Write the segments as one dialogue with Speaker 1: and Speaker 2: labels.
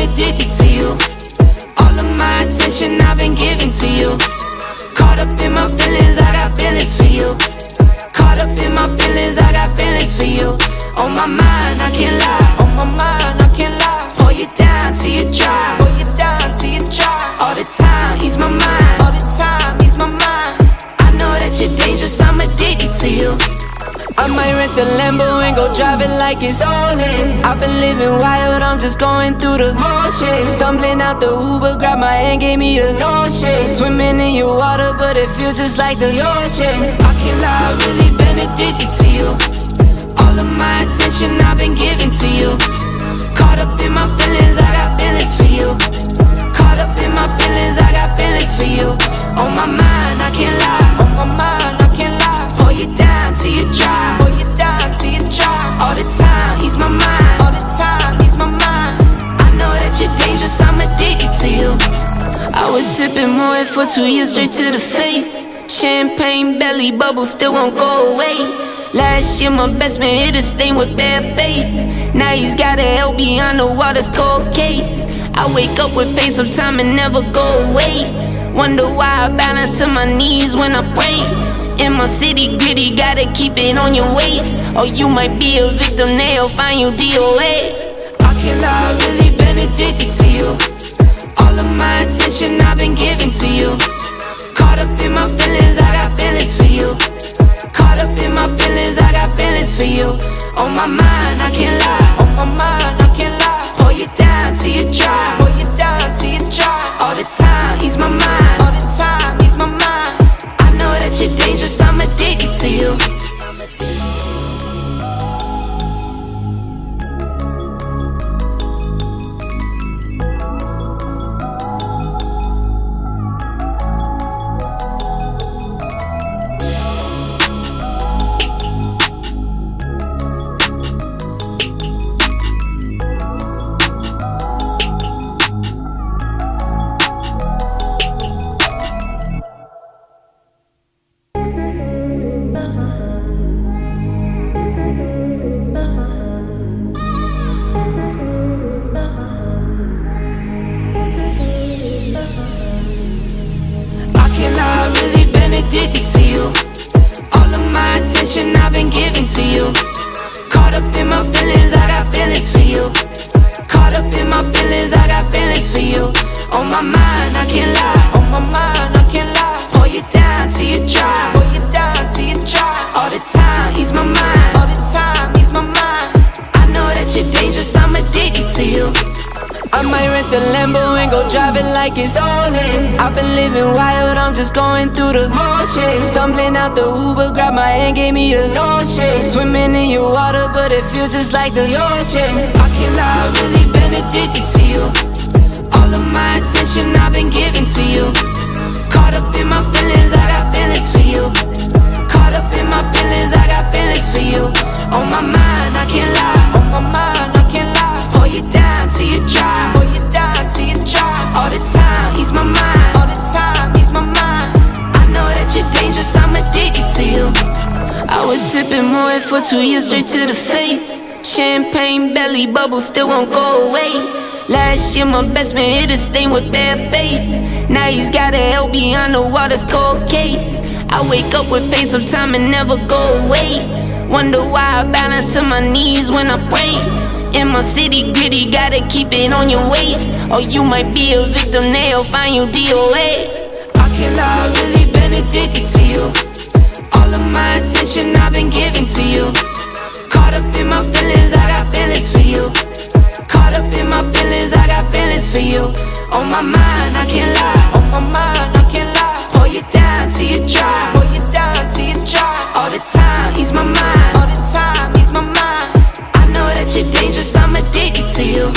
Speaker 1: Addicted to you. All of my attention I've been giving to you. Caught up in my feelings, I got feelings for you. Caught up in my feelings, I got feelings for you. On my mind, I can't lie. On my mind, I can't lie. Pull you down till you dry. Pull you down till you dry. All the time, ease my mind. All the time, ease my mind. I know that you're dangerous, I'm addicted to you. I might rent the Lambo and go drive it like it's stolen. I've been living wild, I'm just going through the motions. Stumbling out the Uber, grab my hand, gave me the notion. Swimming in your water, but it feels just like the ocean. I can't lie, I've really been addicted to you. All of my attention I've been giving to you. Caught up in my feelings, I got feelings for you. Caught up in my feelings, I got feelings for you. On my mind, I can't lie. On my mind, I can't lie. Pull you down till you dry. Pull you down till you dry. All the time, ease my mind. All the time, ease my mind. I know that you're dangerous, I'm addicted to you. I was sipping more for 2 years straight to the face. Champagne belly bubbles still won't go away. Last year my best man hit a stain with bare face. Now he's gotta help beyond the water's cold case. I wake up with pain sometime and never go away. Wonder why I bow down to my knees when I pray. In my city gritty, gotta keep it on your waist. Or you might be a victim, they'll find you DOA. I can't lie, I've really been addicted to you. All of my attention I've been giving to you. Caught up in my feelings, I got feelings for you. Caught up in my feelings, I got feelings for you. On my mind, I can't lie. On my mind, I can't lie. Pull you down till you dry. Pull you down till you dry. All the time, ease my mind. All the time, ease my mind. I know that you're dangerous, I'm addicted to you. Addicted to you. All of my attention I've been giving to you. Caught up in my feelings, I got feelings for you. Caught up in my feelings, I got feelings for you. On my mind, I can't lie. On my mind, I can't lie. Pull you down till you dry. Pull you down till you dry. All the time, ease my mind. All the time, ease my mind. I know that you're dangerous, I'm addicted to you. I might rent the Lambo and go drive it like it's stolen. I've been living wild, I'm just going through the motions. Stumbling out the Uber, grab my hand, gave me the notion. Swimming in your water, but it feels just like the ocean. I can't lie, I've really been addicted to you. All of my attention I've been giving to you. Caught up in my feelings, I got feelings for you. Caught up in my feelings, I got feelings for you. On my mind, I can't lie. On my mind, I can't lie. Pull you down till you dry. Pull you down till you dry. All the time, ease my mind. All the time, ease my mind. I know that you're dangerous, I'm addicted to you. I was sipping more for 2 years straight to the face. Champagne belly bubbles still won't go away. Last year my best man hit a stain with bare face. Now he's gotta help beyond the water's cold case. I wake up with pain sometime and never go away. Wonder why I balance to my knees when I pray. In my city gritty, gotta keep it on your waist, or you might be a victim, they'll find you DOA. I can't lie, I've really been addicted to you. All of my attention I've been giving to you. Caught up in my feelings, I got feelings for you. Caught up in my feelings, I got feelings for you. On my mind, I can't lie. On my mind, I can't lie. Pull you down till you dry. Pull you down till you dry. All the time, ease my mind. All the time, ease my mind. I know that you're dangerous, I'm addicted to you.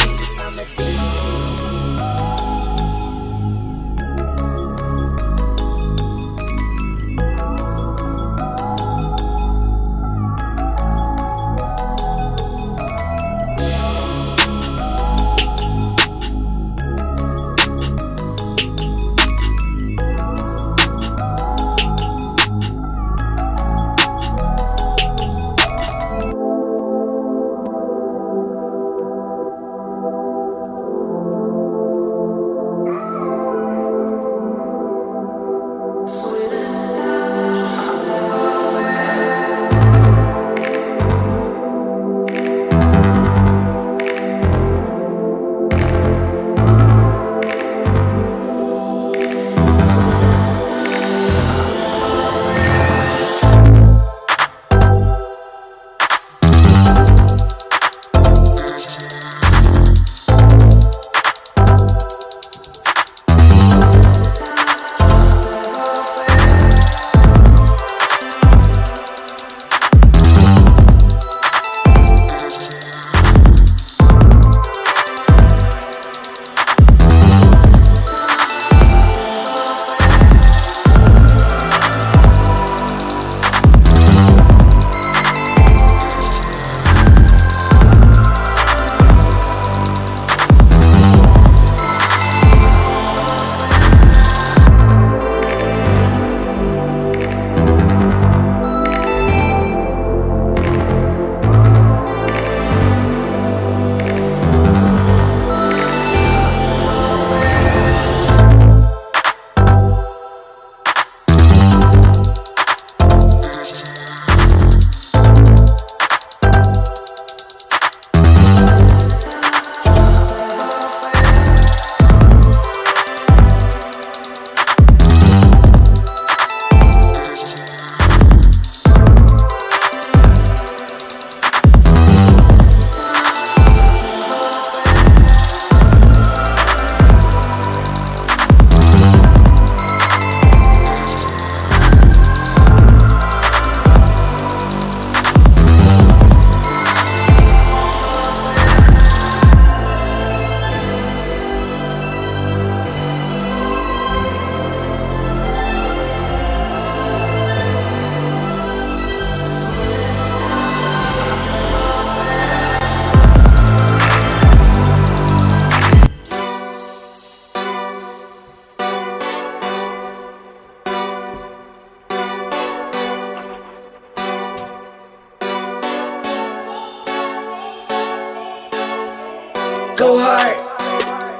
Speaker 2: Go hard,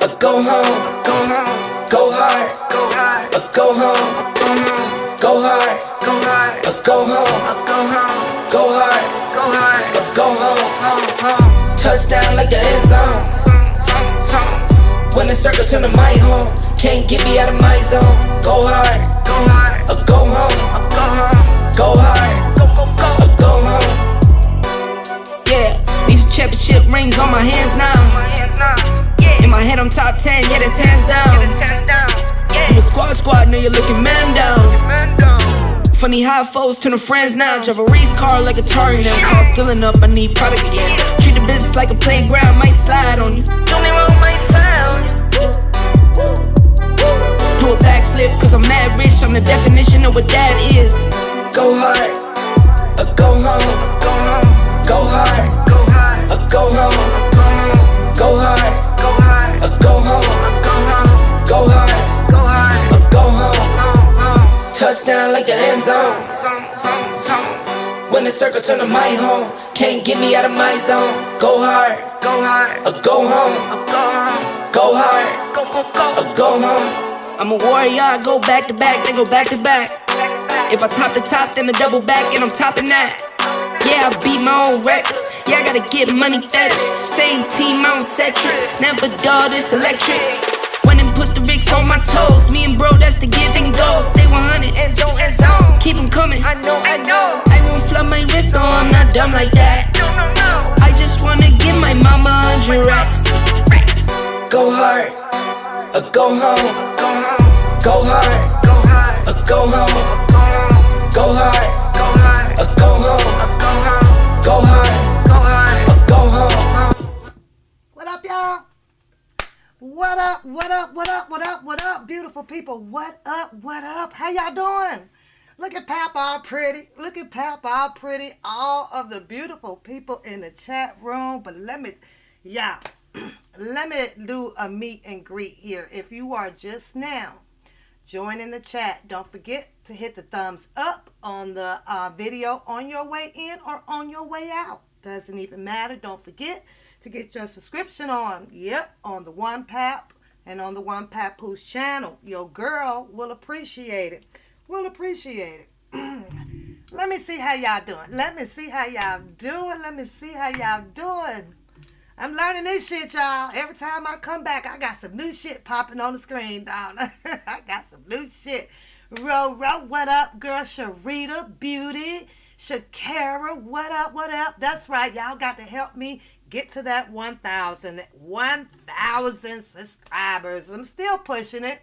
Speaker 2: or go home. Go hard, or go home. Go hard, or go home. Go hard, or go home. Touchdown like the end zone. When the circle turn to my home, can't get me out of my zone. Go hard, or go home. Go hard, or go home.
Speaker 1: Yeah, these championship rings on my hands now. In my head I'm top 10, yeah, that's hands down. You a squad, now you're looking man down. Funny how foes turn to friends now. Drive a race car like a Atari now. Call filling up, I need product again. Treat the business like a playground, might slide on you. Don't even roll my phone. Do a backflip, cause I'm mad rich. I'm the definition of what that is.
Speaker 2: Go hard, or go home. Go hard, or go home. Go hard, or go home. Go hard, or go home. Touchdown like the end zone. When the circle turn to my home, can't get me out of my zone. Go hard, or go home. Go hard, or go home.
Speaker 1: I'm a warrior, I go back to back, then go back to back. If I top the top, then a double back, and I'm topping that. yeah, I beat my own records. Yeah, I gotta get money fetish. Same team, I don't set trick. Never dull, this electric. When and put the Ricks on my toes. Me and bro, that's the give and go. Stay 100, end zone, end zone. Keep them coming, I know. I won't flub my wrist, no, I'm not dumb like that. I just wanna give my mama 100 racks.
Speaker 2: Go hard, or go home. Go hard, or go home. Go hard, or go home. Go hard, or go home.
Speaker 3: What up, y'all? What up, what up, what up, what up, what up, beautiful people? What up, what up? How y'all doing? Look at Pap all pretty. Look at Pap all pretty. All of the beautiful people in the chat room. But let me do a meet and greet here. If you are just now joining the chat, don't forget to hit the thumbs up on the video on your way in or on your way out. Doesn't even matter. Don't forget to get your subscription on. Yep, on the One Pap and on the One Papoose channel. Your girl will appreciate it. Will appreciate it. Let me see how y'all doing. Let me see how y'all doing. Let me see how y'all doing. I'm learning this shit, y'all. Every time I come back, I got some new shit popping on the screen, dog. I got some new shit. Ro, what up, girl? Sharita, Beauty, Shakira, what up, what up? That's right, y'all got to help me get to that 1,000 subscribers. I'm still pushing it.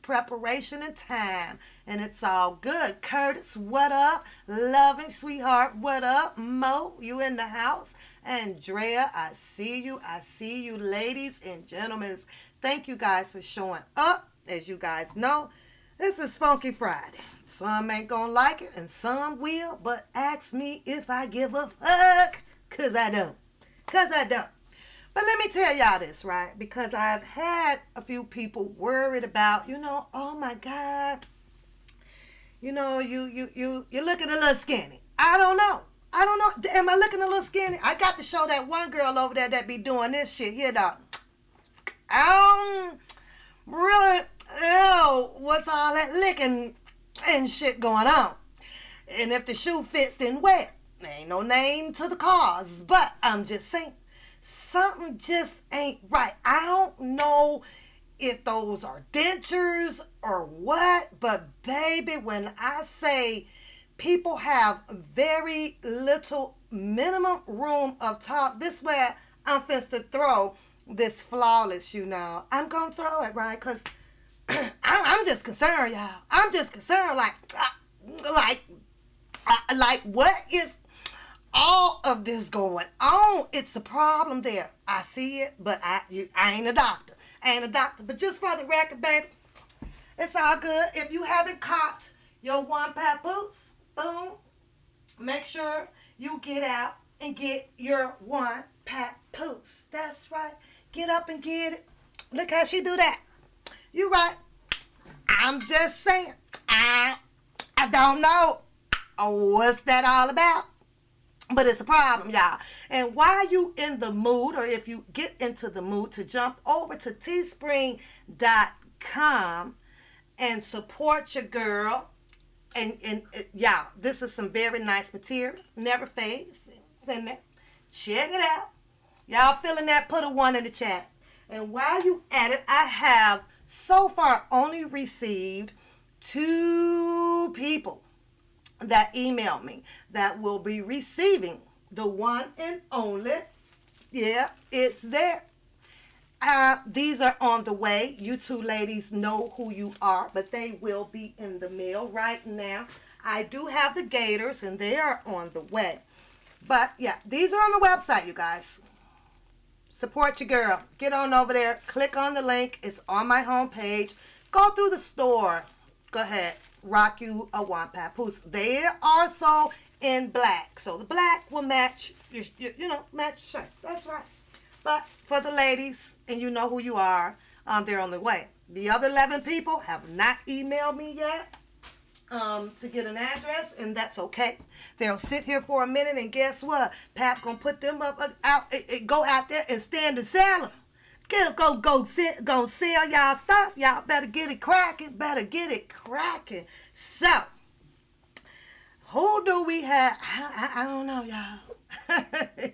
Speaker 3: Preparation and time. And it's all good. Curtis, what up? Loving, sweetheart, what up? Mo, you in the house? Andrea, I see you. I see you, ladies and gentlemen. Thank you guys for showing up. As you guys know, this is Funky Friday. Some ain't gonna like it and some will, but ask me if I give a fuck. Cause I don't. But let me tell y'all this, right? Because I've had a few people worried about, oh my God, you looking a little skinny. I don't know. Am I looking a little skinny? I got to show that one girl over there that be doing this shit here, dog. I don't really know what's all that licking and shit going on. And if the shoe fits, then wear. There ain't no name to the cause, but I'm just saying. Something just ain't right. I don't know if those are dentures or what, but baby, when I say people have very little minimum room of top, this way I'm finna to throw this flawless, I'm gonna throw it, right? Because I'm just concerned, y'all. I'm just concerned, like what is all of this going on? It's a problem there. I see it, but I ain't a doctor. But just for the record, baby, it's all good. If you haven't caught your One Papoose, boom, make sure you get out and get your One Papoose. That's right. Get up and get it. Look how she do that. You right. I'm just saying. I don't know what's that all about. But it's a problem, y'all. And while you in the mood, or if you get into the mood, to jump over to teespring.com and support your girl. And y'all, this is some very nice material. Never fades. It's in there. Check it out. Y'all feeling that? Put a 1 in the chat. And while you at it, I have so far only received 2 people that emailed me that will be receiving the one and only. Yeah, it's there. These are on the way. You 2 ladies know who you are, but they will be in the mail right now. I do have the gators, and they are on the way. But yeah, these are on the website, you guys. Support your girl. Get on over there. Click on the link. It's on my homepage. Go through the store. Go ahead. Rock you a One Papoose. They are also in black. So the black will match your match your shirt. That's right. But for the ladies, and you know who you are, they're on the way. The other 11 people have not emailed me yet to get an address, and that's okay. They'll sit here for a minute, and guess what? Pap gonna put them go out there and stand and sell them. Go sell y'all stuff. Y'all better get it cracking. So, Who do we have? I don't know, y'all.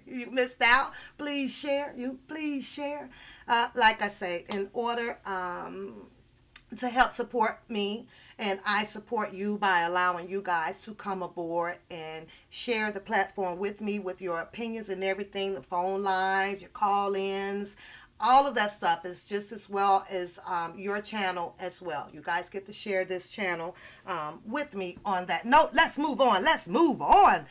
Speaker 3: You missed out. Please share. You please share. Like I say, in order to help support me, and I support you by allowing you guys to come aboard and share the platform with me with your opinions and everything, the phone lines, your call-ins, all of that stuff is just as well as your channel as well. You guys get to share this channel with me on that note. Let's move on. Let's move on.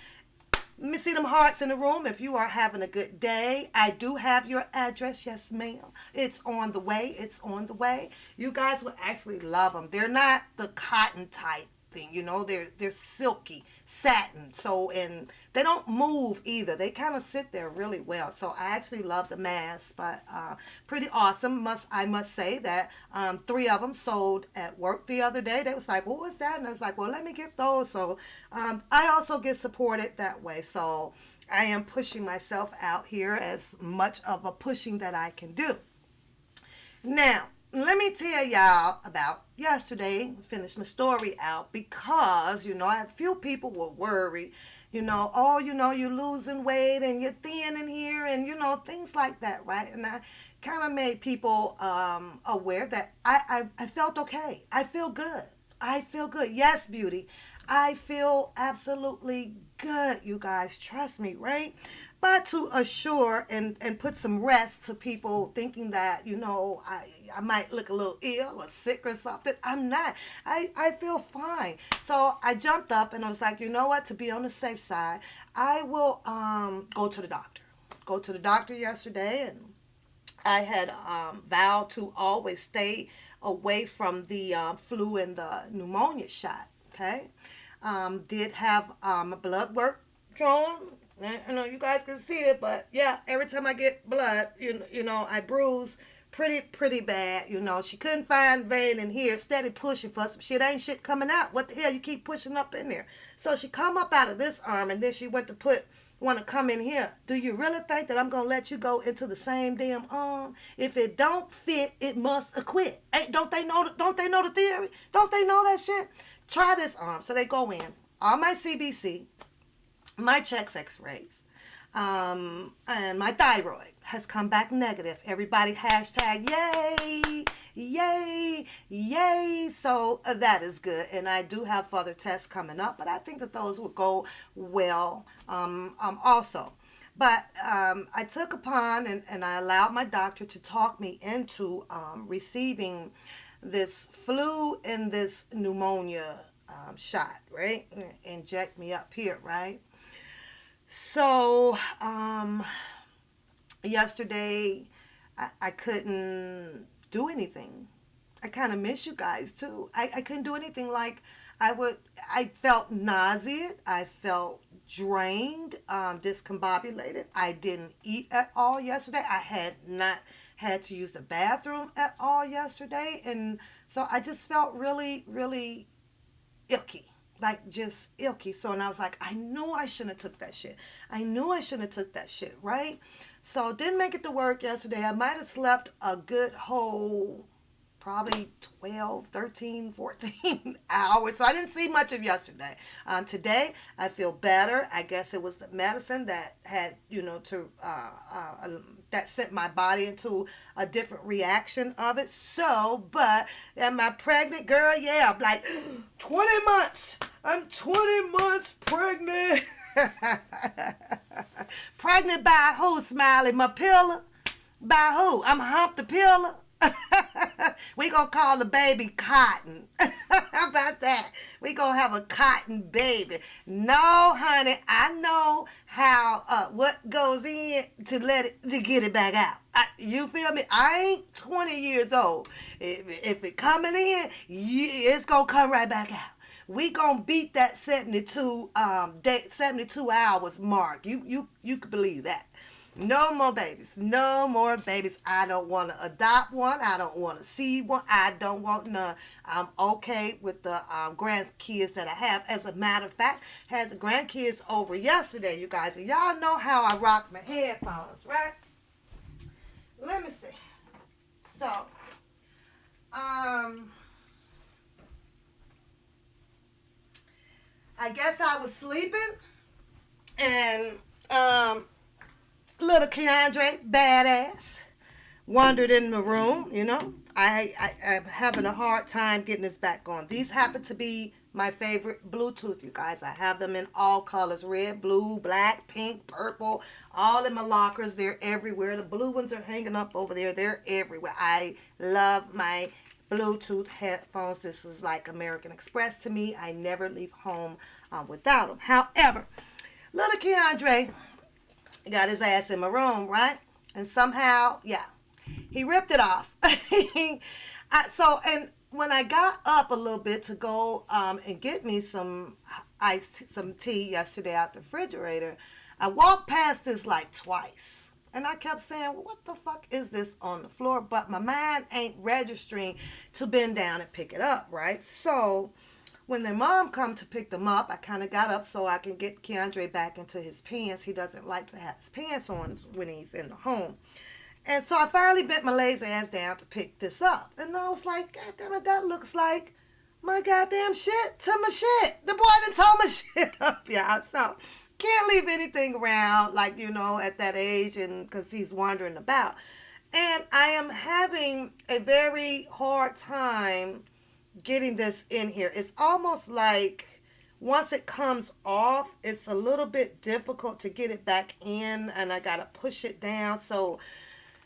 Speaker 3: Let me see them hearts in the room. If you are having a good day, I do have your address. Yes, ma'am. It's on the way. It's on the way. You guys will actually love them. They're not the cotton type thing, you know. They're silky, satin. So, and they don't move either. They kind of sit there really well. So I actually love the mask, but pretty awesome. I must say that 3 of them sold at work the other day. They was like, what was that? And I was like, well, let me get those. So I also get supported that way. So I am pushing myself out here as much of a pushing that I can do. Now, let me tell y'all about yesterday. Finish my story out because, a few people were worried, oh, you're losing weight and you're thin in here and, things like that, right? And I kind of made people aware that I felt okay. I feel good. I feel good. Yes, beauty. I feel absolutely good, you guys. Trust me, right? But to assure and put some rest to people thinking that, I might look a little ill or sick or something. I'm not. I feel fine. So I jumped up and I was like, you know what? To be on the safe side, I will go to the doctor. Go to the doctor yesterday, and I had vowed to always stay away from the flu and the pneumonia shot. Okay, did have my blood work drawn. I know you guys can see it, but yeah, every time I get blood, I bruise pretty bad. She couldn't find vein in here. Steady pushing for some shit. Ain't shit coming out. What the hell you keep pushing up in there? So she come up out of this arm, and then she went to want to come in here. Do you really think that I'm going to let you go into the same damn arm? If it don't fit, it must acquit. Don't they know the theory? Don't they know that shit? Try this arm. So they go in. All my CBC, my chest x-rays, and my thyroid has come back negative. Everybody hashtag yay, yay, yay. So that is good. And I do have further tests coming up, but I think that those will go well also. But I took upon and I allowed my doctor to talk me into receiving this flu and this pneumonia shot, right? Inject me up here, right? So yesterday I couldn't do anything. I kind of miss you guys too. I couldn't do anything. Like I felt nauseous. I felt drained, discombobulated. I didn't eat at all yesterday. I had not had to use the bathroom at all yesterday. And so I just felt really, really icky. Like just icky. So, and I was like, I knew I shouldn't have took that shit. I knew I shouldn't have took that shit, right? So didn't make it to work yesterday. I might have slept a good whole probably 12, 13, 14 hours. So I didn't see much of yesterday. Today, I feel better. I guess it was the medicine that had, that sent my body into a different reaction of it. So, but am I pregnant, girl? Yeah, I'm like 20 months. I'm 20 months pregnant. Pregnant by who, Smiley? My pillar? By who? I'm Hump the Pillar. We gonna call the baby Cotton. How about that? We gonna have a cotton baby. No, honey, I know how what goes in to get it back out. You feel me? I ain't 20 years old. If it coming in, it's gonna come right back out. We gonna beat that 72 hours mark. You can believe that. No more babies. No more babies. I don't want to adopt one. I don't want to see one. I don't want none. I'm okay with the grandkids that I have. As a matter of fact, had the grandkids over yesterday, you guys. And y'all know how I rock my headphones, right? Let me see. So, I I guess I was sleeping, and little Keandre, badass, wandered in the room. I'm having a hard time getting this back on. These happen to be my favorite Bluetooth, you guys. I have them in all colors: red, blue, black, pink, purple, all in my lockers. They're everywhere. The blue ones are hanging up over there. They're everywhere. I love my Bluetooth headphones. This is like American Express to me. I never leave home without them. However, little Keandre got his ass in my room, right? And somehow, he ripped it off. And when I got up a little bit to go and get me some some tea yesterday out the refrigerator, I walked past this like twice. And I kept saying, well, what the fuck is this on the floor? But my mind ain't registering to bend down and pick it up, right? So when their mom come to pick them up, I kind of got up so I can get Keandre back into his pants. He doesn't like to have his pants on when he's in the home. And so I finally bent my lazy ass down to pick this up. And I was like, God damn it, that looks like my goddamn shit to my shit. The boy done tore my shit up, y'all. So can't leave anything around, like, at that age, and because he's wandering about. And I am having a very hard time getting this in here. It's almost like once it comes off, it's a little bit difficult to get it back in, and I gotta push it down. So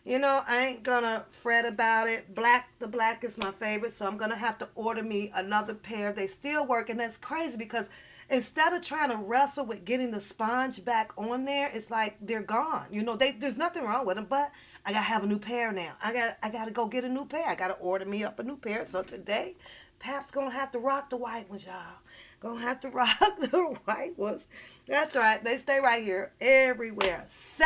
Speaker 3: I ain't gonna fret about it. The black is my favorite, so I'm gonna have to order me another pair. They still work, and that's crazy because instead of trying to wrestle with getting the sponge back on there, it's like they're gone. There's nothing wrong with them, but I gotta have a new pair now. I gotta go get a new pair. I gotta order me up a new pair. So today, Pap's gonna have to rock the white ones, y'all. Gonna have to rock the white ones. That's right. They stay right here everywhere. So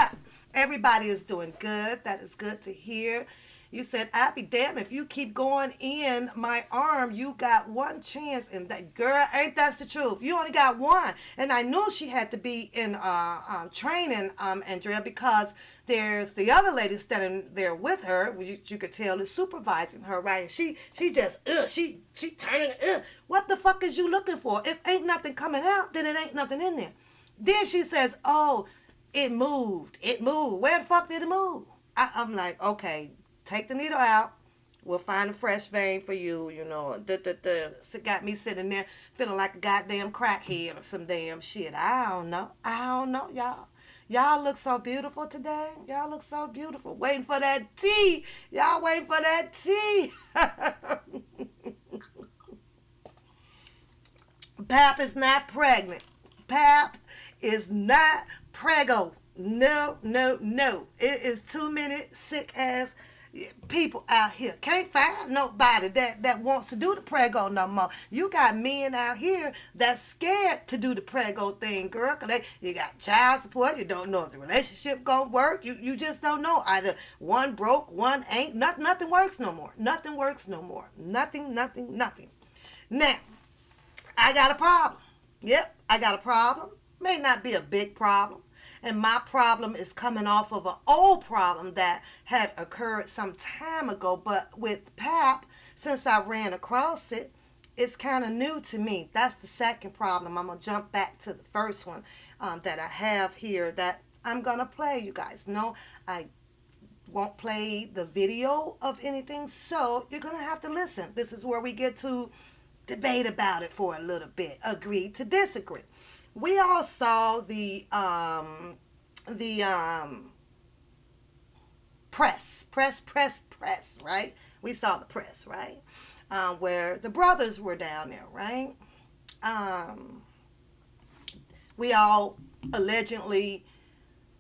Speaker 3: everybody is doing good. That is good to hear. You said, I'd be damned if you keep going in my arm. You got one chance. And that girl, ain't that's the truth? You only got one. And I knew she had to be in training, Andrea, because there's the other lady standing there with her. You could tell is supervising her, right? And she just, she turning, what the fuck is you looking for? If ain't nothing coming out, then it ain't nothing in there. Then she says, oh, it moved. It moved. Where the fuck did it move? I'm like, okay, take the needle out. We'll find a fresh vein for you, It got me sitting there feeling like a goddamn crackhead or some damn shit. I don't know, y'all. Y'all look so beautiful today. Y'all look so beautiful. Waiting for that tea. Y'all waiting for that tea. Pap is not pregnant. Pap is not preggo. No. It is too many sick ass people out here. Can't find nobody that wants to do the prego no more. You got men out here that's scared to do the prego thing, girl. You got child support. You don't know if the relationship gonna work. You just don't know. Either one broke, one ain't. Nothing works no more. Nothing works no more. Nothing. Now, I got a problem. Yep, I got a problem. May not be a big problem. And my problem is coming off of an old problem that had occurred some time ago. But with Pap, since I ran across it, it's kind of new to me. That's the second problem. I'm going to jump back to the first one that I have here that I'm going to play, you guys. No, I won't play the video of anything, so you're going to have to listen. This is where we get to debate about it for a little bit. Agree to disagree. We all saw the press, right? We saw the press, right? Where the brothers were down there, right? We all allegedly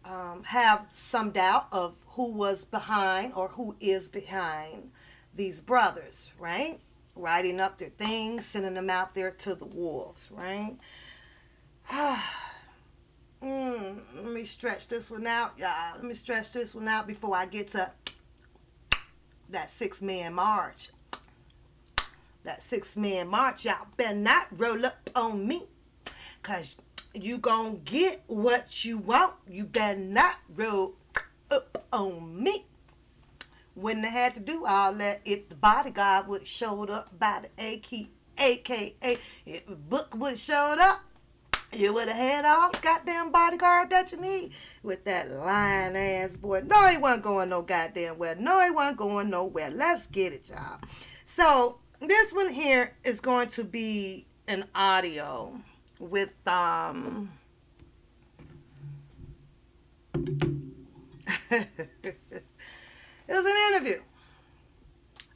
Speaker 3: have some doubt of who was behind or who is behind these brothers, right? Writing up their things, sending them out there to the wolves, right? Let me stretch this one out, y'all. Let me stretch this one out before I get to that 6-man march. That 6-man march, y'all better not roll up on me, because you gonna get what you want. You better not roll up on me. Wouldn't have had to do all that if the bodyguard would have showed up by the AKA, if the book would have showed up. You would have had all the goddamn bodyguard that you need with that lying ass boy. No, he wasn't going no goddamn where. No, he wasn't going nowhere. Let's get it, y'all. So this one here is going to be an audio with it was an interview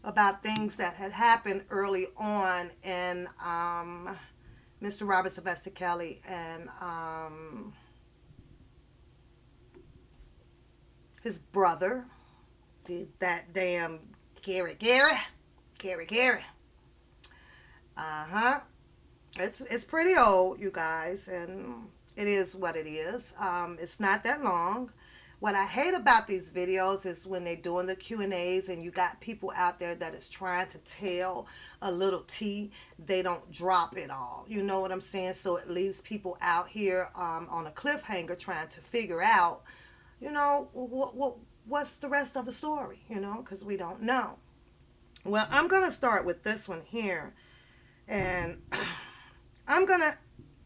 Speaker 3: about things that had happened early on in Mr. Robert Sylvester Kelly and his brother, that damn Gary. It's pretty old, you guys, and it is what it is. It's not that long. What I hate about these videos is when they're doing the Q&As and you got people out there that is trying to tell a little tea, they don't drop it all. You know what I'm saying? So it leaves people out here on a cliffhanger trying to figure out, you know, what's the rest of the story, you know, because we don't know. Well, I'm going to start with this one here. And I'm going to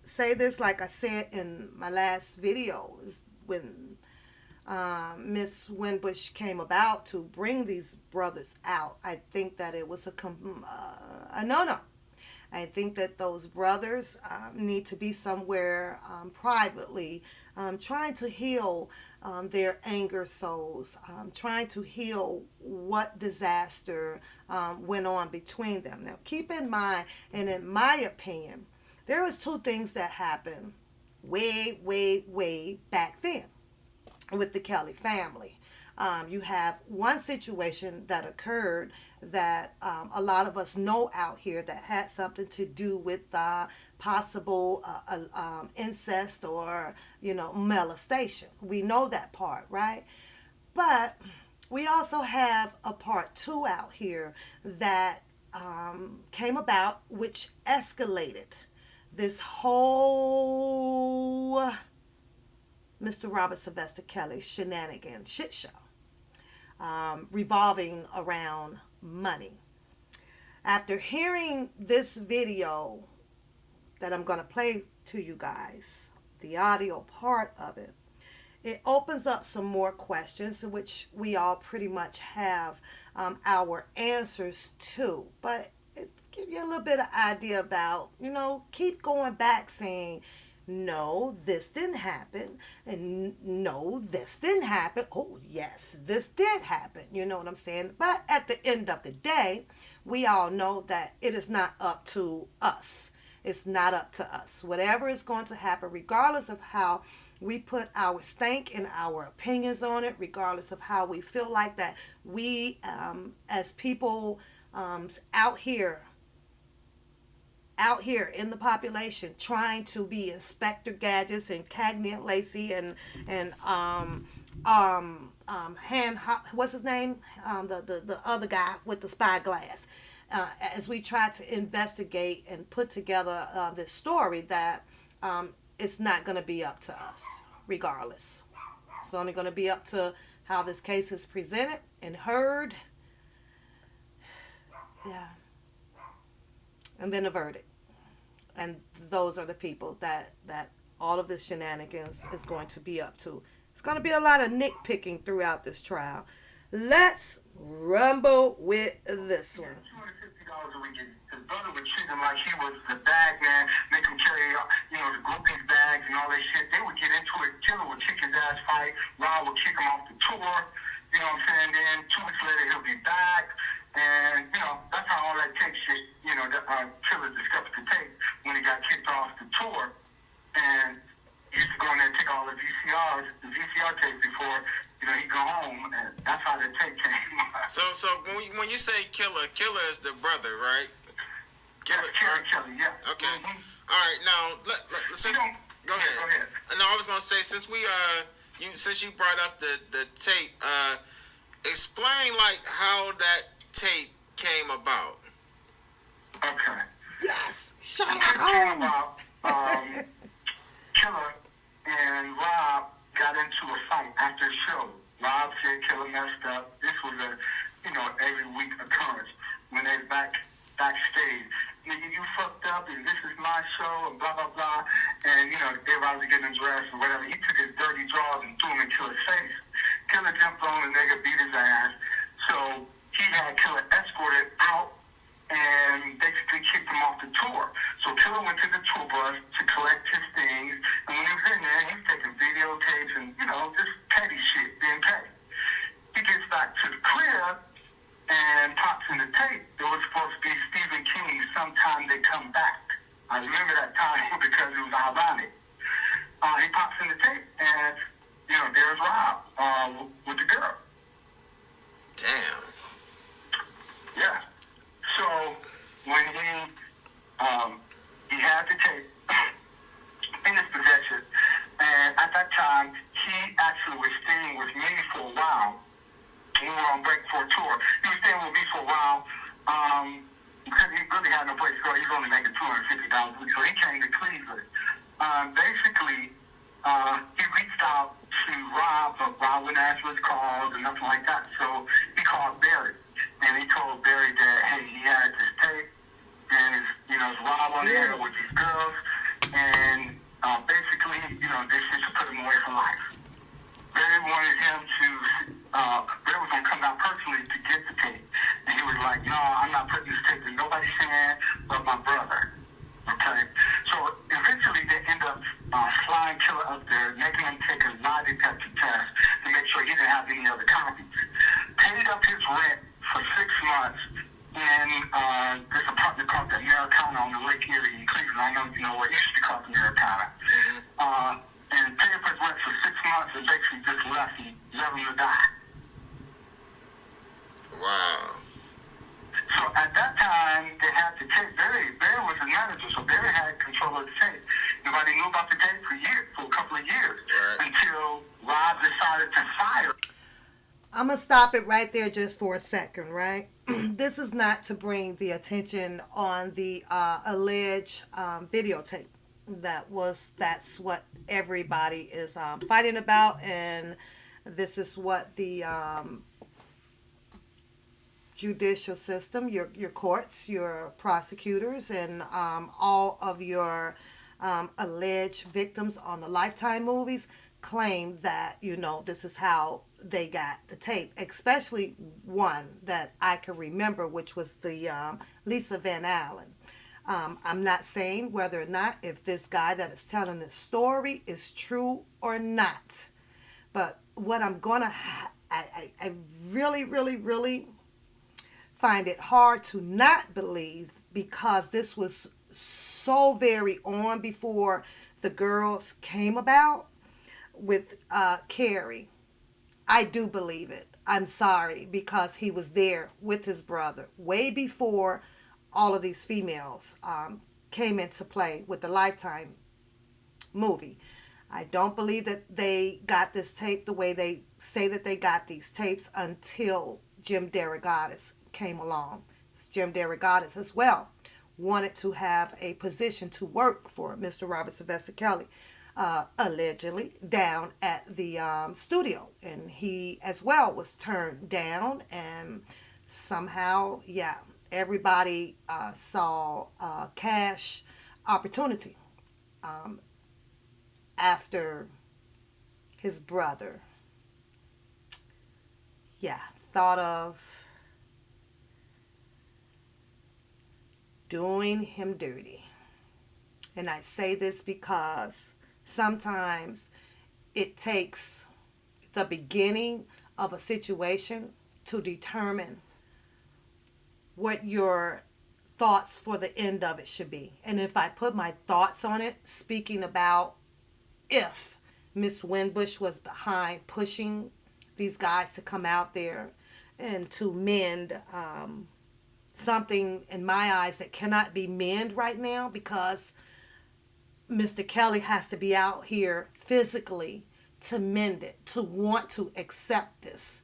Speaker 3: say this like I said in my last video, is when Miss Winbush came about to bring these brothers out. I think that it was a no-no. I think that those brothers need to be somewhere privately trying to heal their anger souls, trying to heal what disaster went on between them. Now, keep in mind, and in my opinion, there was two things that happened way back then with the Kelly family. You have one situation that occurred that a lot of us know out here that had something to do with possible incest or, you know, molestation. We know that part, right? But we also have a part two out here that came about, which escalated this whole Mr. Robert Sylvester Kelly's Shenanigan shit show, revolving around money. After hearing this video that I'm going to play to you guys, the audio part of it, it opens up some more questions, which we all pretty much have our answers to. But it gives you a little bit of idea about, you know, keep going back saying, no, this didn't happen, and no, this didn't happen. Oh, yes, this did happen. You know what I'm saying? But at the end of the day, we all know that it is not up to us. It's not up to us. Whatever is going to happen, regardless of how we put our stank and our opinions on it, regardless of how we feel like that we, as people out here in the population trying to be Inspector Gadgets and Cagney and Lacey and what's his name? The other guy with the spyglass. As we try to investigate and put together this story that it's not going to be up to us, regardless. It's only going to be up to how this case is presented and heard. Yeah. And then a verdict. And those are the people that all of this shenanigans is going to be up to. It's going to be a lot of nitpicking throughout this trial. Let's rumble with this one.
Speaker 4: $250 a week. His brother would treat him like he was the bag man, make him carry, the groupies bags and all that shit. They would get into it. Killer would kick his ass fight. Rob would kick him off the tour. You know what I'm saying? Then 2 weeks later, he'll be back. And, that's how all that takes shit, Killer discovered to take when he got kicked off the tour. And he used to go in there and take all the VCR tapes before, he'd go home. And that's how the tape came.
Speaker 5: So when you say Killer is the brother, right?
Speaker 4: Kelly, yeah.
Speaker 5: Okay.
Speaker 4: Mm-hmm.
Speaker 5: All right, now, let's go ahead.
Speaker 4: Go ahead.
Speaker 5: No, I was going to say, since you brought up the tape, explain, how that tape came about.
Speaker 4: Okay.
Speaker 3: Yes, Sherlock Holmes.
Speaker 4: Killer and Rob got into a fight after the show. Rob said Killer messed up. This was a, every week occurrence when they backstage. nigga, you fucked up, and this is my show, and blah, blah, blah. And, you know, everybody was getting dressed and whatever. He took his dirty drawers and threw them into his face. Killer jumped on the nigga, beat his ass. So he had Killer escorted out and basically kicked him off the tour. So Killer went to the tour bus to collect his things. And when he was in there, he was taking videotapes and, you know, just petty shit, being petty. He gets back to the crib and pops in the tape. It was supposed to be Stephen King, Sometime They Come Back. I remember that time because it was ironic. He pops in the tape and, you know, there's Rob with the girl.
Speaker 5: Damn.
Speaker 4: Yeah. So when he had the tape in his possession, and at that time he actually was staying with me for a while. We were on break for a tour. He was staying with me for a while because he really had no place to go. He was only making $250 a week, so he came to Cleveland. Basically, he reached out to Rob, but Rob wouldn't answer his calls and nothing like that. So he called Barry, and he told Barry that, hey, he had this tape, and it's Rob on there with these girls, and basically, they should put him away for life. Barry wanted him to, Barry was going to come down personally to get the tape, and he was like, no, I'm not putting this tape in nobody's hand but my brother. Okay? So eventually they end up flying Killer up there, making him take a lie detector test to make sure he didn't have any other copies. Paid up his rent for 6 months in this apartment called the Americana on the Lake Erie in Cleveland. I know you know what it used to be called the Americana. And paid up his rent for 6 months and basically just left him to die.
Speaker 5: Wow.
Speaker 4: So at that time, they had the tape. Barry was the manager, so Barry had control of the tape. Nobody knew about the tape for a couple of years,
Speaker 5: right,
Speaker 4: until Rob decided to fire.
Speaker 3: I'm going to stop it right there just for a second, right? This is not to bring the attention on the alleged videotape. That's what everybody is fighting about, and this is what the judicial system, your courts, your prosecutors, and all of your alleged victims on the Lifetime movies claim that, this is how they got the tape, especially one that I can remember, which was the Lisa Van Allen. I'm not saying whether or not if this guy that is telling this story is true or not, but what I'm going to, I really, really, really find it hard to not believe, because this was so very on before the girls came about with Carrie. I do believe it. I'm sorry, because he was there with his brother way before all of these females came into play with the Lifetime movie. I don't believe that they got this tape the way they say that they got these tapes until Jim DeRogatis came along. Jim DeRogatis as well wanted to have a position to work for Mr. Robert Sylvester Kelly, allegedly down at the studio, and he as well was turned down, and somehow, everybody saw cash opportunity after his brother thought of doing him dirty. And I say this because sometimes it takes the beginning of a situation to determine what your thoughts for the end of it should be. And if I put my thoughts on it, speaking about if Miss Winbush was behind pushing these guys to come out there and to mend something in my eyes that cannot be mended right now, because Mr. Kelly has to be out here physically to mend it, to want to accept this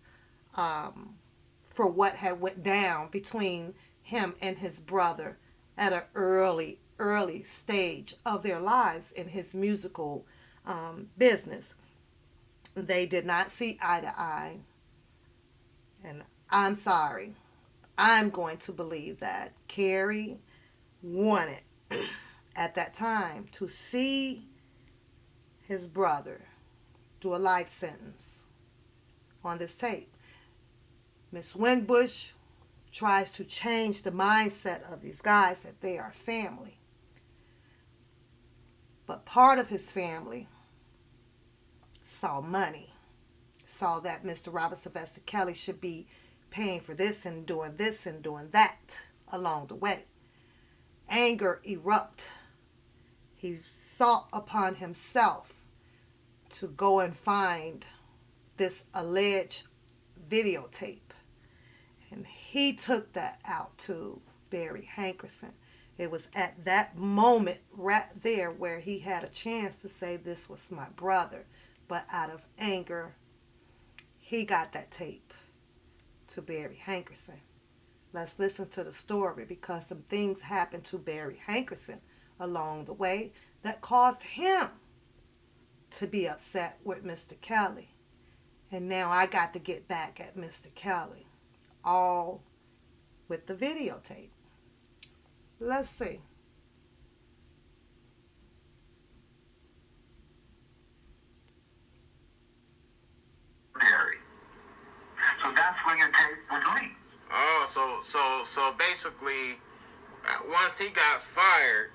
Speaker 3: for what had went down between him and his brother at an early stage of their lives in his musical business. They did not see eye to eye, and I'm sorry. I'm going to believe that Carrie wanted at that time to see his brother do a life sentence on this tape. Miss Winbush tries to change the mindset of these guys that they are family. But part of his family saw money, saw that Mr. Robert Sylvester Kelly should be paying for this and doing that along the way. Anger erupted. He sought upon himself to go and find this alleged videotape. And he took that out to Barry Hankerson. It was at that moment right there where he had a chance to say this was my brother. But out of anger, he got that tape to Barry Hankerson. Let's listen to the story, because some things happened to Barry Hankerson along the way that caused him to be upset with Mr. Kelly. And now I got to get back at Mr. Kelly, all with the videotape. Let's see.
Speaker 4: Barry. So that's when the tape was leaked.
Speaker 5: Oh, so basically, once he got fired,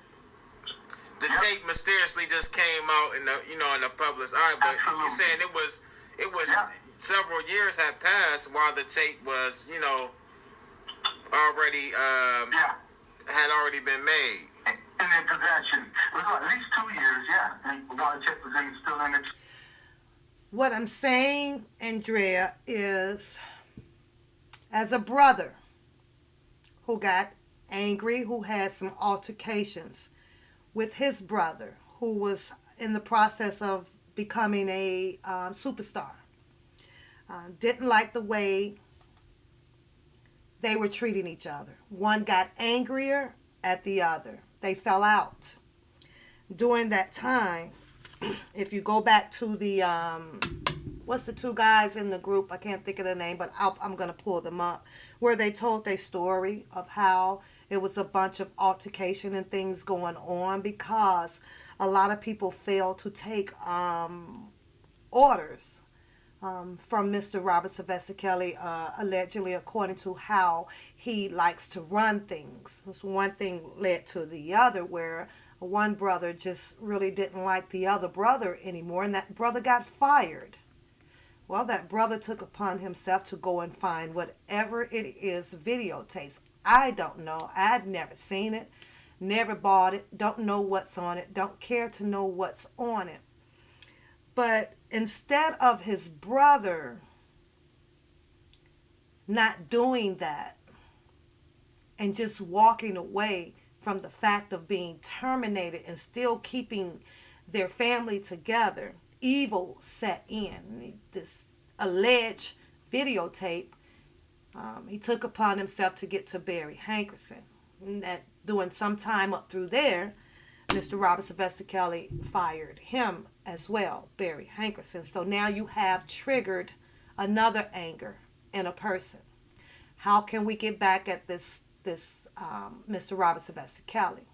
Speaker 5: the tape mysteriously just came out in the public eye. But you're saying it was several years had passed while the tape was already had already been made.
Speaker 4: In their possession. It was at least 2 years, yeah. And while the tape was still in it.
Speaker 3: What I'm saying, Andrea, is as a brother who got angry, who had some altercations with his brother, who was in the process of becoming a superstar, didn't like the way they were treating each other. One got angrier at the other. They fell out. During that time, if you go back to the, what's the two guys in the group? I can't think of the name, but I'm going to pull them up. Where they told their story of how it was a bunch of altercation and things going on because a lot of people failed to take orders from Mr. Robert Sylvester Kelly, allegedly, according to how he likes to run things. So one thing led to the other, where one brother just really didn't like the other brother anymore, and that brother got fired. Well, that brother took upon himself to go and find whatever it is, videotapes. I don't know. I've never seen it, never bought it, don't know what's on it, don't care to know what's on it. But instead of his brother not doing that and just walking away from the fact of being terminated and still keeping their family together, evil set in. This alleged videotape, he took upon himself to get to Barry Hankerson. And that doing some time up through there, Mr. Robert Sylvester Kelly fired him as well, Barry Hankerson. So now you have triggered another anger in a person. How can we get back at this Mr. Robert Sylvester Kelly?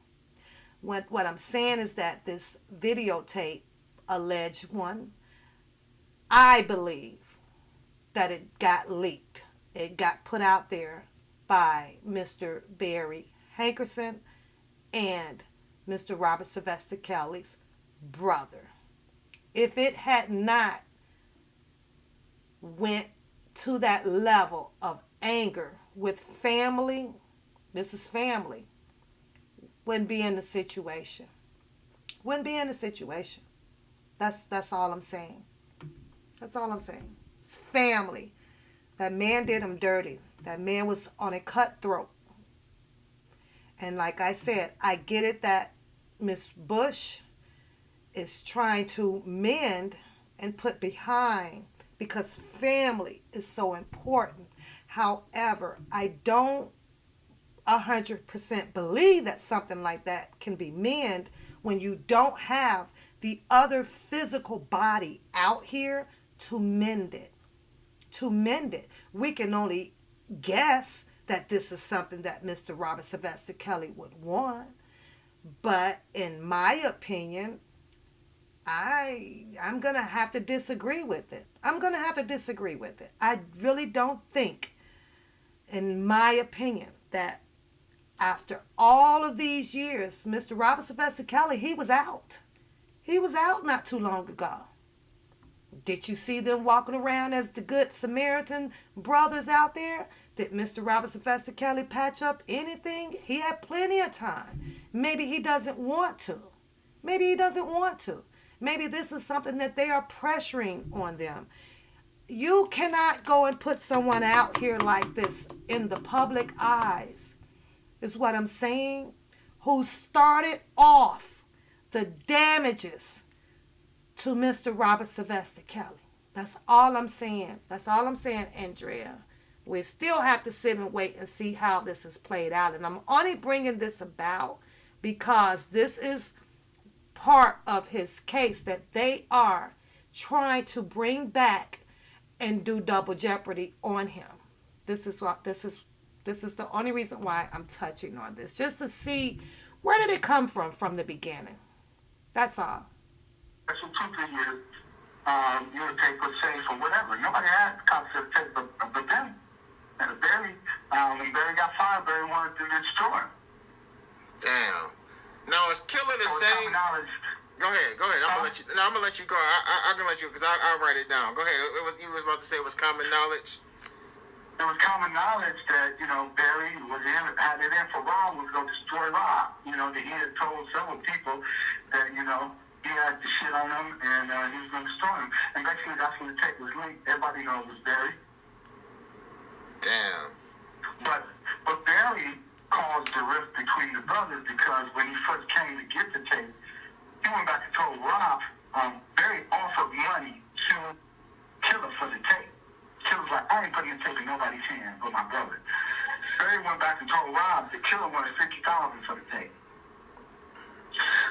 Speaker 3: What I'm saying is that this videotape, alleged one, I believe that it got leaked. It got put out there by Mr. Barry Hankerson and Mr. Robert Sylvester Kelly's brother. If it had not went to that level of anger with family, this is family, wouldn't be in the situation. Wouldn't be in the situation. That's all I'm saying. That's all I'm saying. It's family. That man did him dirty. That man was on a cutthroat. And like I said, I get it that Miss Bush is trying to mend and put behind because family is so important. However, I don't 100% believe that something like that can be mended when you don't have the other physical body out here to mend it. To mend it. We can only guess that this is something that Mr. Robert Sylvester Kelly would want. But in my opinion, I'm going to have to disagree with it. I really don't think, in my opinion, that after all of these years, Mr. Robert Sylvester Kelly, he was out. He was out not too long ago. Did you see them walking around as the good Samaritan brothers out there? Did Mr. Robert Sylvester Kelly patch up anything? He had plenty of time. Maybe he doesn't want to. Maybe this is something that they are pressuring on them. You cannot go and put someone out here like this in the public eyes, is what I'm saying, who started off the damages to Mr. Robert Sylvester Kelly. That's all I'm saying, Andrea. We still have to sit and wait and see how this is played out. And I'm only bringing this about because this is part of his case that they are trying to bring back and do double jeopardy on him. This is the only reason why I'm touching on this, just to see where did it come from the beginning. That's all.
Speaker 4: So 2-3 years, you would take a safe or whatever. Nobody had the concept of tape, but then, Barry, when Barry got fired, Barry wanted to destroy him.
Speaker 5: Damn. Now is Killer the same? Go ahead. I'm gonna let you go. I'm gonna let you because I'll write it down. Go ahead. You was about to say it was common knowledge.
Speaker 4: It was common knowledge that Barry had it in for Rob was going to destroy Rob. That he had told several people that he had the shit on him and he was going to destroy him. And basically that's when the tape was leaked. Everybody knows it was Barry.
Speaker 5: Damn.
Speaker 4: But Barry caused the rift between the brothers because when he first came to get the tape, he went back and told Rob, Barry offered money to Killer for the tape. Killer's like, I ain't putting the tape in nobody's hand but my brother. Barry went back and told Rob that Killer wanted $50,000 for the tape.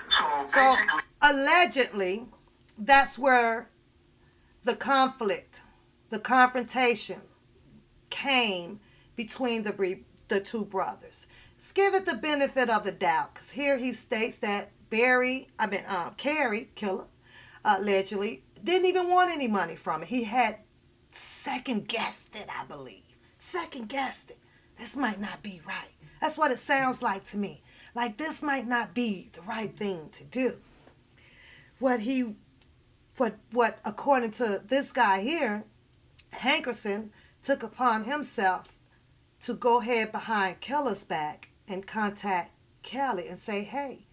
Speaker 4: So basically,
Speaker 3: allegedly, that's where the confrontation came between the two brothers. Let's give it the benefit of the doubt, because here he states that Kerry, Killer, allegedly didn't even want any money from it. He had second-guessed it, I believe. Second-guessed it. This might not be right. That's what it sounds like to me. Like this might not be the right thing to do. What according to this guy here, Hankerson took upon himself to go ahead behind Keller's back and contact Kelly and say, hey,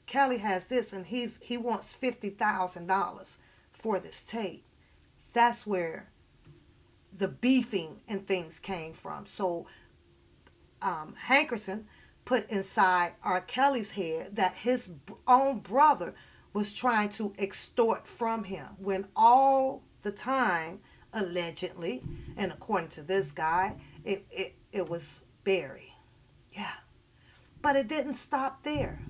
Speaker 3: Kelly has this and he wants $50,000 for this tape. That's where the beefing and things came from. So Hankerson put inside R. Kelly's head that his own brother was trying to extort from him, when all the time, allegedly, and according to this guy, it was Barry. Yeah. But it didn't stop there.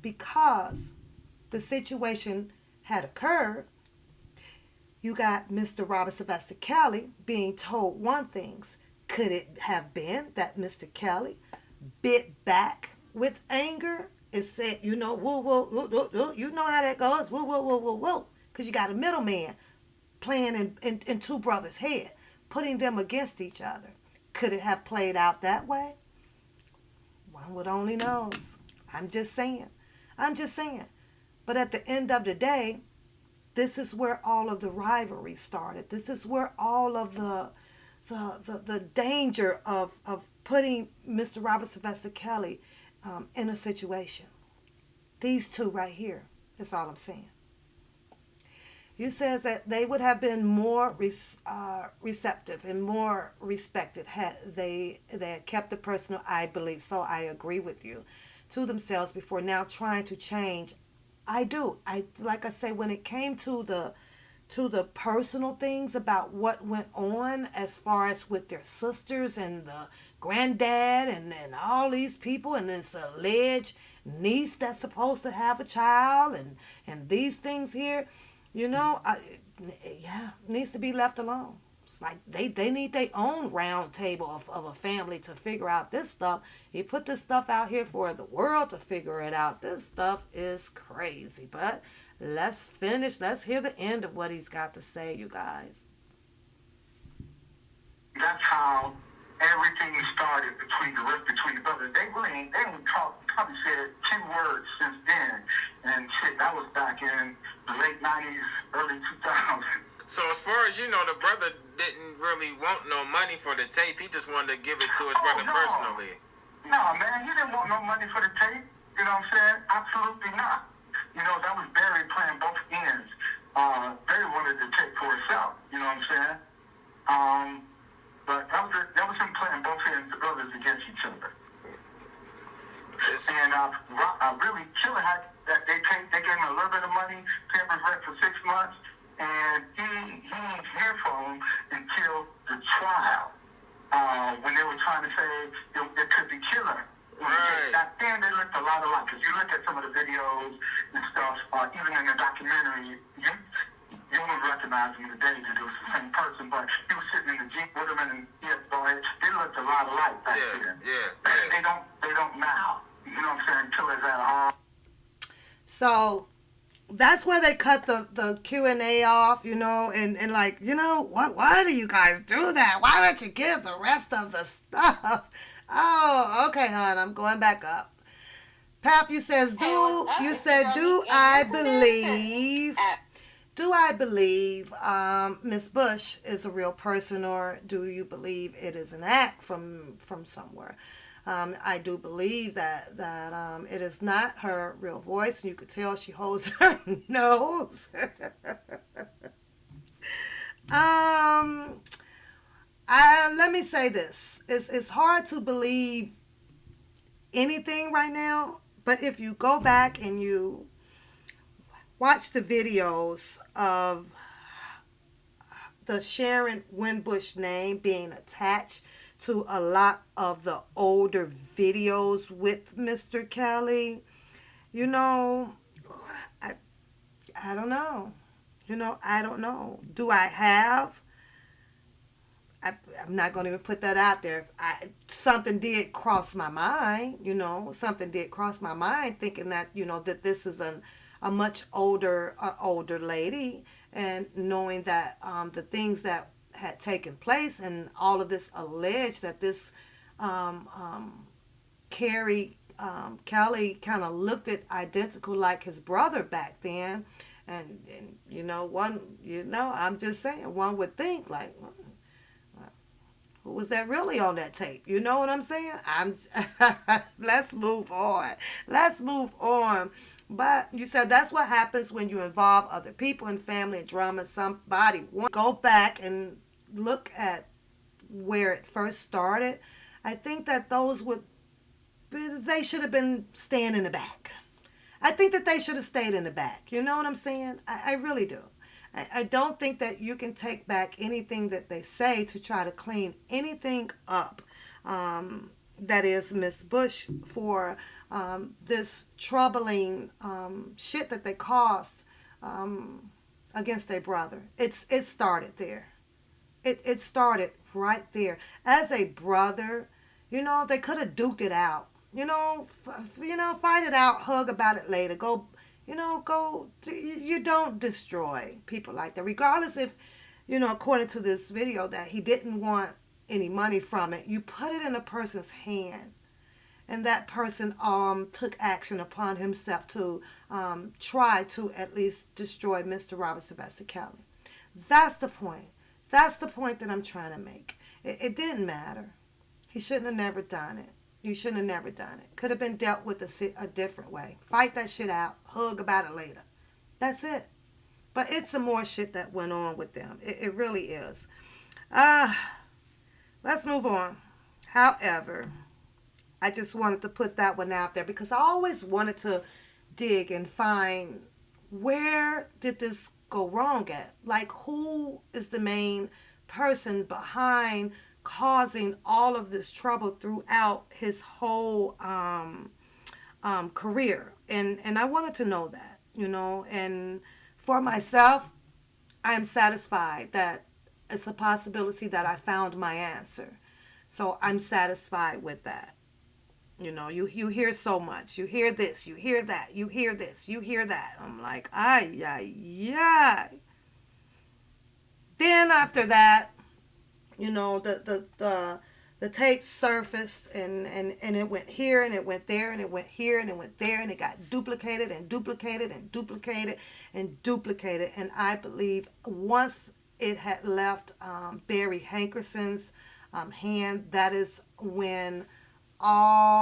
Speaker 3: Because the situation had occurred. You got Mr. Robert Sylvester Kelly being told one thing. Could it have been that Mr. Kelly bit back with anger and said, woo, woo, woo, woo, woo, you know how that goes, woo, woo, woo, woo, woo, because you got a middleman playing in two brothers' head, putting them against each other. Could it have played out that way? One would only knows. I'm just saying. But at the end of the day, this is where all of the rivalry started. This is where all of the danger of putting Mr. Robert Sylvester Kelly in a situation. These two right here. That's all I'm saying. You says that they would have been more receptive and more respected had they had kept the personal, I believe, so I agree with you, to themselves before now trying to change. I do. Like I say, when it came to the personal things about what went on as far as with their sisters and the granddad and all these people and this alleged niece that's supposed to have a child and these things here, needs to be left alone. It's like they need their own round table of a family to figure out this stuff. He put this stuff out here for the world to figure it out. This stuff is crazy. But let's finish. Let's hear the end of what he's got to say, you guys.
Speaker 4: That's how everything started between the brothers. They only talked, probably said 2 words since then. And shit, that was back in the late 90s, early 2000s.
Speaker 5: So as far as you know, the brother didn't really want no money for the tape. He just wanted to give it to his brother personally.
Speaker 4: No, man, he didn't want no money for the tape. You know what I'm saying? Absolutely not. You know, that was Barry playing both ends. Barry wanted the tape for himself. You know what I'm saying? But that was him playing both ends, the brothers against each other. And really, Killer had that they gave him a little bit of money, paid his rent for 6 months, and he didn't hear from him until the trial, when they were trying to say it could be Killer.
Speaker 5: Right.
Speaker 4: Back then, they looked a lot alike. Because you look at some of the videos and stuff, even in the documentary, you wouldn't recognize him today because it was the same person, but he was sitting in the Jeep with him, and they looked a lot alike back then. Yeah. They don't now. You know what I'm saying? Killer's at all.
Speaker 3: So that's where they cut the Q&A off, you know, and like, you know, why do you guys do that? Why don't you give the rest of the stuff? Oh, okay, hon, I'm going back up. Pap, you says, do I believe Miss Bush is a real person, or do you believe it is an act from somewhere? I do believe that it is not her real voice. You could tell she holds her nose. Let me say this. It's hard to believe anything right now, but if you go back and you watch the videos of the Sharon Winbush name being attached to a lot of the older videos with Mr. Kelly, you know, I don't know. You know, I don't know. Do I have? I'm not going to even put that out there. Something did cross my mind, you know. Something did cross my mind, thinking that, you know, that this is a much older lady, and knowing that the things that had taken place and all of this alleged that this Kelly kind of looked at identical like his brother back then, and you know, I'm just saying, one would think like, who was that really on that tape? You know what I'm saying? Let's move on. But you said that's what happens when you involve other people in family and drama. Somebody won't go back and look at where it first started. I think that they should have been staying in the back. I think that they should have stayed in the back. You know what I'm saying? I really do. I don't think that you can take back anything that they say to try to clean anything up. That is Miss Bush for this troubling shit that they caused against their brother. It started there. It started right there. As a brother, you know, they could have duked it out. You know, fight it out, hug about it later. You don't destroy people like that. Regardless if, you know, according to this video, that he didn't want any money from it. You put it in a person's hand, and that person took action upon himself to try to at least destroy Mr. Robert Sylvester Kelly. That's the point. That's the point that I'm trying to make. It didn't matter. He shouldn't have never done it. You shouldn't have never done it. Could have been dealt with a different way. Fight that shit out. Hug about it later. That's it. But it's some more shit that went on with them. It really is. Let's move on. However, I just wanted to put that one out there because I always wanted to dig and find, where did this go wrong at? Like, who is the main person behind causing all of this trouble throughout his whole career? And I wanted to know that, you know. And for myself, I am satisfied that it's a possibility that I found my answer. So I'm satisfied with that. You know, you hear so much. You hear this, you hear that, you hear this, you hear that. I'm like, ay, ay, ay. Then after that, you know, the tape surfaced, and it went here and it went there and it went here and it went there, and it got duplicated and duplicated and duplicated and duplicated. And I believe once it had left Barry Hankerson's hand, that is when all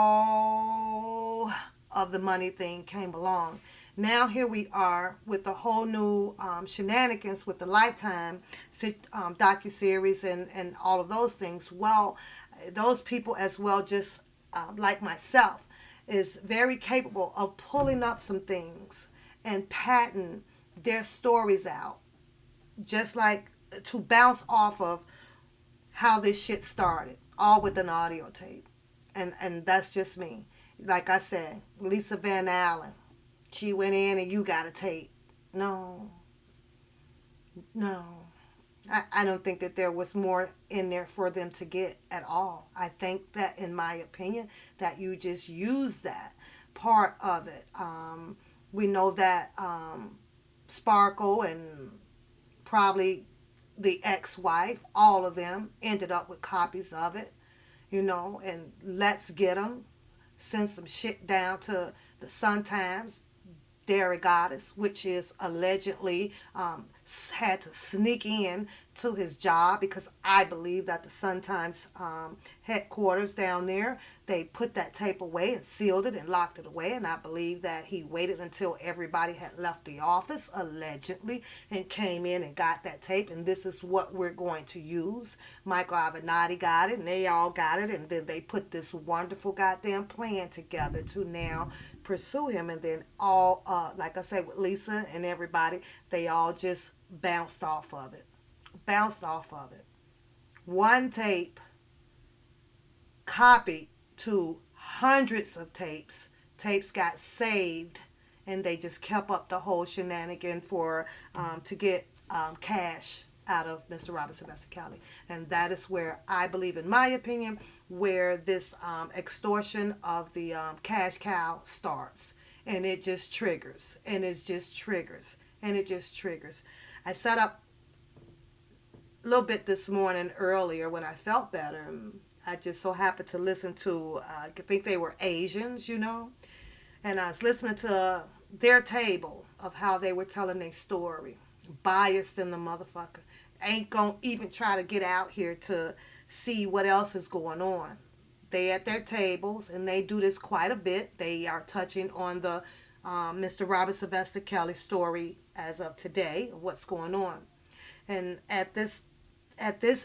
Speaker 3: of the money thing came along. Now here we are with the whole new Shenanigans with the Lifetime docuseries and all of those things. Well, those people as well, just like myself, is very capable of pulling up some things and patent their stories out, just like to bounce off of how this shit started, all with an audio tape. And that's just me. Like I said, Lisa Van Allen, she went in and you got a tape. No. I don't think that there was more in there for them to get at all. I think that, in my opinion, that you just use that part of it. We know that Sparkle and probably the ex-wife, all of them ended up with copies of it, you know, and let's get them. Send some shit down to the Sun-Times. Derry Goddess, which is allegedly had to sneak in to his job, because I believe that the Sun-Times headquarters down there, they put that tape away and sealed it and locked it away, and I believe that he waited until everybody had left the office, allegedly, and came in and got that tape, and this is what we're going to use. Michael Avenatti got it, and they all got it, and then they put this wonderful goddamn plan together to now pursue him, and then all, like I said, with Lisa and everybody, they all just bounced off of it. One tape copied to hundreds of tapes. Tapes got saved, and they just kept up the whole shenanigan for to get cash out of Mr. Robert Sylvester Kelly. And that is where I believe, in my opinion, where this extortion of the cash cow starts. And it just triggers. And it just triggers. I set up a little bit this morning earlier when I felt better. I just so happened to listen to, I think they were Asians, you know. And I was listening to their table of how they were telling their story. Biased in the motherfucker. Ain't gonna even try to get out here to see what else is going on. They at their tables, and they do this quite a bit. They are touching on the Mr. Robert Sylvester Kelly story as of today, what's going on. And at this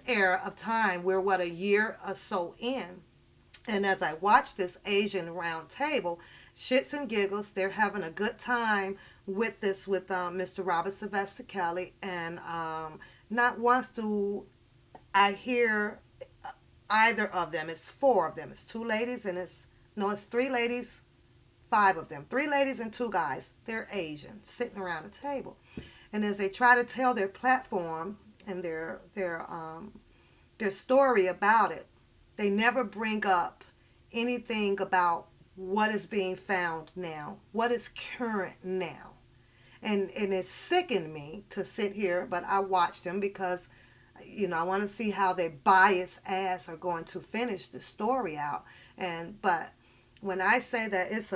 Speaker 3: era of time, we're a year or so in. And as I watch this Asian round table, shits and giggles, they're having a good time with this, with Mr. Robert Sylvester Kelly. And not once do I hear either of them. It's four of them. It's two ladies and it's three ladies, five of them. Three ladies and two guys. They're Asian, sitting around the table. And as they try to tell their platform and their story about it, they never bring up anything about what is being found now, what is current now. And it sickened me to sit here, but I watched them because, you know, I want to see how their biased ass are going to finish the story out. But when I say that it's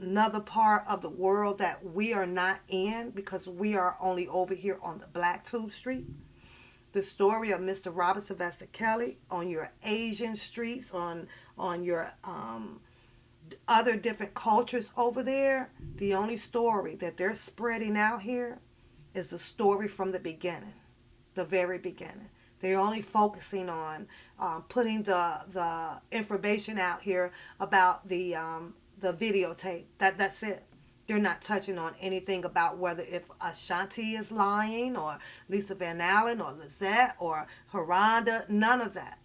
Speaker 3: another part of the world that we are not in, because we are only over here on the Black Tube Street, the story of Mr. Robert Sylvester Kelly on your Asian streets, on your other different cultures over there, the only story that they're spreading out here is the story from the beginning, the very beginning. They're only focusing on putting the information out here about the videotape. That's it. They're not touching on anything about whether if Ashanti is lying, or Lisa Van Allen, or Lizette, or Haronda, none of that.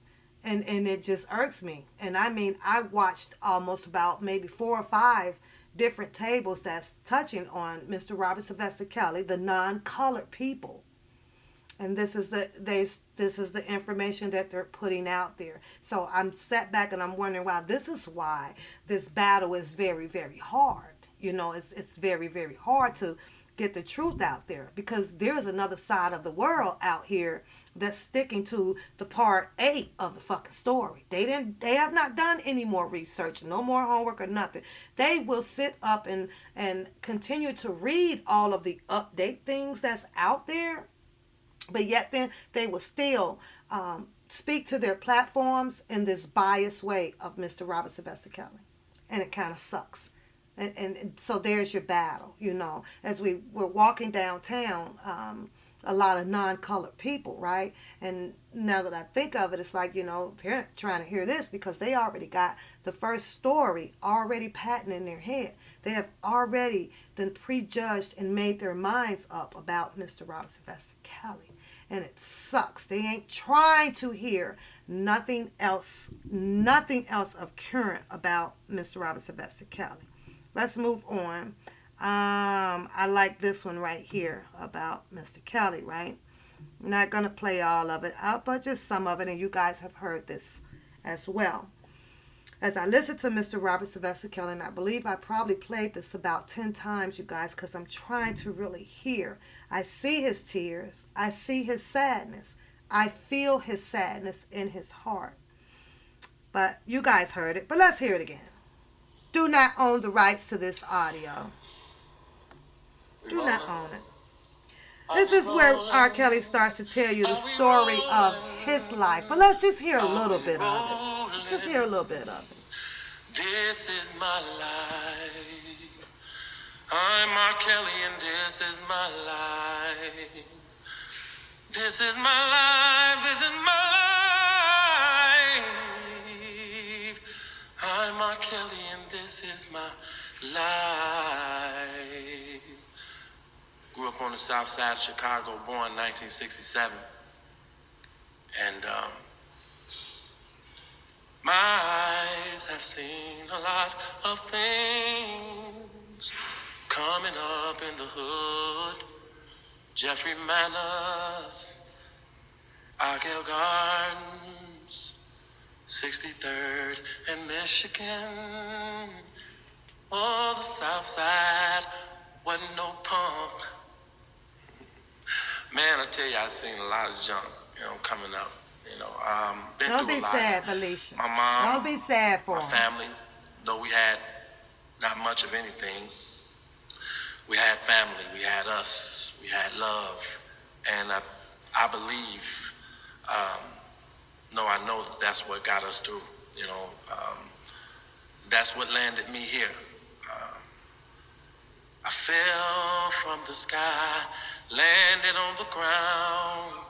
Speaker 3: And it just irks me. And I mean, I watched almost about maybe 4 or 5 different tables that's touching on Mr. Robert Sylvester Kelly, the non-colored people. And this is the information that they're putting out there. So I'm sat back and I'm wondering, wow, this is why this battle is very, very hard. It's very, very hard to get the truth out there, because there's another side of the world out here that's sticking to the part A of the fucking story. They have not done any more research, no more homework or nothing. They will sit up and continue to read all of the update things that's out there, but yet then they will still speak to their platforms in this biased way of Mr. Robert Sylvester Kelly. And it kind of sucks. And so there's your battle, As we were walking downtown, a lot of non-colored people, right? And now that I think of it, it's like, they're not trying to hear this because they already got the first story already patent in their head. They have already been prejudged and made their minds up about Mr. Robert Sylvester Kelly. And it sucks. They ain't trying to hear nothing else of current about Mr. Robert Sylvester Kelly. Let's move on. I like this one right here about Mr. Kelly, right? I'm not going to play all of it out, but just some of it, and you guys have heard this as well. As I listen to Mr. Robert Sylvester Kelly, and I believe I probably played this about 10 times, you guys, because I'm trying to really hear. I see his tears. I see his sadness. I feel his sadness in his heart. But you guys heard it, but let's hear it again. Do not own the rights to this audio. Do not own it. This is where R. Kelly starts to tell you the story of his life. But let's just hear a little bit of it. Let's just hear a little bit of it.
Speaker 6: This is my life. I'm R. Kelly and this is my life. This is my life. This is my life. I'm R. Kelly and this is my life. Grew up on the south side of Chicago, born 1967. And my eyes have seen a lot of things coming up in the hood. Jeffrey Manors, Argyle Gardens, 63rd and Michigan. Oh, the south side wasn't no punk. Man, I tell you, I've seen a lot of junk, coming up. Been
Speaker 3: Don't
Speaker 6: through
Speaker 3: be
Speaker 6: a lot.
Speaker 3: sad, Felicia.
Speaker 6: My mom,
Speaker 3: Don't be sad for
Speaker 6: my
Speaker 3: him.
Speaker 6: family, though we had not much of anything, we had family, we had us, we had love. And I believe, I know that that's what got us through. That's what landed me here. I fell from the sky, landed on the ground.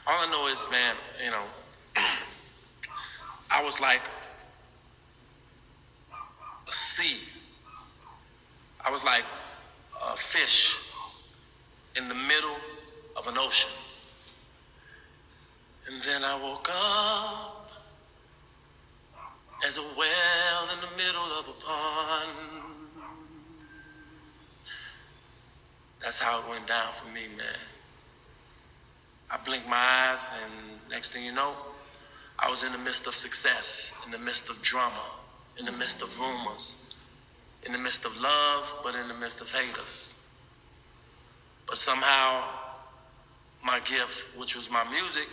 Speaker 6: All I know is, man, I was like a sea. I was like a fish in the middle of an ocean. And then I woke up as a whale in the middle of a pond. That's how it went down for me, man. I blinked my eyes, and next thing you know, I was in the midst of success, in the midst of drama, in the midst of rumors, in the midst of love, but in the midst of haters. But somehow, my gift, which was my music,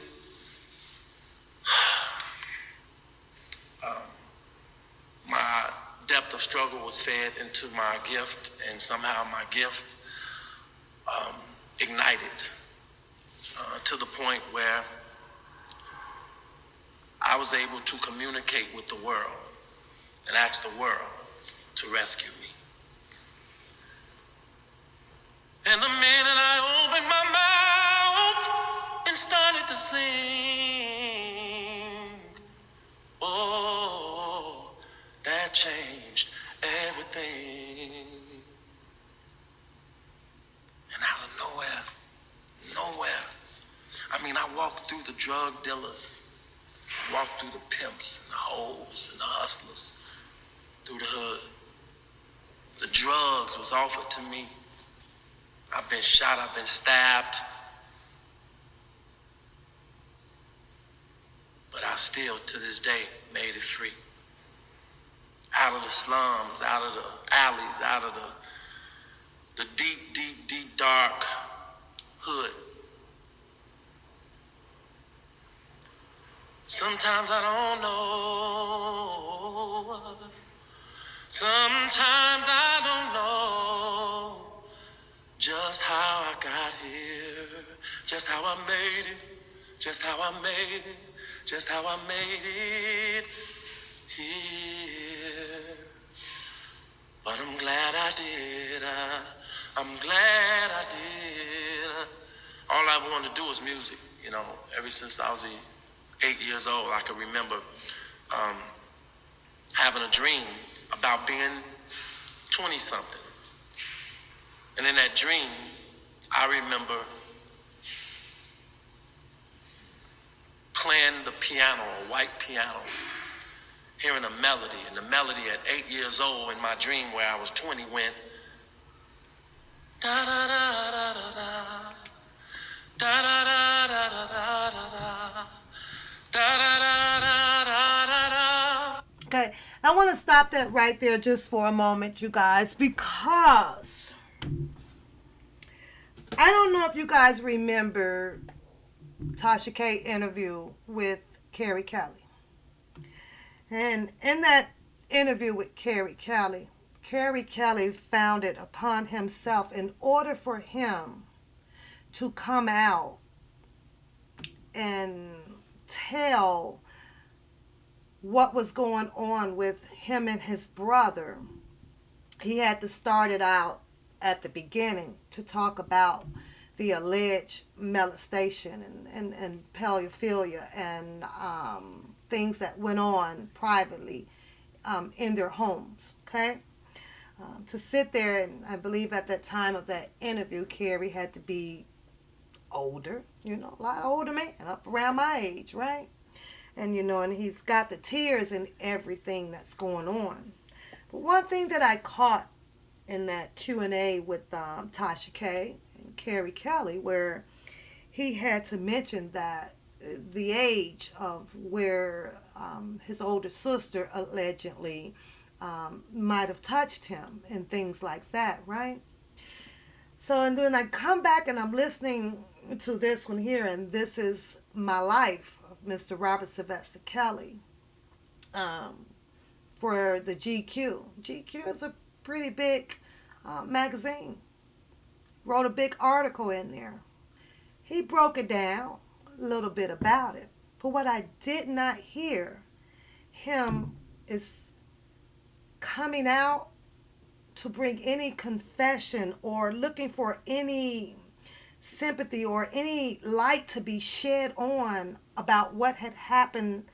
Speaker 6: my depth of struggle was fed into my gift, and somehow my gift ignited to the point where I was able to communicate with the world and ask the world to rescue me. And the minute I opened my mouth and started to sing, oh, that changed everything. And out of nowhere, I walked through the drug dealers, walked through the pimps and the hoes and the hustlers, through the hood. The drugs was offered to me. I've been shot, I've been stabbed. but I still, to this day, made it free. Out of the slums, out of the alleys, out of the deep, deep, deep, dark hood. Sometimes I don't know. Sometimes I don't know just how I got here, just how I made it, just how I made it, just how I made it here. But I'm glad I did. I'm glad I did. All I ever wanted to do was music, you know. Ever since I was 8 years old, I could remember having a dream about being 20-something. And in that dream, I remember playing the piano, a white piano, hearing a melody. And the melody at 8 years old in my dream where I was 20 went, da-da-da-da-da-da, da-da-da-da-da-da-da, da-da-da-da-da-da.
Speaker 3: Okay, I want to stop that right there just for a moment, you guys, because I don't know if you guys remember Tasha K interview with Carrie Kelly. And in that interview with Carrie Kelly found it upon himself, in order for him to come out and tell what was going on with him and his brother, he had to start it out at the beginning to talk about the alleged molestation and pedophilia and things that went on privately in their homes, okay? To sit there, and I believe at that time of that interview, Carrie had to be older, you know, a lot older man, up around my age, right? And, you know, and he's got the tears and everything that's going on. But one thing that I caught in that Q&A with Tasha K and Carrie Kelly, where he had to mention that the age of where his older sister allegedly might have touched him and things like that, right? So, and then I come back and I'm listening to this one here, and This Is My Life of Mr. Robert Sylvester Kelly for the GQ. GQ is a pretty big magazine. Wrote a big article in there. He broke it down a little bit about it. But what I did not hear him is coming out to bring any confession or looking for any sympathy or any light to be shed on about what had happened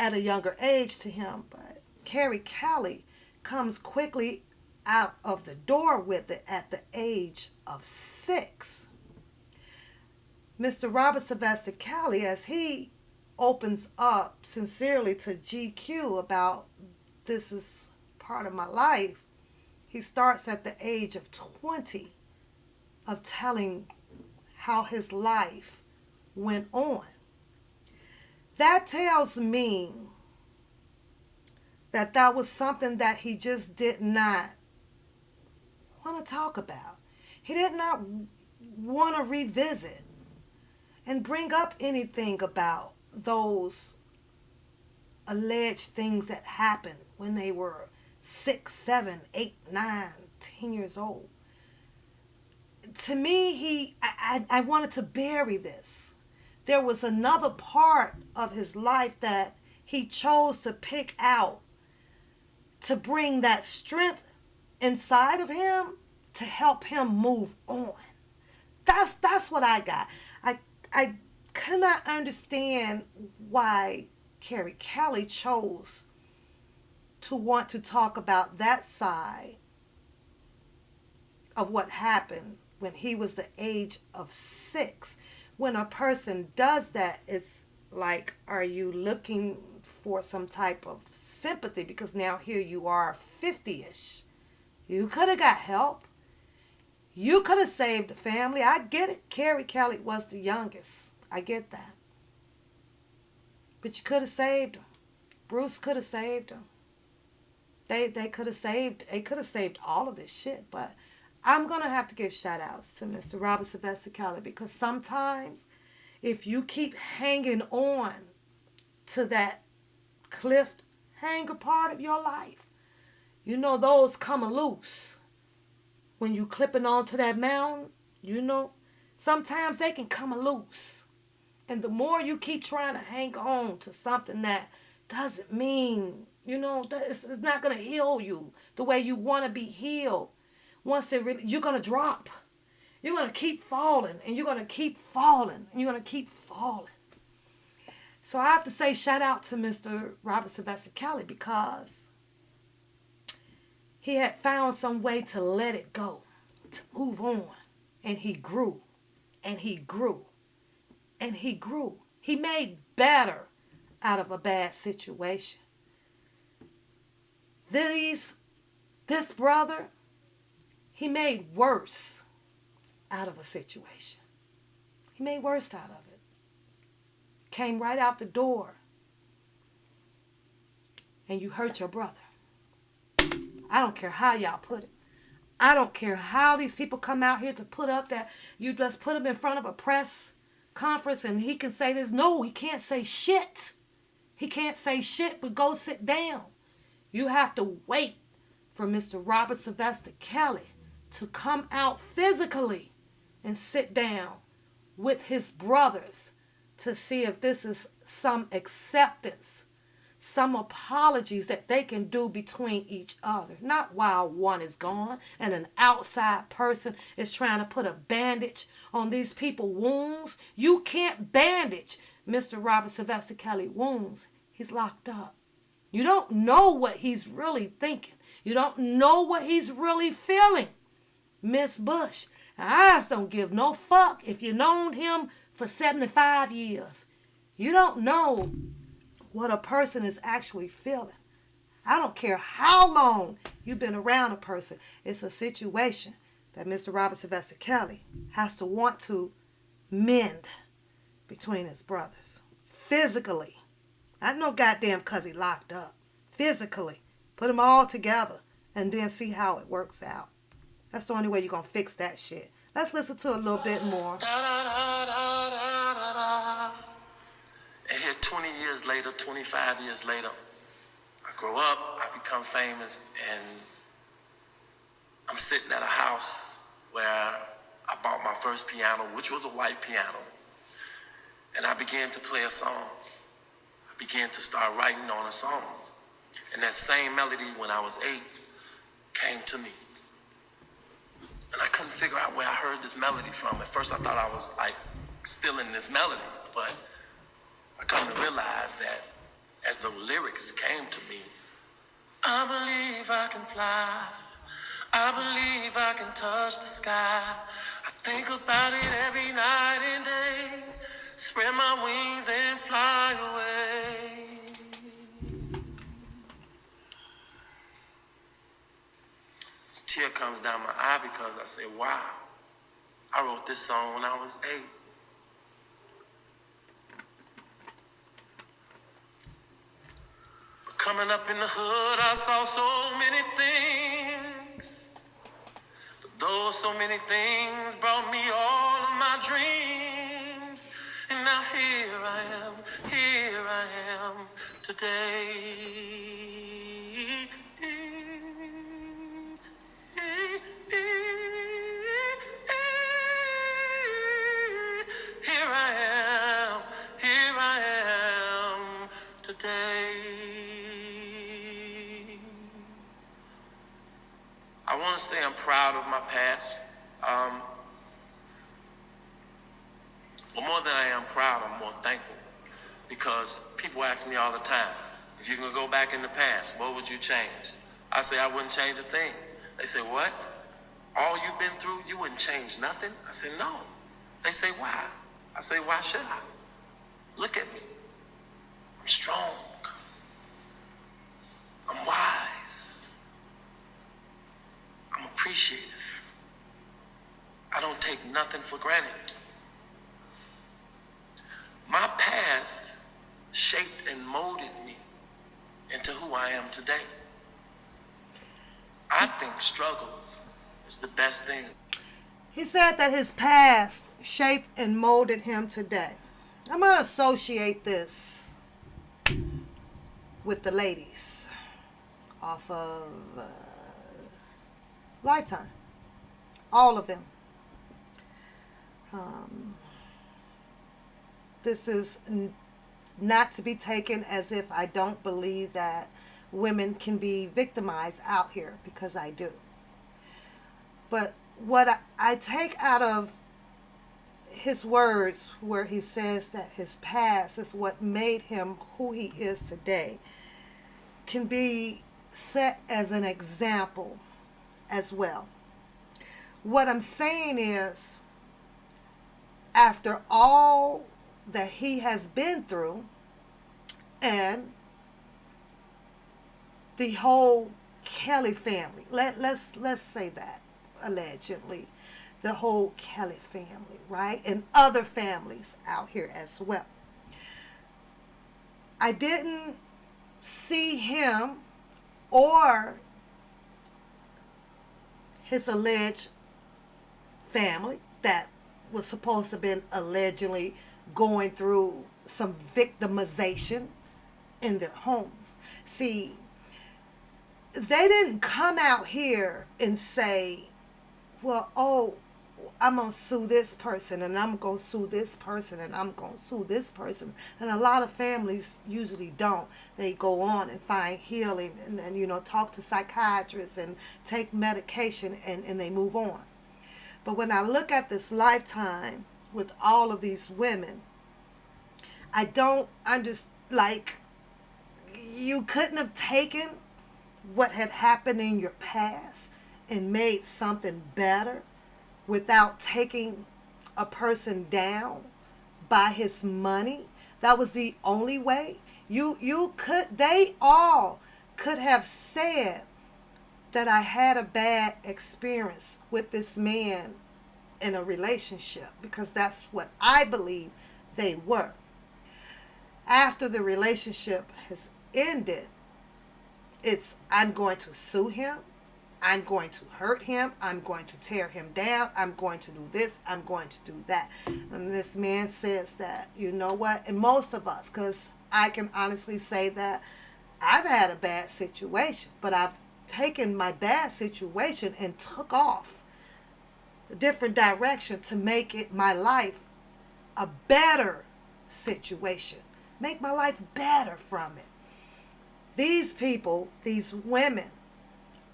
Speaker 3: at a younger age to him. But Carrie Kelly comes quickly out of the door with it at the age of 6. Mr. Robert Sylvester Kelly, as he opens up sincerely to GQ about this is part of my life, he starts at the age of 20 of telling how his life went on. That tells me that that was something that he just did not want to talk about. He did not want to revisit and bring up anything about those alleged things that happened when they were 6, 7, 8, 9, 10 years old. To me, I wanted to bury this. There was another part of his life that he chose to pick out to bring that strength inside of him to help him move on. That's what I got. I cannot understand why Carrie Kelly chose to want to talk about that side of what happened when he was the age of 6. When a person does that, it's like, are you looking for some type of sympathy? Because now here you are 50-ish. You could have got help. You could have saved the family. I get it. Carrie Kelly was the youngest. I get that. But you could have saved him. Bruce could have saved him. They could have saved all of this shit. But I'm gonna have to give shout outs to Mr. Robert Sylvester Kelly, because sometimes if you keep hanging on to that cliffhanger part of your life, you know those come loose. When you clipping onto that mountain, you know, sometimes they can come loose. And the more you keep trying to hang on to something that doesn't mean, you know, that it's not going to heal you the way you want to be healed. Once it really, you're going to drop. You're going to keep falling, and you're going to keep falling, and you're going to keep falling. So I have to say shout out to Mr. Robert Sylvester Kelly, because he had found some way to let it go, to move on. And he grew, and he grew, and he grew. He made better out of a bad situation. This brother, he made worse out of a situation. He made worse out of it. Came right out the door, and you hurt your brother. I don't care how y'all put it. I don't care how these people come out here to put up that you just put him in front of a press conference and he can say this. No, he can't say shit. He can't say shit, but go sit down. You have to wait for Mr. Robert Sylvester Kelly to come out physically and sit down with his brothers to see if this is some acceptance, some apologies that they can do between each other. Not while one is gone and an outside person is trying to put a bandage on these people's wounds. You can't bandage Mr. Robert Sylvester Kelly wounds. He's locked up. You don't know what he's really thinking. You don't know what he's really feeling. Miss Bush, I just don't give no fuck if you known him for 75 years. You don't know what a person is actually feeling. I don't care how long you've been around a person. It's a situation that Mr. Robert Sylvester Kelly has to want to mend between his brothers. Physically. Not no goddamn cause he locked up. Physically. Put them all together and then see how it works out. That's the only way you're going to fix that shit. Let's listen to a little bit more.
Speaker 6: And here 20 years later, 25 years later, I grow up, I become famous, and I'm sitting at a house where I bought my first piano, which was a white piano. And I began to play a song. I began to start writing on a song. And that same melody when I was 8 came to me. And I couldn't figure out where I heard this melody from. At first I thought I was like stealing this melody, but I come to realize that as the lyrics came to me, I believe I can fly. I believe I can touch the sky. I think about it every night and day. Spread my wings and fly away. A tear comes down my eye because I say, wow, I wrote this song when I was 8. But coming up in the hood, I saw so many things. But those so many things brought me all of my dreams. And now here I am today. Here I am today. I want to say I'm proud of my past. But more than I am proud, I'm more thankful. Because people ask me all the time, if you can go back in the past, what would you change? I say I wouldn't change a thing. They say, what? All you've been through, you wouldn't change nothing? I say, no. They say, why? I say, why should I? Look at me. I'm strong. I'm wise. I'm appreciative. I don't take nothing for granted. My past shaped and molded me into who I am today. I think struggle is the best thing.
Speaker 3: He said that his past shaped and molded him today. I'm going to associate this with the ladies off of Lifetime. All of them. This is not to be taken as if I don't believe that women can be victimized out here, because I do. But what I take out of his words, where he says that his past is what made him who he is today, can be set as an example as well. What I'm saying is, after all that he has been through, and the whole Kelly family, let's say that, allegedly, the whole Kelly family, right? And other families out here as well. I didn't see him or his alleged family that was supposed to have been allegedly going through some victimization in their homes. See, they didn't come out here and say, well, oh, I'm going to sue this person, and I'm going to sue this person, and I'm going to sue this person. And a lot of families usually don't. They go on and find healing and you know, talk to psychiatrists and take medication, and they move on. But when I look at this Lifetime with all of these women, I don't understand, like, you couldn't have taken what had happened in your past and made something better without taking a person down by his money. That was the only way. They all could have said that I had a bad experience with this man in a relationship, because that's what I believe they were. After the relationship has ended, it's, I'm going to sue him, I'm going to hurt him, I'm going to tear him down, I'm going to do this, I'm going to do that. And this man says that, you know what, and most of us, because I can honestly say that I've had a bad situation, but I've taken my bad situation and took off a different direction to make it my life a better situation, make my life better from it. These people, these women,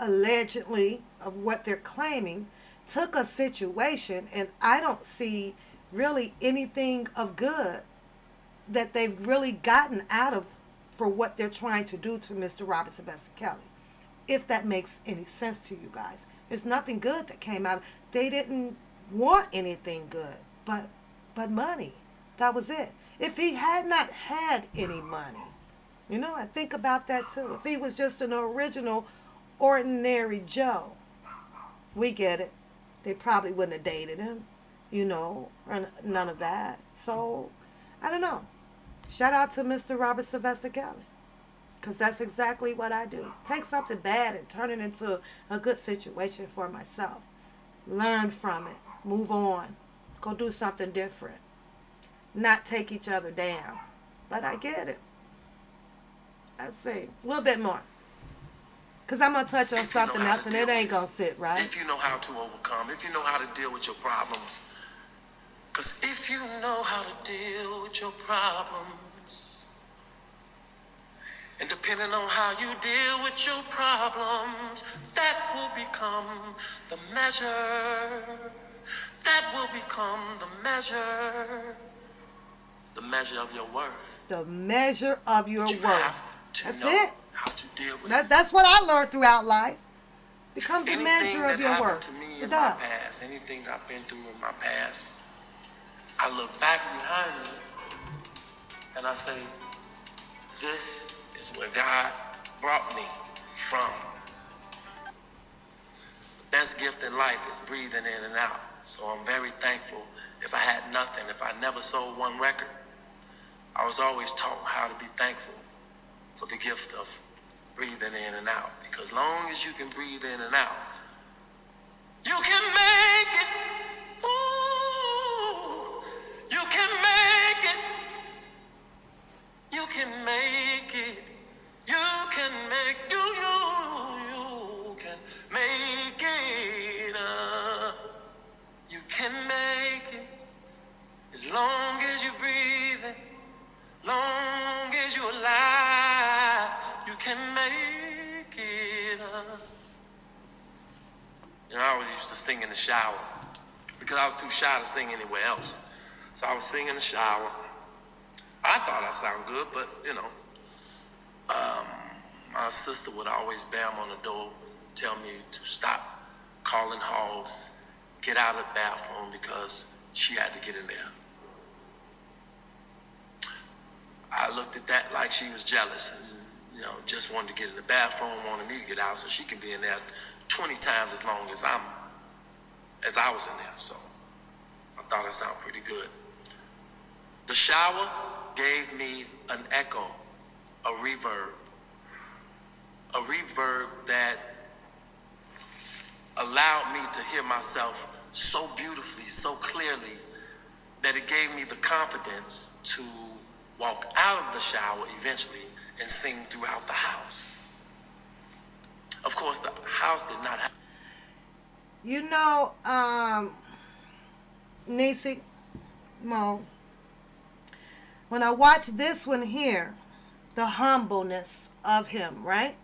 Speaker 3: allegedly, of what they're claiming, took a situation, and I don't see really anything of good that they've really gotten out of for what they're trying to do to Mr. Robert Sylvester Kelly. If that makes any sense to you guys. There's nothing good that came out. They didn't want anything good, but money. That was it. If he had not had any money, you know, I think about that too. If he was just an original, ordinary Joe, we get it. They probably wouldn't have dated him, you know, or none of that. So, I don't know. Shout out to Mr. Robert Sylvester Kelly, because that's exactly what I do. Take something bad and turn it into a good situation for myself. Learn from it. Move on. Go do something different. Not take each other down. But I get it. Let's see. A little bit more. Because I'm going to touch on something else, and it ain't going to sit right.
Speaker 6: If you know how to overcome, if you know how to deal with your problems. Because if you know how to deal with your problems, and depending on how you deal with your problems, that will become the measure. That will become the measure of your worth.
Speaker 3: The measure of your
Speaker 6: You
Speaker 3: worth.
Speaker 6: have to
Speaker 3: That's
Speaker 6: know
Speaker 3: it.
Speaker 6: how to deal with
Speaker 3: That's what I learned throughout life. Becomes the
Speaker 6: anything
Speaker 3: measure of
Speaker 6: that
Speaker 3: your
Speaker 6: happened
Speaker 3: worth.
Speaker 6: to me
Speaker 3: It
Speaker 6: in my
Speaker 3: does.
Speaker 6: past, anything I've been through in my past, I look back behind me and I say, this is where God brought me from. The best gift in life is breathing in and out. So I'm very thankful. If I had nothing, if I never sold one record, I was always taught how to be thankful for the gift of breathing in and out. Because long as you can breathe in and out, you can make it. Ooh, you can make it. You can make it. You can make you can make it. You can make it as long as you're breathing, long as you're alive. You can make it. You know, I always used to sing in the shower because I was too shy to sing anywhere else. So I was singing in the shower. I thought I sounded good, but you know, my sister would always bam on the door and tell me to stop calling halls, get out of the bathroom because she had to get in there. I looked at that like she was jealous and, you know, just wanted to get in the bathroom, wanted me to get out so she can be in there 20 times as long as I was in there. So I thought I sounded pretty good. The shower gave me an echo, a reverb that allowed me to hear myself so beautifully, so clearly, that it gave me the confidence to walk out of the shower eventually and sing throughout the house. Of course, the house did not have...
Speaker 3: You know, Niecy, Mo, when I watched this one here, the humbleness of him, right?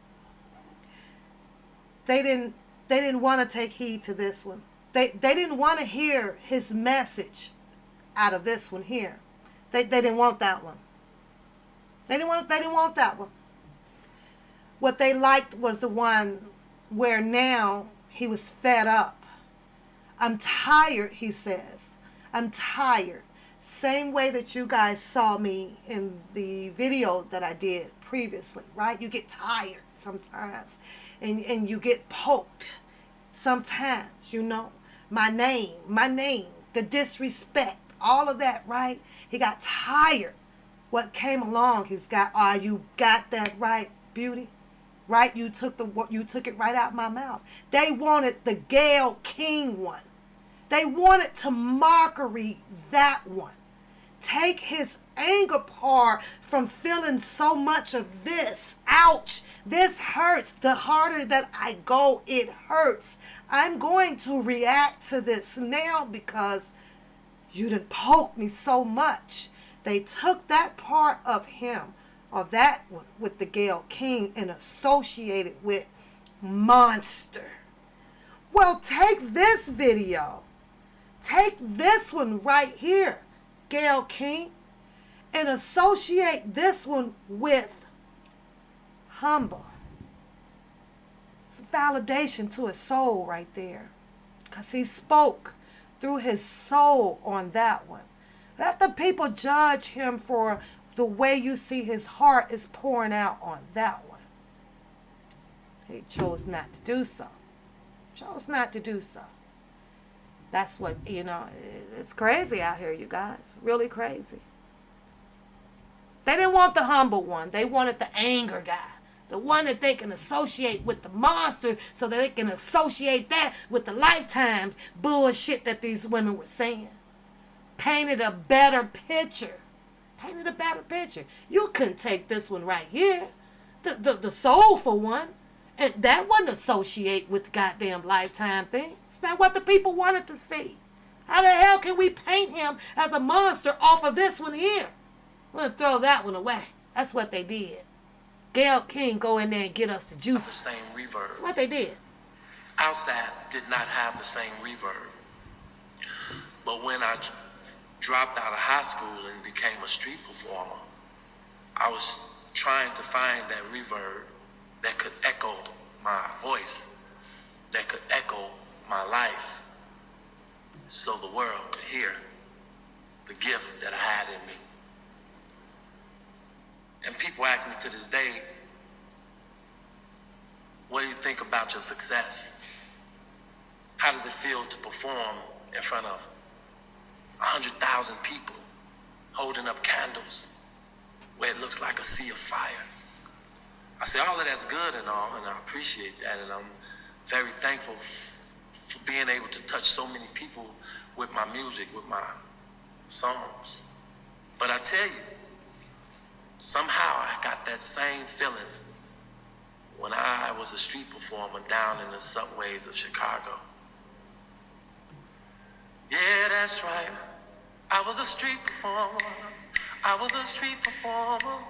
Speaker 3: They didn't want to take heed to this one. They didn't want to hear his message out of this one here. They didn't want that one. They didn't want that one. What they liked was the one where now he was fed up. I'm tired, he says. I'm tired. Same way that you guys saw me in the video that I did previously, right? You get tired sometimes and you get poked sometimes, you know. My name, the disrespect, all of that, right? He got tired. What came along, you got that right, beauty? Right? You took it right out my mouth. They wanted the Gayle King one. They wanted to mockery that one. Take his anger part from feeling so much of this. Ouch. This hurts. The harder that I go, it hurts. I'm going to react to this now because you done poked me so much. They took that part of him, or that one with the Gayle King, and associated with monster. Well, take this video. Take this one right here, Gayle King, and associate this one with humble. It's validation to his soul right there, because he spoke through his soul on that one. Let the people judge him for the way you see his heart is pouring out on that one. He chose not to do so. Chose not to do so. That's what, you know, it's crazy out here, you guys. Really crazy. They didn't want the humble one. They wanted the anger guy. The one that they can associate with the monster so that they can associate that with the Lifetime's bullshit that these women were saying. Painted a better picture. Painted a better picture. You couldn't take this one right here. The soulful one. And that wasn't associate with the goddamn Lifetime thing. It's not what the people wanted to see. How the hell can we paint him as a monster off of this one here? We're going to throw that one away. That's what they did. Gayle King go in there and get us the juice.
Speaker 6: The same reverb.
Speaker 3: That's what they did.
Speaker 6: Outside did not have the same reverb. But when I dropped out of high school and became a street performer, I was trying to find that reverb that could echo my voice, that could echo my life, so the world could hear the gift that I had in me. And people ask me to this day, what do you think about your success? How does it feel to perform in front of 100,000 people, holding up candles, where it looks like a sea of fire. I say all of that's good and all, and I appreciate that, and I'm very thankful for being able to touch so many people with my music, with my songs. But I tell you, somehow I got that same feeling when I was a street performer down in the subways of Chicago. Yeah, that's right. I was a street performer. I was a street performer.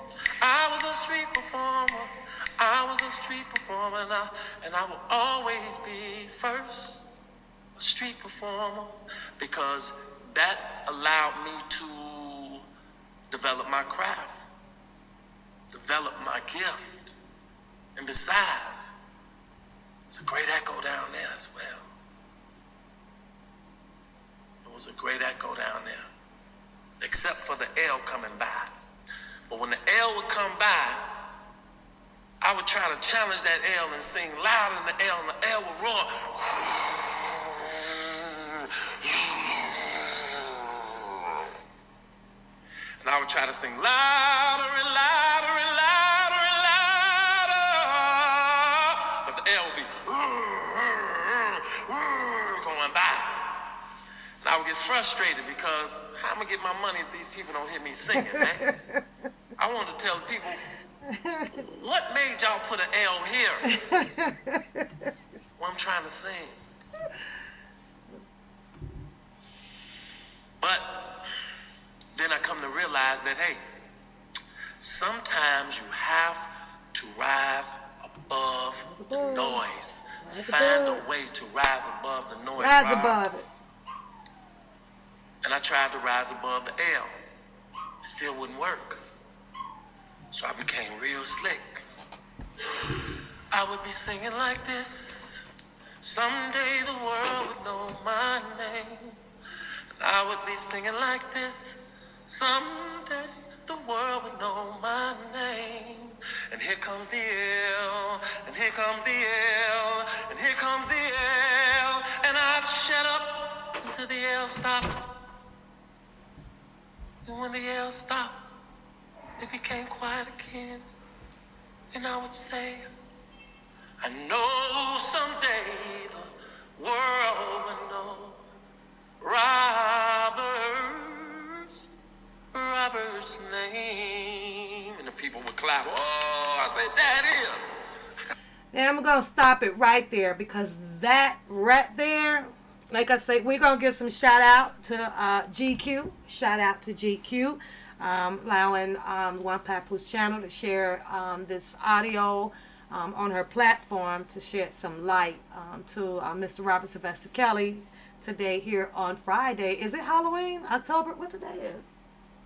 Speaker 6: I was a street performer. I was a street performer, and I will always be first, a street performer, because that allowed me to develop my craft, develop my gift. And besides, it's a great echo down there as well. It was a great echo down there, except for the L coming by. But when the L would come by, I would try to challenge that L and sing louder than the L, and the L would roar. And I would try to sing louder and louder and louder and louder, but the L would be going by. And I would get frustrated because how am I gonna get my money if these people don't hear me singing, man? I wanted to tell the people, what made y'all put an L here when I'm trying to sing? But then I come to realize that, hey, sometimes you have to rise above the noise. Find a way to rise above the noise.
Speaker 3: Rise above it.
Speaker 6: And I tried to rise above the L. Still wouldn't work. So I became real slick. I would be singing like this. Someday the world would know my name. And I would be singing like this. Someday the world would know my name. And here comes the L, and here comes the L, and here comes the L. And I'd shut up until the L stopped. And when the L stopped, it became quiet again. And I would say, I know someday the world will know Robert's name. And the people would clap. Oh, I said, that is.
Speaker 3: And I'm going to stop it right there, because that right there, like I say, we're going to give some shout out to GQ. Shout out to GQ. Allowing One Papoose channel to share this audio on her platform to shed some light to Mr. Robert Sylvester Kelly today here on Friday. Is it Halloween? October? What today is?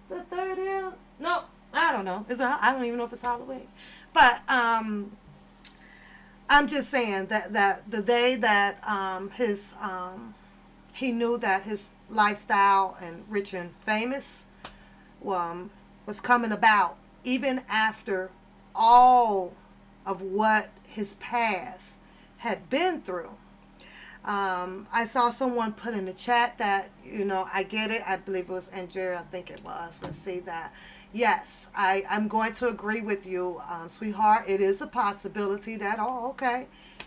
Speaker 3: The 3rd is? No, I don't know. I don't even know if it's Halloween. But I'm just saying that the day that he knew that his lifestyle and rich and famous was coming about, even after all of what his past had been through. I saw someone put in the chat that, I get it. I believe it was Andrea. I think it was. Let's see that. Yes, I'm going to agree with you, sweetheart. It is a possibility that,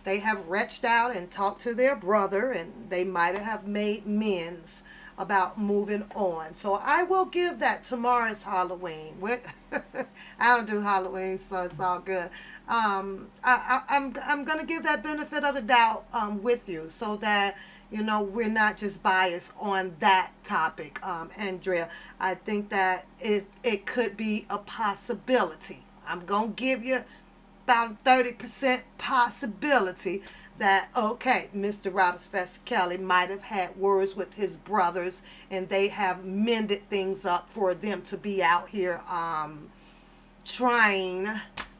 Speaker 3: they have reached out and talked to their brother, and they might have made amends about moving on. So I will give that. Tomorrow's Halloween. I don't do Halloween, so it's all good. I'm gonna give that benefit of the doubt with you, so that we're not just biased on that topic, Andrea. I think that it could be a possibility. I'm gonna give you about a 30% possibility that, Mr. Robert Sylvester Kelly might have had words with his brothers, and they have mended things up for them to be out here trying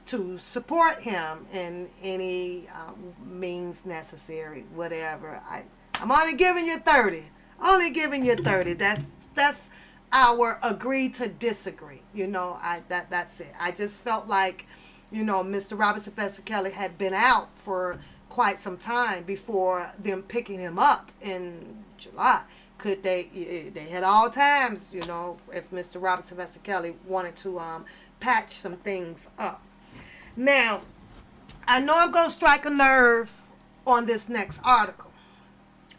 Speaker 3: to support him in any means necessary, whatever. I'm only giving you 30. Only giving you 30. That's our agree to disagree. That's it. I just felt like, Mr. Robert Sylvester Kelly had been out for quite some time before them picking him up in July, could they had all times, you know, if Mr. Robert Sylvester Kelly wanted to patch some things up. Now, I know I'm going to strike a nerve on this next article.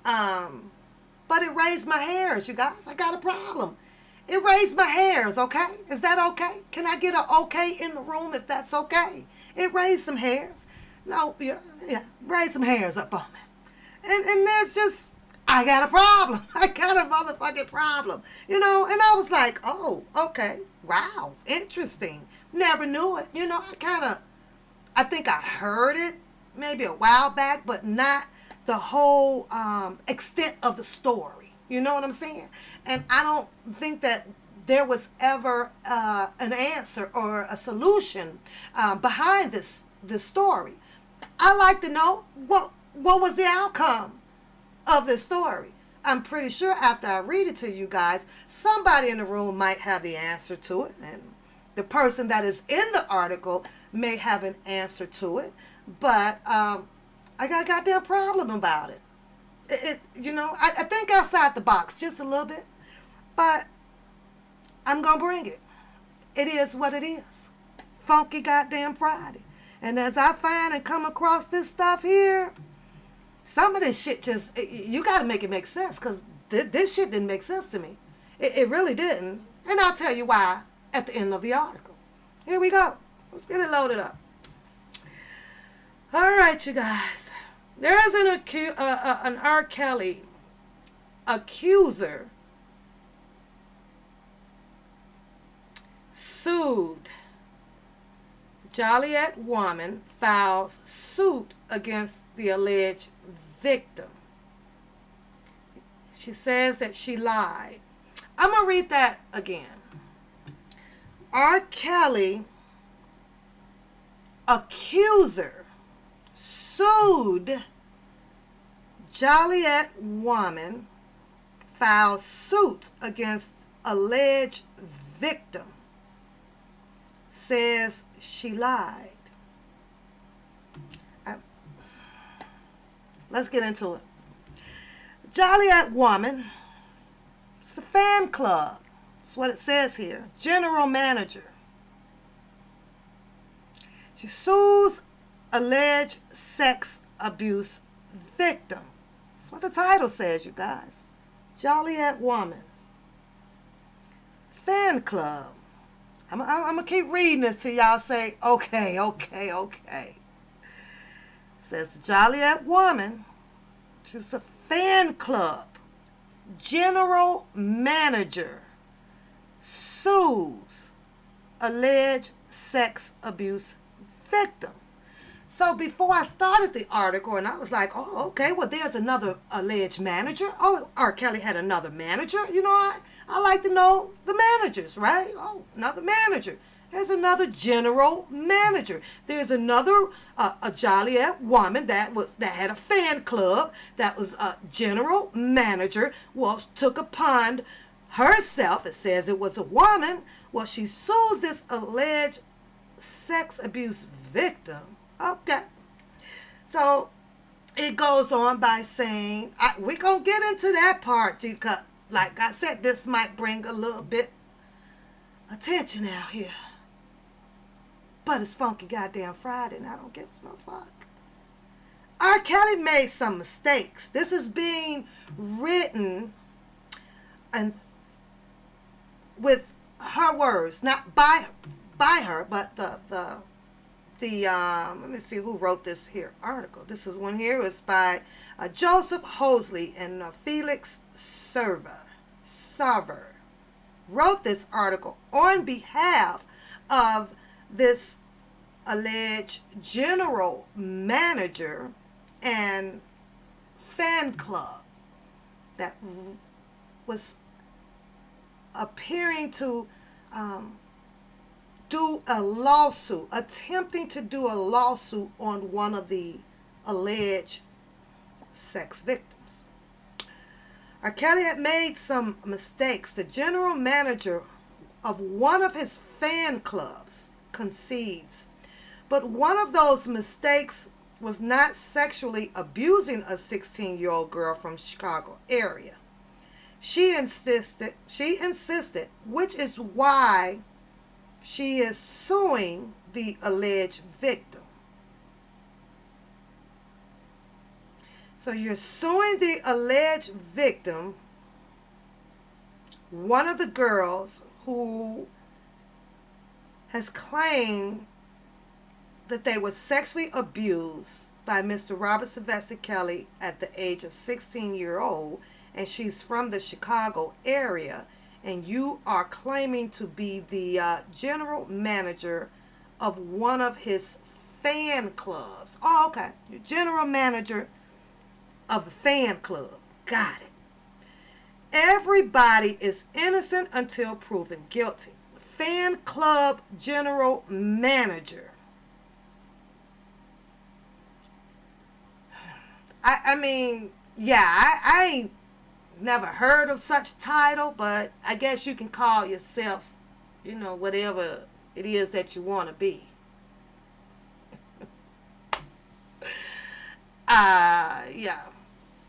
Speaker 3: But it raised my hairs, you guys. I got a problem. It raised my hairs, okay? Is that okay? Can I get an okay in the room if that's okay? It raised some hairs. No, yeah, raised some hairs up on me. And there's just, I got a problem. I got a motherfucking problem. You know, and I was like, oh, okay. Wow, interesting. Never knew it. You know, I think I heard it maybe a while back, but not the whole extent of the story. You know what I'm saying? And I don't think that there was ever an answer or a solution behind this story. I like to know what was the outcome of this story. I'm pretty sure after I read it to you guys, somebody in the room might have the answer to it, and the person that is in the article may have an answer to it. But I got a goddamn problem about it. You know, I think outside the box just a little bit, but I'm gonna bring it. It is what it is. Funky goddamn Friday. And as I find and come across this stuff here, some of this shit just, you got to make it make sense, because this shit didn't make sense to me. It really didn't. And I'll tell you why at the end of the article. Here we go. Let's get it loaded up. All right, you guys. There is an R. Kelly accuser sued. Joliet woman files suit against the alleged victim. She says that she lied. I'm going to read that again. R. Kelly accuser sued Joliet woman files suit against alleged victim. Says she lied. Let's get into it. Joliet woman. It's a fan club. That's what it says here. General manager. She sues alleged sex abuse victim. That's what the title says, you guys. Joliet woman. Fan club. I'm going to keep reading this till y'all say, okay. It says the Joliet woman, she's a fan club, general manager, sues alleged sex abuse victim. So before I started the article, and I was like, oh, okay, well, there's another alleged manager. Oh, R. Kelly had another manager. You know, I like to know the managers, right? Oh, another manager. There's another general manager. There's another a Joliet woman that had a fan club that was a general manager. Well, took upon herself, it says it was a woman. Well, she sues this alleged sex abuse victim. Okay. So it goes on by saying, we're going to get into that part, because like I said, this might bring a little bit attention out here. But it's Funky Goddamn Friday, and I don't give no fuck. R. Kelly made some mistakes. This is being written and with her words, not by her, but the let me see who wrote this here article. This is one here. It's by Joseph Hosley and Felix Server wrote this article on behalf of this alleged general manager and fan club that was appearing to attempting to do a lawsuit on one of the alleged sex victims. R. Kelly had made some mistakes. The general manager of one of his fan clubs concedes, but one of those mistakes was not sexually abusing a 16-year-old girl from Chicago area. She insisted, which is why she is suing the alleged victim. So you're suing the alleged victim, one of the girls who has claimed that they were sexually abused by Mr. Robert Sylvester Kelly at the age of 16-year-old, and she's from the Chicago area, and you are claiming to be the general manager of one of his fan clubs. Oh, okay. You're general manager of the fan club. Got it. Everybody is innocent until proven guilty. Fan club general manager. I mean, yeah, I ain't never heard of such title, but I guess you can call yourself, whatever it is that you want to be. Yeah.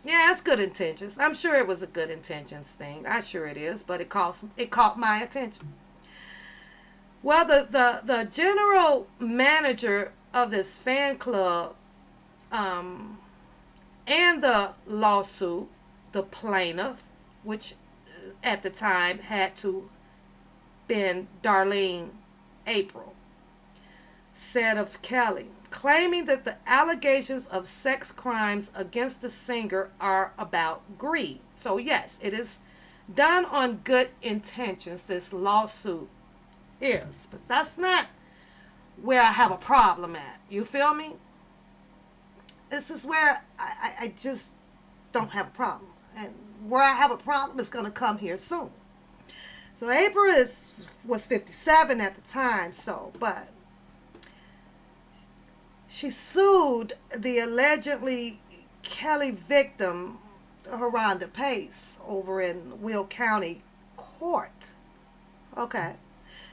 Speaker 3: Yeah, it's good intentions. I'm sure it was a good intentions thing. I'm sure it is, but it caught my attention. Well, the general manager of this fan club, and the lawsuit, the plaintiff, which at the time had to been Darlene April, said of Kelly, claiming that the allegations of sex crimes against the singer are about greed. So yes, it is done on good intentions, this lawsuit is. But that's not where I have a problem at. You feel me? This is where I just don't have a problem. And where I have a problem is going to come here soon. So April was 57 at the time, but she sued the allegedly Kelly victim, Haronda Pace, over in Will County Court. Okay.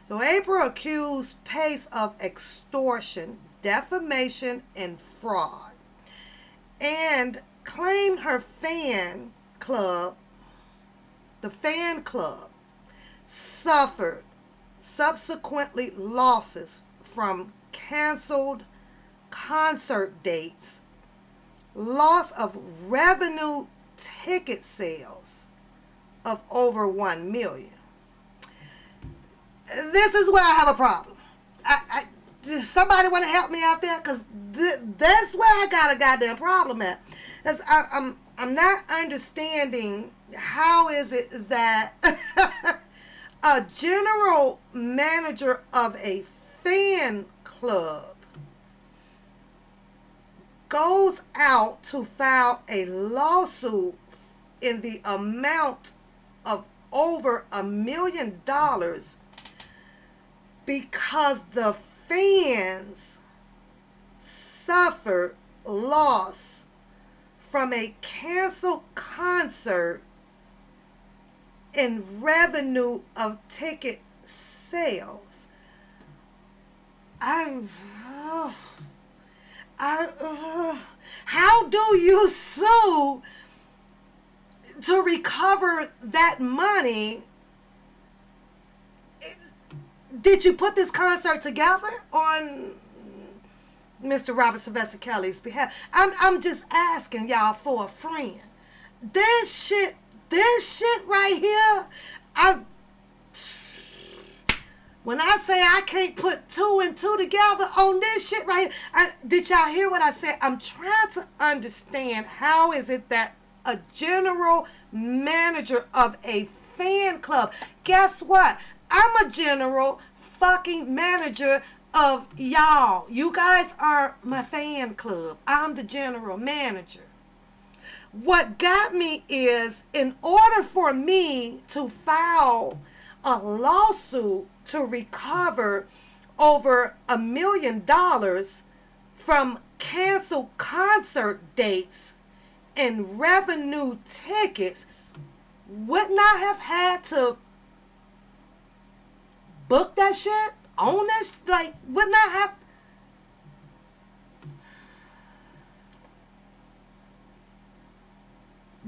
Speaker 3: So April accused Pace of extortion, defamation, and fraud, and claimed her fan club, suffered subsequently losses from canceled concert dates, loss of revenue ticket sales of over $1 million. This is where I have a problem. Somebody want to help me out there? Because that's where I got a goddamn problem at. Because I'm not understanding how is it that a general manager of a fan club goes out to file a lawsuit in the amount of over $1 million because the fans suffered loss from a canceled concert and revenue of ticket sales. How do you sue to recover that money? Did you put this concert together on Mr. Robert Sylvester Kelly's behalf? I'm just asking y'all for a friend. This shit right here, when I say I can't put 2 and 2 together on this shit right here, did y'all hear what I said? I'm trying to understand how is it that a general manager of a fan club, guess what? I'm a general fucking manager of y'all. You guys are my fan club. I'm the general manager. What got me is, in order for me to file a lawsuit to recover over $1 million from canceled concert dates and revenue tickets, wouldn't I have had to book that shit? Own that? Like, wouldn't I have?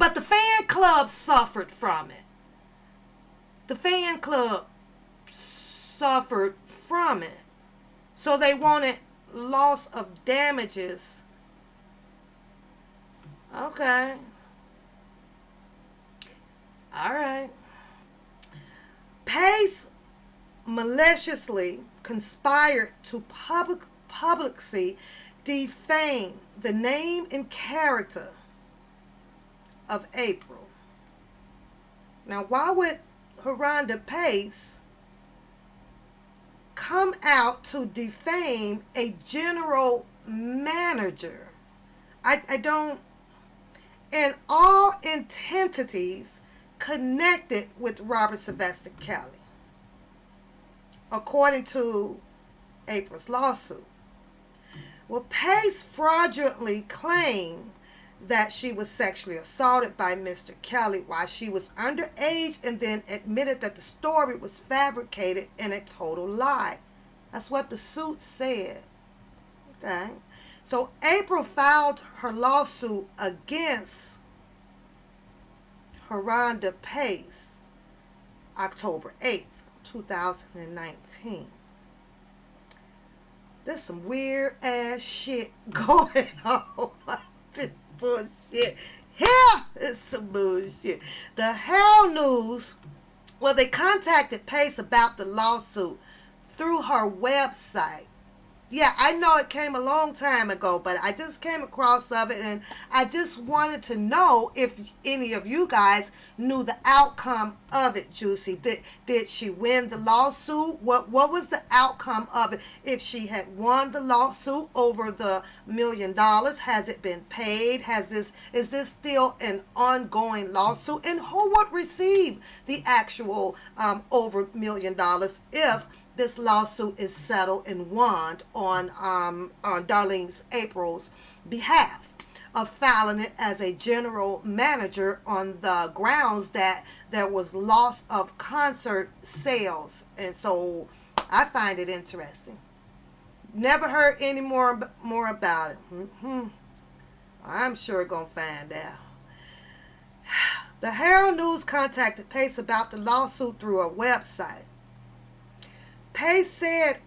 Speaker 3: But the fan club suffered from it. The fan club suffered from it. So they wanted loss of damages. Okay. All right. Pace maliciously conspired to publicly defame the name and character of April. Now, why would Rhonda Pace come out to defame a general manager? I don't, and all entities connected with Robert Sylvester Kelly, according to April's lawsuit. Well, Pace fraudulently claimed that she was sexually assaulted by Mr. Kelly while she was underage, and then admitted that the story was fabricated and a total lie. That's what the suit said. Okay. So April filed her lawsuit against Rhonda Pace October 8th, 2019. There's some weird ass shit going on. This bullshit. Here is some bullshit. The Herald News, well, they contacted Pace about the lawsuit through her website. Yeah, I know it came a long time ago, but I just came across of it, and I just wanted to know if any of you guys knew the outcome of it, Juicy. Did she win the lawsuit? What was the outcome of it? If she had won the lawsuit over the $1 million, has it been paid? Is this still an ongoing lawsuit? And who would receive the actual over $1 million if this lawsuit is settled and won on Darlene's April's behalf of filing it as a general manager on the grounds that there was loss of concert sales? And so I find it interesting. Never heard any more about it. I'm sure gonna find out. The Herald News contacted Pace about the lawsuit through a website. Pace said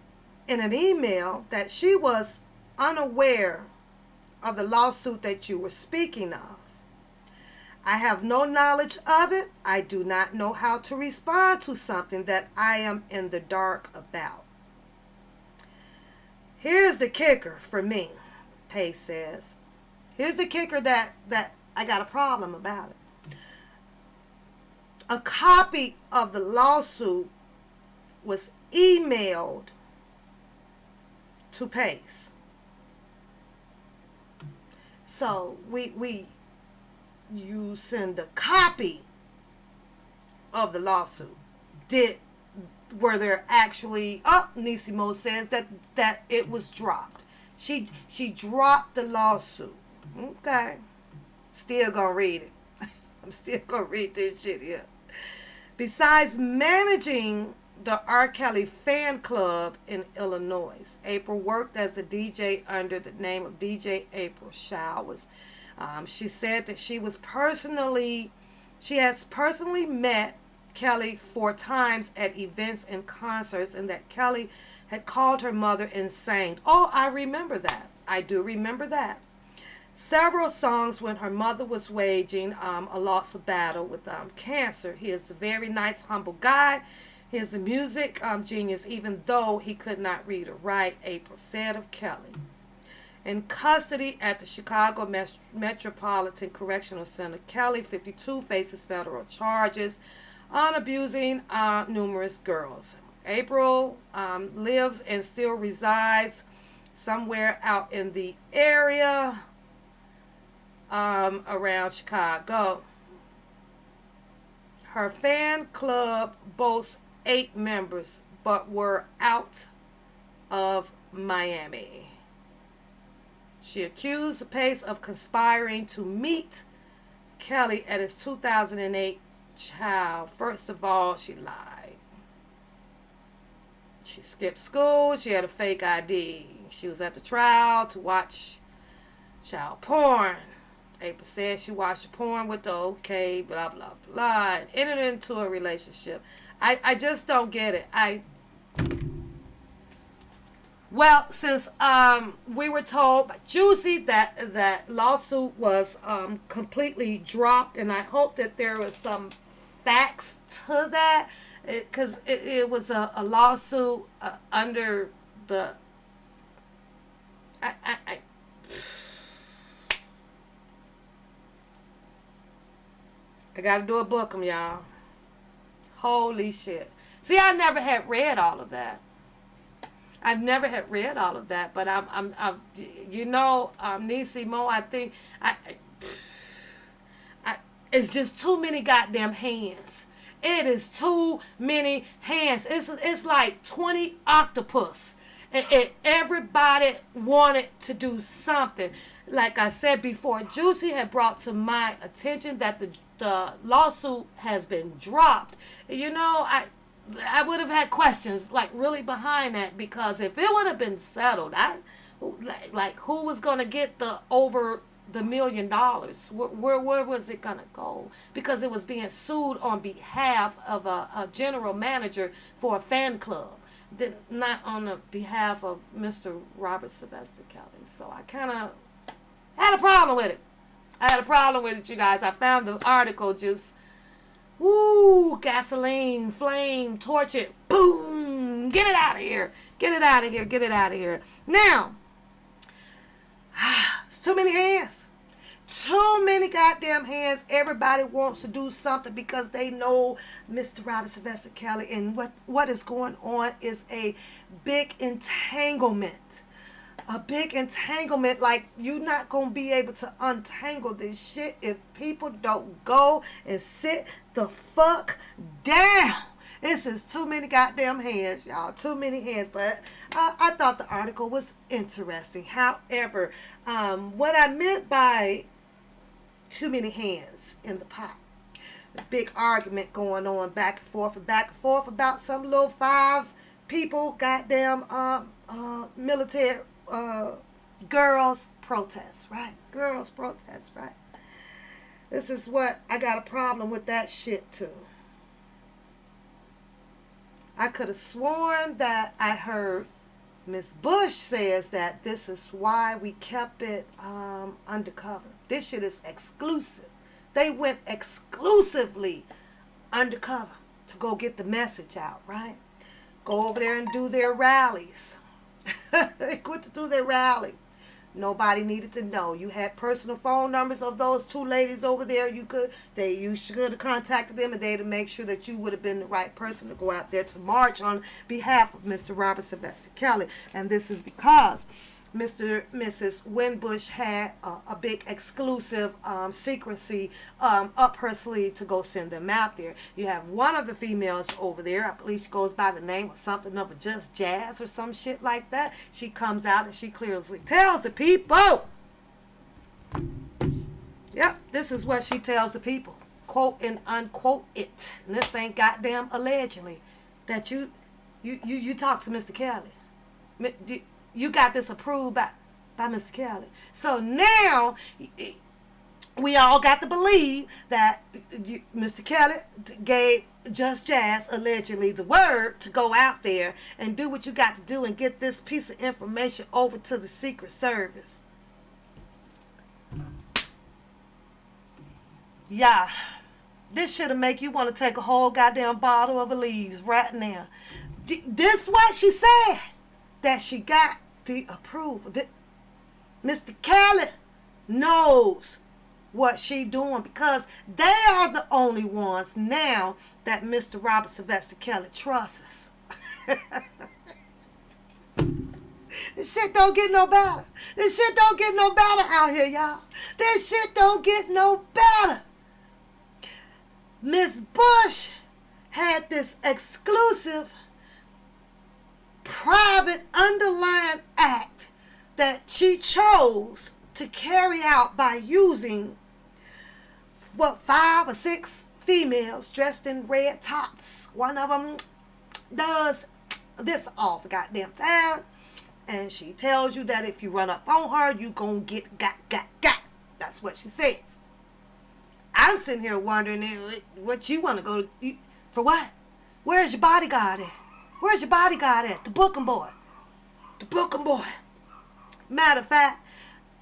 Speaker 3: in an email that she was unaware of the lawsuit that you were speaking of. I have no knowledge of it. I do not know how to respond to something that I am in the dark about. Here's the kicker for me, Pace says. Here's the kicker that I got a problem about it. A copy of the lawsuit was emailed to Pace. So you send a copy of the lawsuit. Were there actually, Nisimo says that it was dropped. She dropped the lawsuit. Okay. Still gonna read it. I'm still gonna read this shit here. Besides managing the R. Kelly fan club in Illinois, April worked as a DJ under the name of DJ April Showers. She said that she has personally met Kelly 4 times at events and concerts, and that Kelly had called her mother insane. Oh, I remember that. I do remember that. Several songs when her mother was waging a loss of battle with cancer. He is a very nice, humble guy. He is a music genius, even though he could not read or write, April said of Kelly. In custody at the Chicago Metropolitan Correctional Center, Kelly, 52, faces federal charges on abusing numerous girls. April lives and still resides somewhere out in the area around Chicago. Her fan club boasts 8 members, but were out of Miami. She accused Pace of conspiring to meet Kelly at his 2008 child. First of all, she lied. She skipped school. She had a fake ID. She was at the trial to watch child porn. April said she watched porn with the okay, blah, blah, blah, and entered into a relationship. I just don't get it. Well, since we were told by Juicy that lawsuit was completely dropped, and I hope that there was some facts to that, because it was a lawsuit under the I gotta do a bookum, y'all. Holy shit. See, I never had read all of that. I've never had read all of that, but I'm you know, Nisi Mo, I think it's just too many goddamn hands. It is too many hands. It's like 20 octopus. And everybody wanted to do something. Like I said before, Juicy had brought to my attention that the lawsuit has been dropped. You know, I would have had questions like really behind that, because if it would have been settled, like who was gonna get the over the $1 million? Where was it gonna go? Because it was being sued on behalf of a general manager for a fan club, not on the behalf of Mr. Robert Sylvester Kelly. So I kind of had a problem with it. I had a problem with it, you guys. I found the article just, woo, gasoline, flame, torch it, boom, get it out of here. Get it out of here, get it out of here. Now, it's too many hands. Too many goddamn hands. Everybody wants to do something because they know Mr. Robert Sylvester Kelly, and what is going on is a big entanglement. A big entanglement. Like, you're not going to be able to untangle this shit if people don't go and sit the fuck down. This is too many goddamn hands, y'all. Too many hands. But I thought the article was interesting. However, what I meant by too many hands in the pot, a big argument going on back and forth about some little 5 people goddamn military girls protest, right? Girls protest, right? This is what I got a problem with that shit too. I could have sworn that I heard Miss Bush says that this is why we kept it undercover. This shit is exclusive. They went exclusively undercover to go get the message out, right? Go over there and do their rallies. They quit to do their rally. Nobody needed to know. You had personal phone numbers of those 2 ladies over there. You should have contacted them, and they'd make sure that you would have been the right person to go out there to march on behalf of Mr. Robert Sylvester Kelly. And this is because Mrs. Winbush had a big exclusive secrecy up her sleeve to go send them out there. You have one of the females over there, I believe she goes by the name of something of a Just Jazz or some shit like that. She comes out and she clearly tells the people, yep, this is what she tells the people, quote and unquote it. And this ain't goddamn allegedly, that you talk to Mr. Kelly. You got this approved by Mr. Kelly. So now we all got to believe that Mr. Kelly gave Just Jazz allegedly the word to go out there and do what you got to do and get this piece of information over to the Secret Service. Yeah. This should have make you want to take a whole goddamn bottle of Alege right now. This what she said. That she got the approval. Mr. Kelly knows what she doing, because they are the only ones now that Mr. Robert Sylvester Kelly trusts. This shit don't get no better. This shit don't get no better out here, y'all. This shit don't get no better. Miss Bush had this exclusive private underlying act that she chose to carry out by using 5 or 6 females dressed in red tops. One of them does this all the goddamn time, and she tells you that if you run up on her, you gonna get got. That's what she says. I'm sitting here wondering what you want to go for what? Where's your bodyguard at? Where's your bodyguard at? The booking boy. The booking boy. Matter of fact,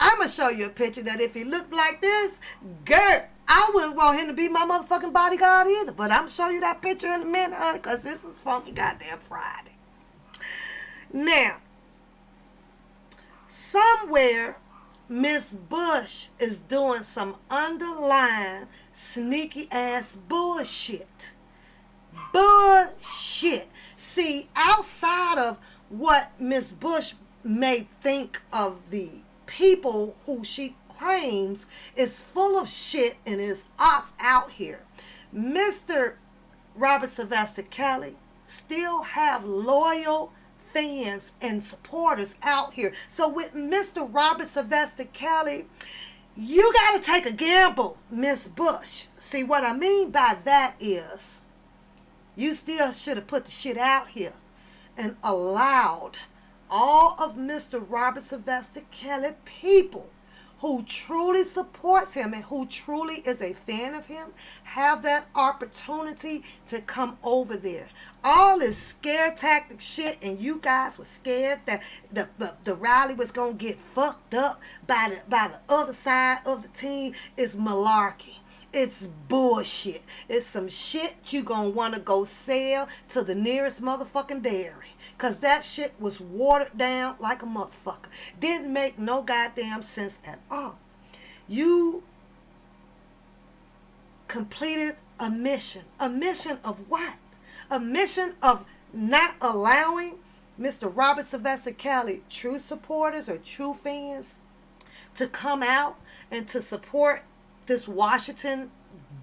Speaker 3: I'm going to show you a picture that if he looked like this, girl, I wouldn't want him to be my motherfucking bodyguard either. But I'm going to show you that picture in a minute, honey, because this is funky goddamn Friday. Now, somewhere, Miss Bush is doing some underlying sneaky ass bullshit. Bullshit. See, outside of what Miss Bush may think of the people who she claims is full of shit and is ops out here, Mr. Robert Sylvester Kelly still have loyal fans and supporters out here. So with Mr. Robert Sylvester Kelly, you got to take a gamble, Miss Bush. See, what I mean by that is you still should have put the shit out here and allowed all of Mr. Robert Sylvester Kelly people who truly supports him and who truly is a fan of him have that opportunity to come over there. All this scare tactic shit, and you guys were scared that the rally was gonna get fucked up by the other side of the team, is malarkey. It's bullshit. It's some shit you gonna wanna go sell to the nearest motherfucking dairy. Cause that shit was watered down like a motherfucker. Didn't make no goddamn sense at all. You completed a mission. A mission of what? A mission of not allowing Mr. Robert Sylvester Kelly true supporters or true fans to come out and to support this Washington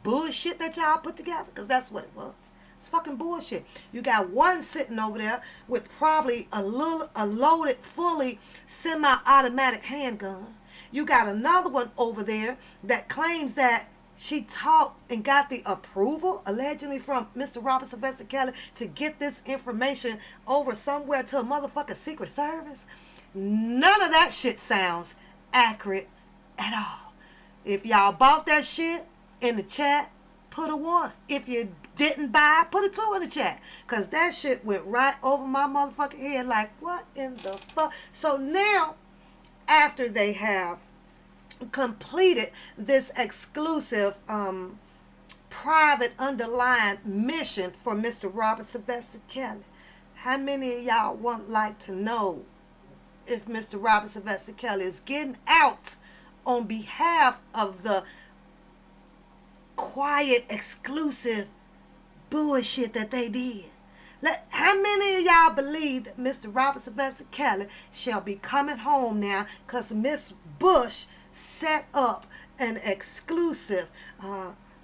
Speaker 3: bullshit that y'all put together, because that's what it was. It's fucking bullshit. You got one sitting over there with probably a loaded, fully semi-automatic handgun. You got another one over there that claims that she talked and got the approval, allegedly, from Mr. Robert Sylvester Kelly to get this information over somewhere to a motherfucking Secret Service. None of that shit sounds accurate at all. If y'all bought that shit in the chat, put a 1. If you didn't buy, put a 2 in the chat. Because that shit went right over my motherfucking head like, what in the fuck? So now, after they have completed this exclusive private underlying mission for Mr. Robert Sylvester Kelly, how many of y'all would like to know if Mr. Robert Sylvester Kelly is getting out on behalf of the quiet, exclusive bullshit that they did? How many of y'all believe that Mr. Robert Sylvester Kelly shall be coming home now because Miss Bush set up an exclusive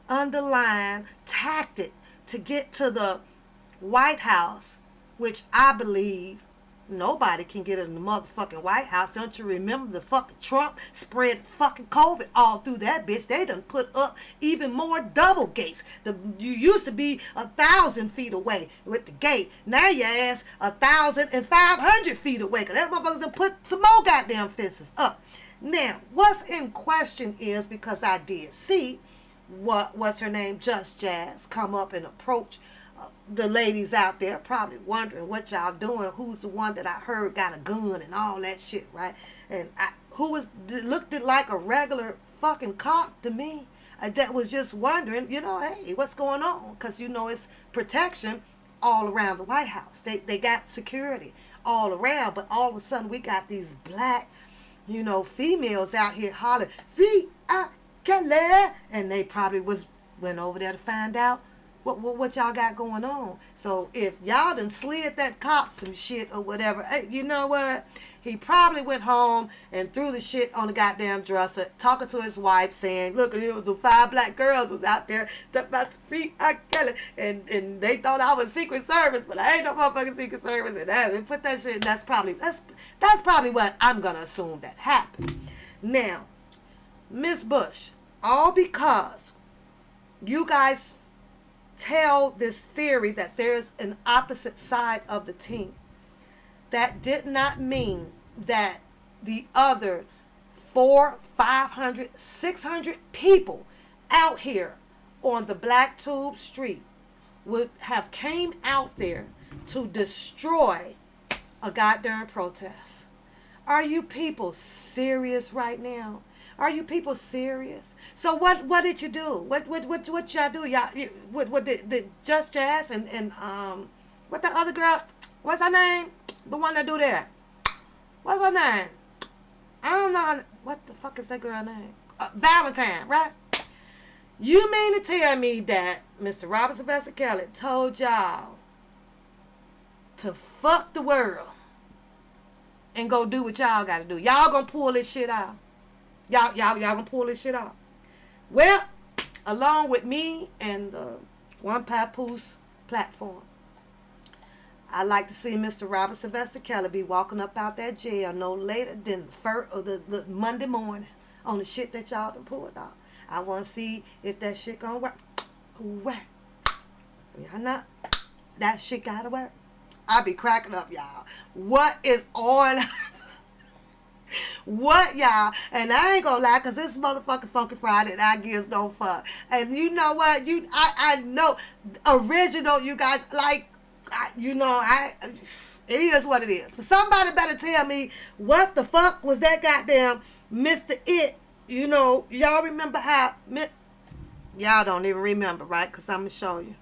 Speaker 3: underlying tactic to get to the White House, which I believe nobody can get in the motherfucking White House. Don't you remember the fucking Trump spread fucking COVID all through that bitch? They done put up even more double gates. You used to be 1,000 feet away with the gate. Now your ass 1,500 feet away. Cause that motherfuckers done put some more goddamn fences up. Now, what's in question is, because I did see what's her name, Just Jazz, come up and approach the ladies out there, probably wondering what y'all doing. Who's the one that I heard got a gun and all that shit, right? And looked it like a regular fucking cop to me. That was just wondering, hey, what's going on? Because it's protection all around the White House. They got security all around, but all of a sudden we got these black, females out here hollering, "Free Kelly," and they probably went over there to find out what y'all got going on. So if y'all done slid that cop some shit or whatever, hey, you know what? He probably went home and threw the shit on the goddamn dresser, talking to his wife, saying, "Look, it was the 5 black girls was out there about to free Kelly, and they thought I was Secret Service, but I ain't no motherfucking Secret Service." And put that shit. That's probably what I'm gonna assume that happened. Now, Miss Bush, all because you guys tell this theory that there's an opposite side of the team, that did not mean that the other 400, 500, 600 people out here on the Black Tube Street would have came out there to destroy a goddamn protest. Are you people serious right now? Are you people serious? So what did you do? What y'all do? What the Just Jazz and what the other girl? What's her name? The one that do that. What's her name? I don't know. What the fuck is that girl name? Valentine, right? You mean to tell me that Mr. Robert Sylvester Kelly told y'all to fuck the world and go do what y'all got to do? Y'all gonna pull this shit out? Y'all gonna pull this shit out? Well, along with me and the One Papoose platform, I like to see Mr. Robert Sylvester Kelly be walking up out that jail no later than the Monday morning on the shit that y'all done pulled off. I want to see if that shit gonna work. Y'all not. That shit gotta work. I be cracking up, y'all. What is on? What, y'all? And I ain't gonna lie, cause it's motherfucking Funky Friday and I gives no fuck. And you know what? I know original, you guys, like, it is what it is. But somebody better tell me what the fuck was that goddamn Mr. It. You know, y'all remember how... Y'all don't even remember, right? Because I'm going to show you.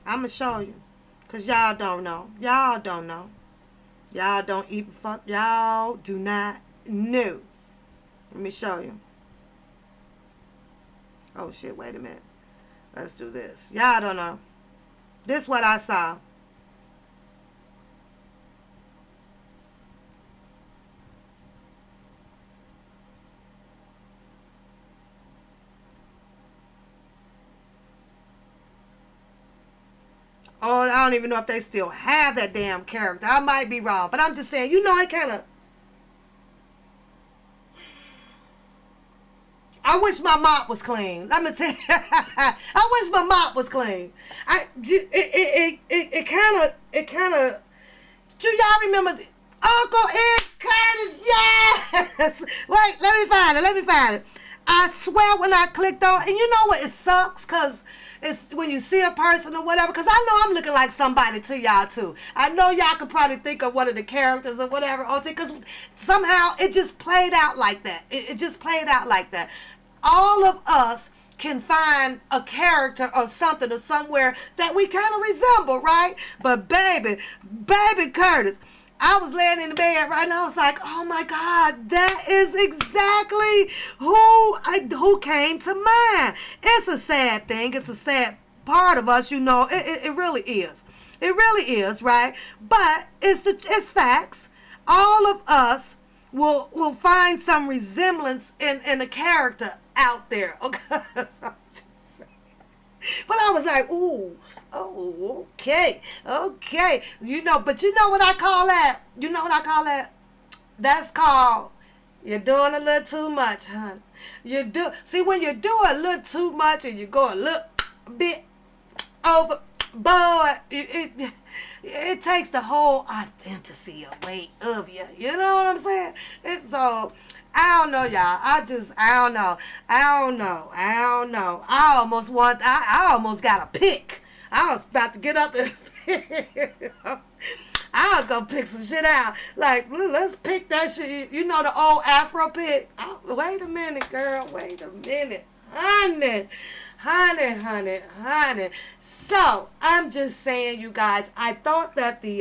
Speaker 3: I'm going to show you. Because y'all don't know. Y'all don't know. Y'all don't even fuck. Y'all do not know. Let me show you. Oh, shit. Wait a minute. Let's do this. Y'all don't know. This is what I saw. Oh, I don't even know if they still have that damn character. I might be wrong, but I'm just saying, you know, it kind of... I wish my mop was clean. Let me tell you. I wish my mop was clean. It kind of... Do y'all remember Uncle Ed Curtis? Yes! Wait, let me find it. I swear when I clicked on... And you know what? It sucks because... It's when you see a person or whatever, because I know I'm looking like somebody to y'all too. I know y'all could probably think of one of the characters or whatever, because somehow it just played out like that. It just played out like that. All of us can find a character or something or somewhere that we kind of resemble, right? But baby Curtis, I was laying in the bed right now. I was like, oh my God, that is exactly who came to mind. It's a sad thing. It's a sad part of us, you know. It really is. It really is, right? But it's facts. All of us will find some resemblance in a character out there. Okay. So I'm just saying. But I was like, ooh. Oh, okay. You know, but you know what I call that? You know what I call that? That's called, you're doing a little too much, honey. See, when you do a little too much and you go a little bit overboard, it takes the whole authenticity away of you. You know what I'm saying? So, I don't know, y'all. I don't know. I almost got a pick. I was about to get up and I was going to pick some shit out. Like, let's pick that shit. You know the old Afro pick? Oh, wait a minute, girl. Wait a minute. Honey. So, I'm just saying, you guys, I thought that the,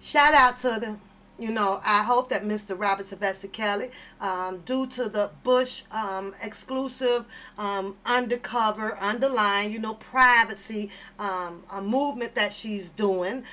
Speaker 3: shout out to them. You know, I hope that Mr. Robert Sylvester Kelly, due to the Bush exclusive, undercover, underlying, you know, privacy a movement that she's doing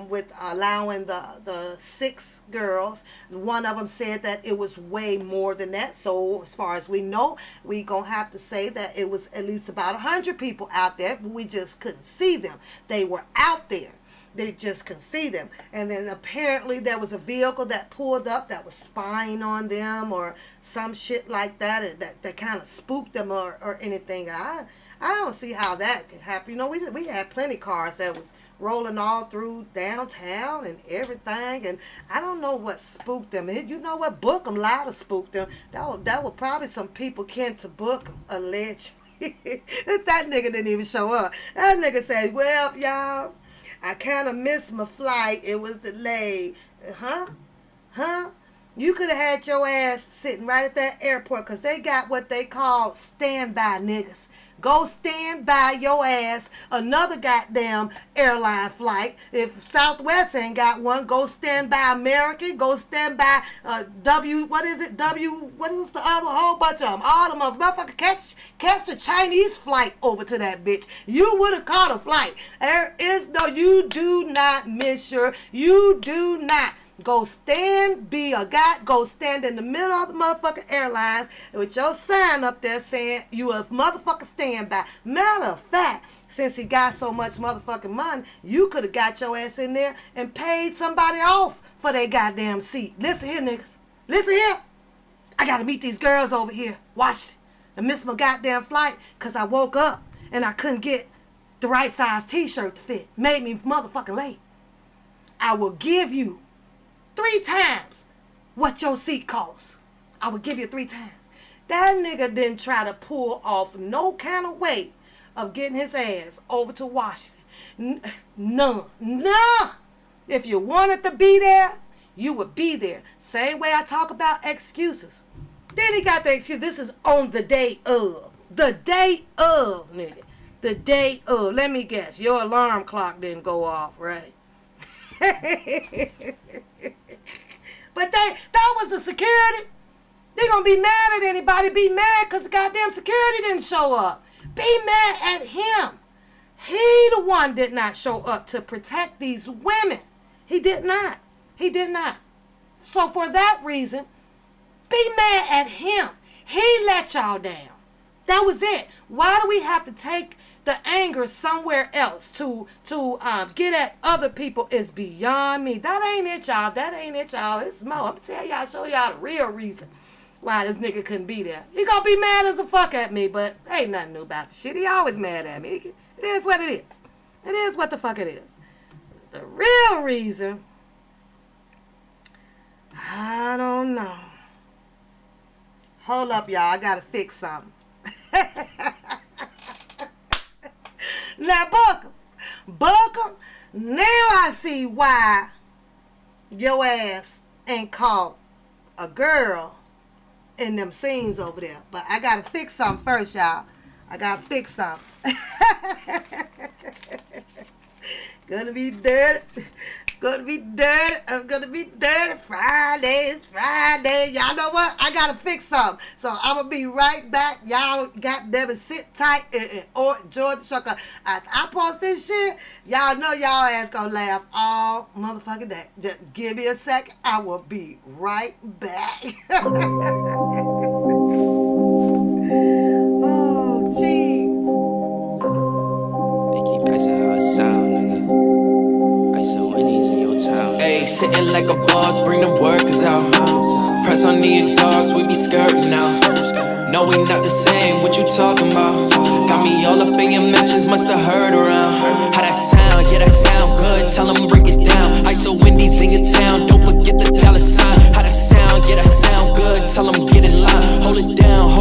Speaker 3: with allowing the 6 girls. One of them said that it was way more than that. So as far as we know, we gonna have to say that it was at least about 100 people out there, but we just couldn't see them. They were out there. They just couldn't see them. And then apparently there was a vehicle that pulled up that was spying on them or some shit like that, that kind of spooked them or anything. I don't see how that could happen. You know, we had plenty cars that was rolling all through downtown and everything, and I don't know what spooked them. You know what? Book 'em lied to spook them. That was probably some people kin to Book 'em, allegedly. That nigga didn't even show up. That nigga said, well, y'all, I kind of missed my flight. It was delayed. Huh? You could have had your ass sitting right at that airport, because they got what they call standby niggas. Go stand by your ass another goddamn airline flight. If Southwest ain't got one, go stand by American. Go stand by what is the other whole bunch of them? All them motherfuckers catch the Chinese flight over to that bitch. You would have caught a flight. You do not miss you do not. Go stand in the middle of the motherfucking airlines with your sign up there saying you a motherfucking standby. Matter of fact, since he got so much motherfucking money, you could have got your ass in there and paid somebody off for their goddamn seat. Listen here, niggas. Listen here. I gotta meet these girls over here. Watch it. I missed my goddamn flight because I woke up and I couldn't get the right size t-shirt to fit. Made me motherfucking late. I will give you 3 times what your seat costs. I would give you 3 times. That nigga didn't try to pull off no kind of way of getting his ass over to Washington. None. If you wanted to be there, you would be there. Same way I talk about excuses. Then he got the excuse. This is on the day of. The day of, nigga. The day of. Let me guess. Your alarm clock didn't go off, right? But that was the security. They gonna be mad at anybody. Be mad because the goddamn security didn't show up. Be mad at him. He the one did not show up to protect these women. He did not. So for that reason, be mad at him. He let y'all down. That was it. Why do we have to take the anger somewhere else to get at other people? Is beyond me. That ain't it, y'all. It's more. I'm gonna show y'all the real reason why this nigga couldn't be there. He gonna be mad as a fuck at me, but ain't nothing new about the shit. He always mad at me. It is what it is. It is what the fuck it is. The real reason, I don't know. Hold up, y'all. I gotta fix something. Now, Book 'em. Now I see why your ass ain't caught a girl in them scenes over there. But I gotta fix something first, y'all. I gotta fix something. Gonna be dirty. I'm gonna be dirty. Friday. Y'all know what? I gotta fix something. So I'm gonna be right back. Y'all got them sit tight or Georgia Sugar. After I post this shit, y'all know y'all ass gonna laugh all motherfucking day. Just give me a second. I will be right back. Oh, jeez.
Speaker 2: They keep asking how it sound, nigga. I said Winnie's in your town. Ayy, sitting like a boss, bring the workers out. Press on the exhaust, we be skirting out. No, we not the same, what you talking about? Got me all up in your mentions, musta heard around. How that sound, yeah that sound good, tell them break it down. I saw Wendy's in your town, don't forget the dollar sign. How that sound, yeah that sound good, tell them get in line. Hold it down,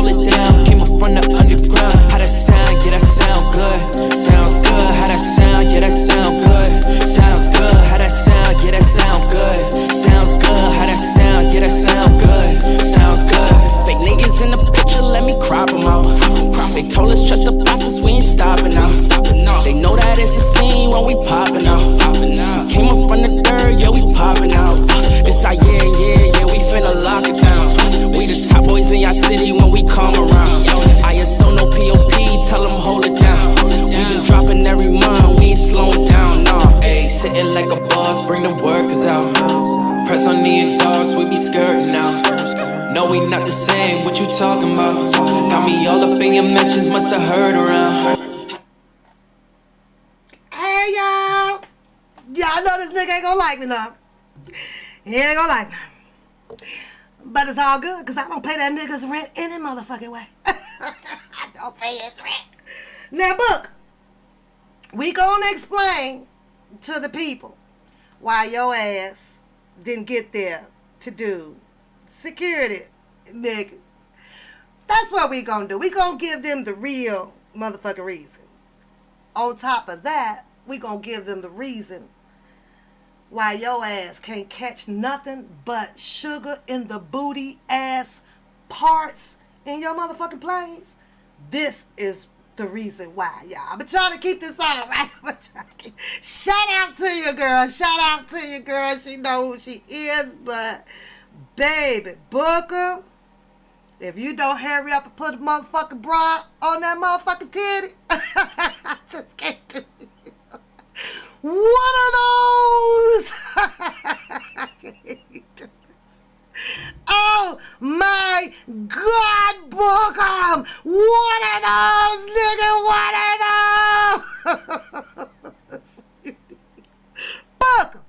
Speaker 2: came up from the underground. How that sound, yeah that sound good, sounds good. How that sound, yeah that sound good, sounds good. How that sound, yeah that sound good, sounds good. How that sound, yeah that sound good, sounds good. Fake niggas in the picture, let me crop them out. They told us trust the process, we ain't stopping now. They know that it's a scene when we popping out. Came up from the dirt, yeah we popping out. This our yeah, we finna lock it down. We the top boys in your city when we come around. ISO no POP, tell them hold it down. We been dropping every month, we ain't slowing down, nah. Ayy, sitting like a boss, bring the workers out. Press on the exhaust, we be skirting out. No, we not the same, what you talking about? Got me all up in your mentions, musta heard around.
Speaker 3: Hey, y'all nigga ain't gonna like me now. He ain't gonna like me. But it's all good, because I don't pay that nigga's rent any motherfucking way. I don't pay his rent. Now, Book, we gonna explain to the people why your ass didn't get there to do security, nigga. That's what we gonna do. We gonna give them the real motherfucking reason. On top of that, we gonna give them the reason why your ass can't catch nothing but sugar in the booty ass parts in your motherfucking plays. This is the reason why, y'all. I've been trying to keep this on, right? Shout out to you, girl. Shout out to you, girl. She know who she is, but baby, Booker, if you don't hurry up and put a motherfucking bra on that motherfucking titty, I just can't do it. What are those? I can't do this. Oh my God, Bookham! What are those, nigga? What are those? Bookham!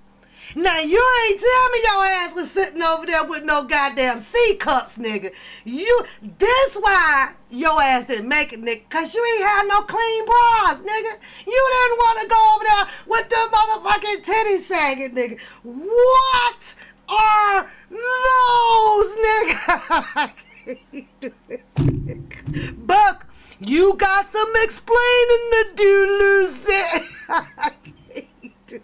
Speaker 3: Now you ain't tell me your ass was sitting over there with no goddamn C cups, nigga. This why your ass didn't make it, nigga, cause you ain't had no clean bras, nigga. You didn't want to go over there with the motherfucking titties sagging, nigga. What are those, nigga? I can't do this, nigga. Buck, you got some explaining to do, Lucy. I can't do this.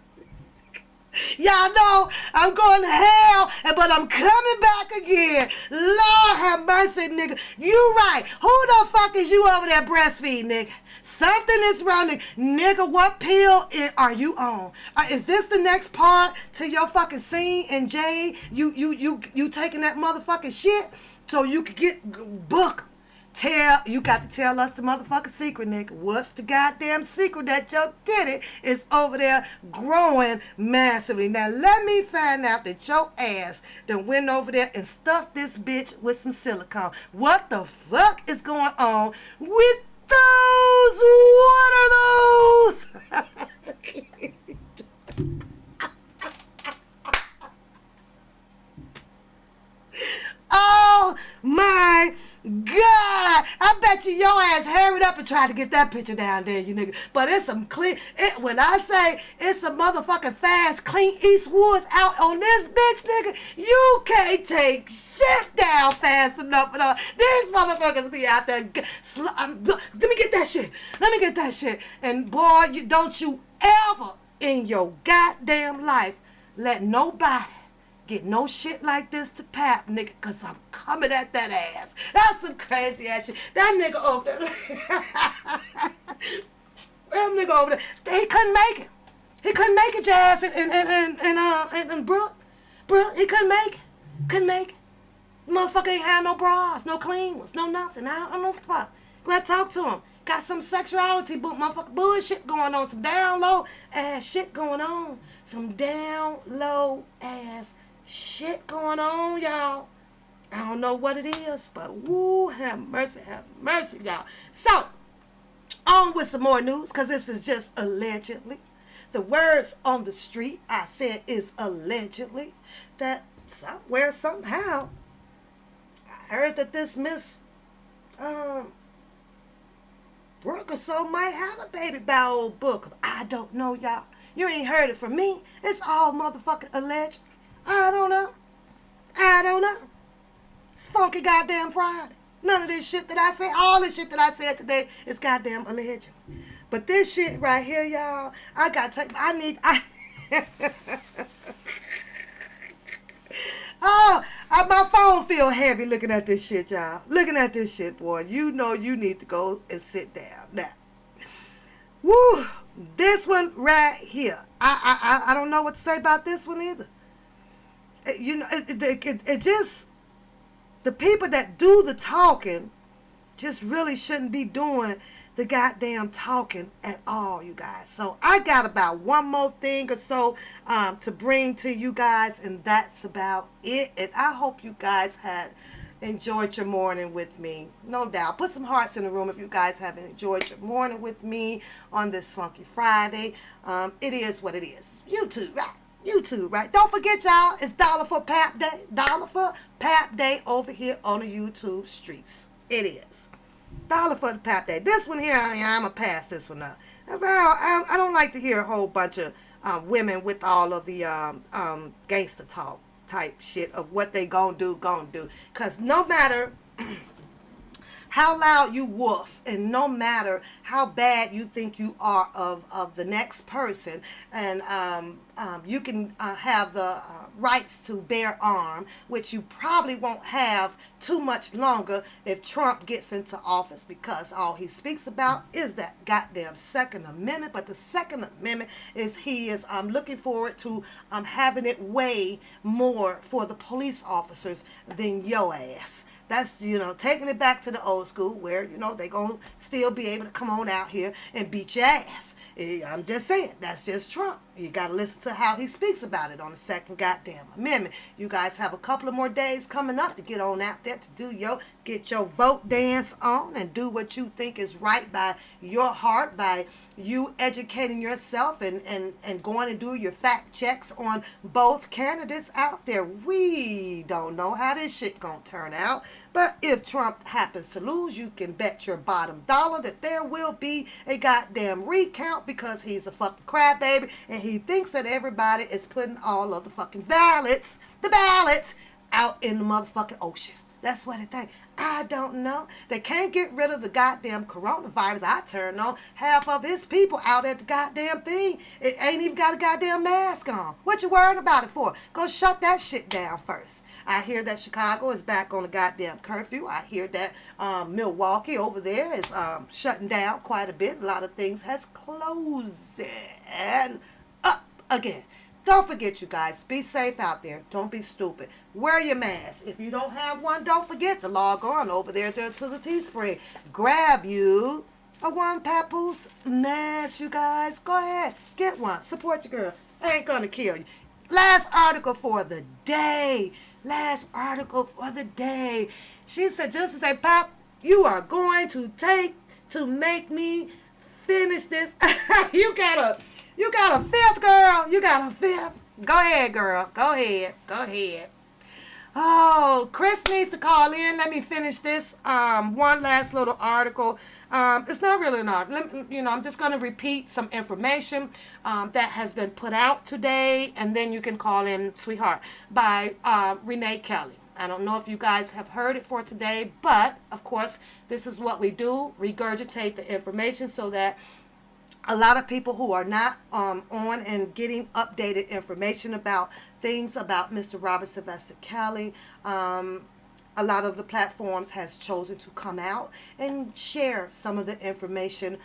Speaker 3: Y'all know I'm going to hell, but I'm coming back again. Lord have mercy, nigga. You right. Who the fuck is you over there breastfeeding, nigga? Something is wrong, nigga. What pill are you on? Is this the next part to your fucking scene in Jade? You taking that motherfucking shit so you could get booked? You got to tell us the motherfucking secret, nigga. What's the goddamn secret that your titty is over there growing massively? Now, let me find out that your ass done went over there and stuffed this bitch with some silicone. What the fuck is going on with those? What are those? Oh my God, I bet you your ass hurried up and tried to get that picture down there, you nigga. But it's some clean, when I say it's some motherfucking fast, clean Eastwoods out on this bitch, nigga, you can't take shit down fast enough. These motherfuckers be out there, let me get that shit. Let me get that shit. And boy, don't you ever in your goddamn life let nobody get no shit like this to Pap, nigga, because I'm coming at that ass. That's some crazy ass shit. That nigga over there, that nigga over there, he couldn't make it. He couldn't make it, Jazz and Brooke. Brooke, he couldn't make it. Couldn't make it. Motherfucker ain't had no bras, no clean ones, no nothing. I don't know what the fuck. Go ahead, talk to him. Got some sexuality motherfucking bullshit going on. Some down low ass shit going on. Some down low ass shit going on, y'all. I don't know what it is, but woo, have mercy, y'all. So, on with some more news, because this is just allegedly. The words on the street, I said, is allegedly, that somewhere, somehow, I heard that this Miss Brooke or so might have a baby by old Book. I don't know, y'all. You ain't heard it from me. It's all motherfucking alleged. I don't know. It's funky goddamn Friday. None of this shit that I say, all this shit that I said today is goddamn alleged. But this shit right here, y'all, my phone feel heavy looking at this shit, y'all. Looking at this shit, boy. You know you need to go and sit down. Now, woo, this one right here. I don't know what to say about this one either. You know, it just, the people that do the talking just really shouldn't be doing the goddamn talking at all, you guys. So I got about one more thing or so to bring to you guys, and that's about it. And I hope you guys had enjoyed your morning with me. No doubt. Put some hearts in the room if you guys have enjoyed your morning with me on this Funky Friday. It is what it is. YouTube, right? YouTube, right? Don't forget, y'all, it's dollar for Pap Day. Dollar for Pap Day over here on the YouTube streets. It is. Dollar for the Pap Day. This one here, I'm going to pass this one up. I don't like to hear a whole bunch of women with all of the gangster talk type shit of what they gonna do. Because no matter how loud you woof, and no matter how bad you think you are of the next person, and you can have the rights to bear arm, which you probably won't have too much longer if Trump gets into office, because all he speaks about is that goddamn Second Amendment. But the Second Amendment is he is looking forward to having it way more for the police officers than your ass. That's, taking it back to the old school where, they going to still be able to come on out here and beat your ass. I'm just saying, that's just Trump. You got to listen to how he speaks about it on the Second goddamn Amendment. You guys have a couple of more days coming up to get on out there to get your vote dance on and do what you think is right by your heart, by you educating yourself and going and do your fact checks on both candidates out there. We don't know how this shit gonna turn out, but if Trump happens to lose, you can bet your bottom dollar that there will be a goddamn recount, because he's a fucking crybaby and he thinks that everybody is putting all of the fucking ballots out in the motherfucking ocean. That's what they think. I don't know. They can't get rid of the goddamn coronavirus. I turned on half of his people out at the goddamn thing. It ain't even got a goddamn mask on. What you worried about it for? Go shut that shit down first. I hear that Chicago is back on the goddamn curfew. I hear that Milwaukee over there is shutting down quite a bit. A lot of things has closed and up again. Don't forget, you guys, be safe out there. Don't be stupid. Wear your mask. If you don't have one, don't forget to log on over there to the Teespring. Grab you a one papoose mask, you guys. Go ahead. Get one. Support your girl. Ain't gonna kill you. Last article for the day. She said, just to say, Pop, you are going to make me finish this. You got a fifth, girl. You got a fifth. Go ahead, girl. Go ahead. Oh, Chris needs to call in. Let me finish this one last little article. It's not really an article. I'm just going to repeat some information that has been put out today, and then you can call in, sweetheart, by Renee Kelly. I don't know if you guys have heard it for today, but, of course, this is what we do, regurgitate the information so that a lot of people who are not on and getting updated information about things about Mr. Robert Sylvester Kelly, a lot of the platforms has chosen to come out and share some of the information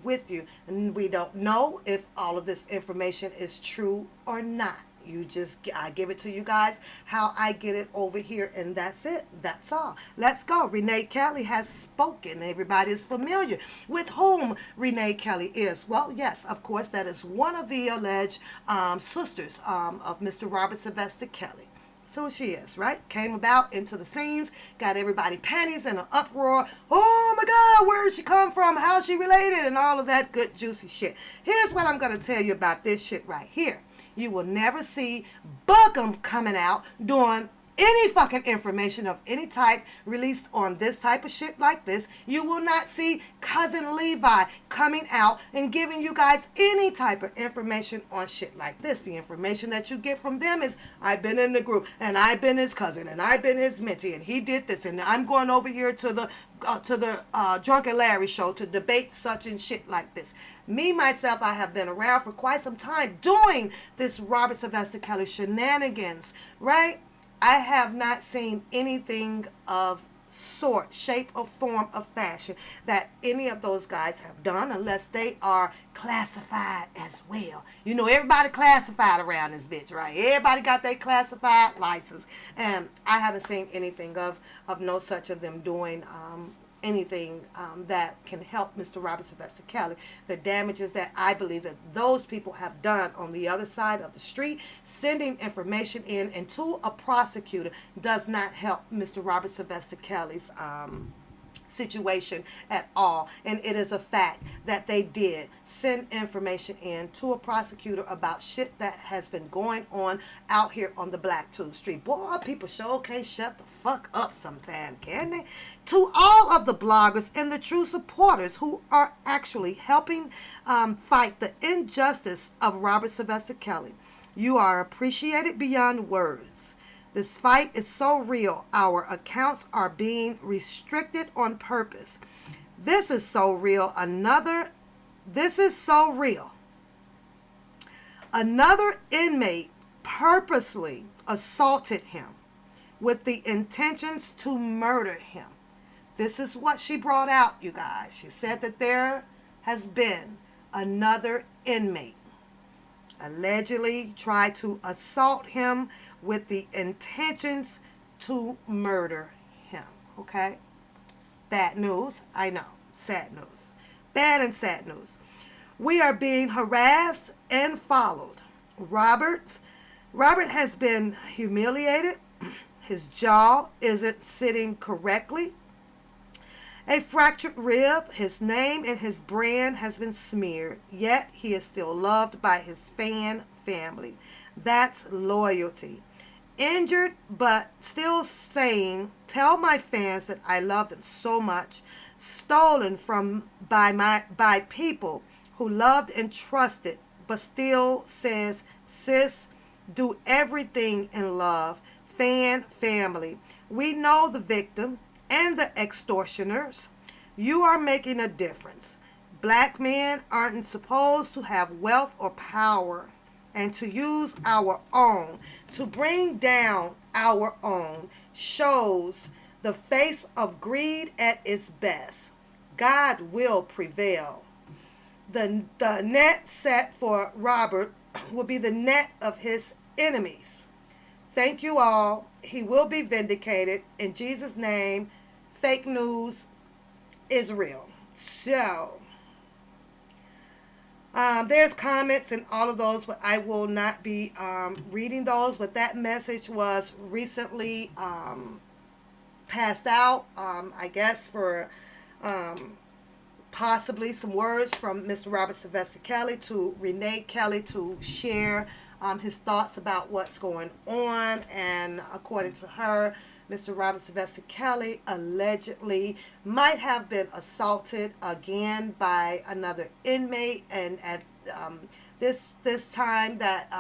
Speaker 3: with you. And we don't know if all of this information is true or not. I give it to you guys how I get it over here, and that's it. That's all. Let's go. Renee Kelly has spoken. Everybody is familiar with whom Renee Kelly is. Well, yes, of course, that is one of the alleged sisters of Mr. Robert Sylvester Kelly. So she is, right? Came about into the scenes, got everybody panties in an uproar. Oh my God, where did she come from? How's she related? And all of that good juicy shit. Here's what I'm going to tell you about this shit right here. You will never see Buckham coming out doing any fucking information of any type released on this type of shit like this. You will not see Cousin Levi coming out and giving you guys any type of information on shit like this. The information that you get from them is, I've been in the group, and I've been his cousin, and I've been his mentee, and he did this, and I'm going over here to the Drunken Larry show to debate such and shit like this. Me, myself, I have been around for quite some time doing this Robert Sylvester Kelly shenanigans, right? I have not seen anything of sort, shape, or form of fashion that any of those guys have done unless they are classified as well. You know, everybody classified around this bitch, right? Everybody got their classified license. And I haven't seen anything of no such of them doing anything that can help Mr. Robert Sylvester Kelly. The damages that I believe that those people have done on the other side of the street, sending information in and to a prosecutor, does not help Mr. Robert Sylvester Kelly's situation at all. And it is a fact that they did send information in to a prosecutor about shit that has been going on out here on the Blacktooth Street. Boy, people sure can't shut the fuck up sometime, can they? To all of the bloggers and the true supporters who are actually helping fight the injustice of Robert Sylvester Kelly, you are appreciated beyond words. This fight is so real. Our accounts are being restricted on purpose. This is so real. This is so real. Another inmate purposely assaulted him with the intentions to murder him. This is what she brought out, you guys. She said that there has been another inmate allegedly tried to assault him with the intentions to murder him. Okay? Bad news. I know. Sad news. Bad and sad news. We are being harassed and followed. Robert has been humiliated. His jaw isn't sitting correctly. A fractured rib, his name and his brand has been smeared, yet he is still loved by his fan family. That's loyalty. Injured, but still saying, tell my fans that I love them so much. Stolen from by people who loved and trusted, but still says, sis, do everything in love. Fan family. We know the victim and the extortioners. You are making a difference. Black men aren't supposed to have wealth or power, and to use our own to bring down our own shows the face of greed at its best. God will prevail. The net set for Robert will be the net of his enemies. Thank you all. He will be vindicated. In Jesus' name, fake news is real. So, there's comments and all of those, but I will not be reading those. But that message was recently passed out, I guess, for possibly some words from Mr. Robert Sylvester Kelly to Renee Kelly to share his thoughts about what's going on. And according to her, Mr. Robert Sylvester Kelly allegedly might have been assaulted again by another inmate, and at this time that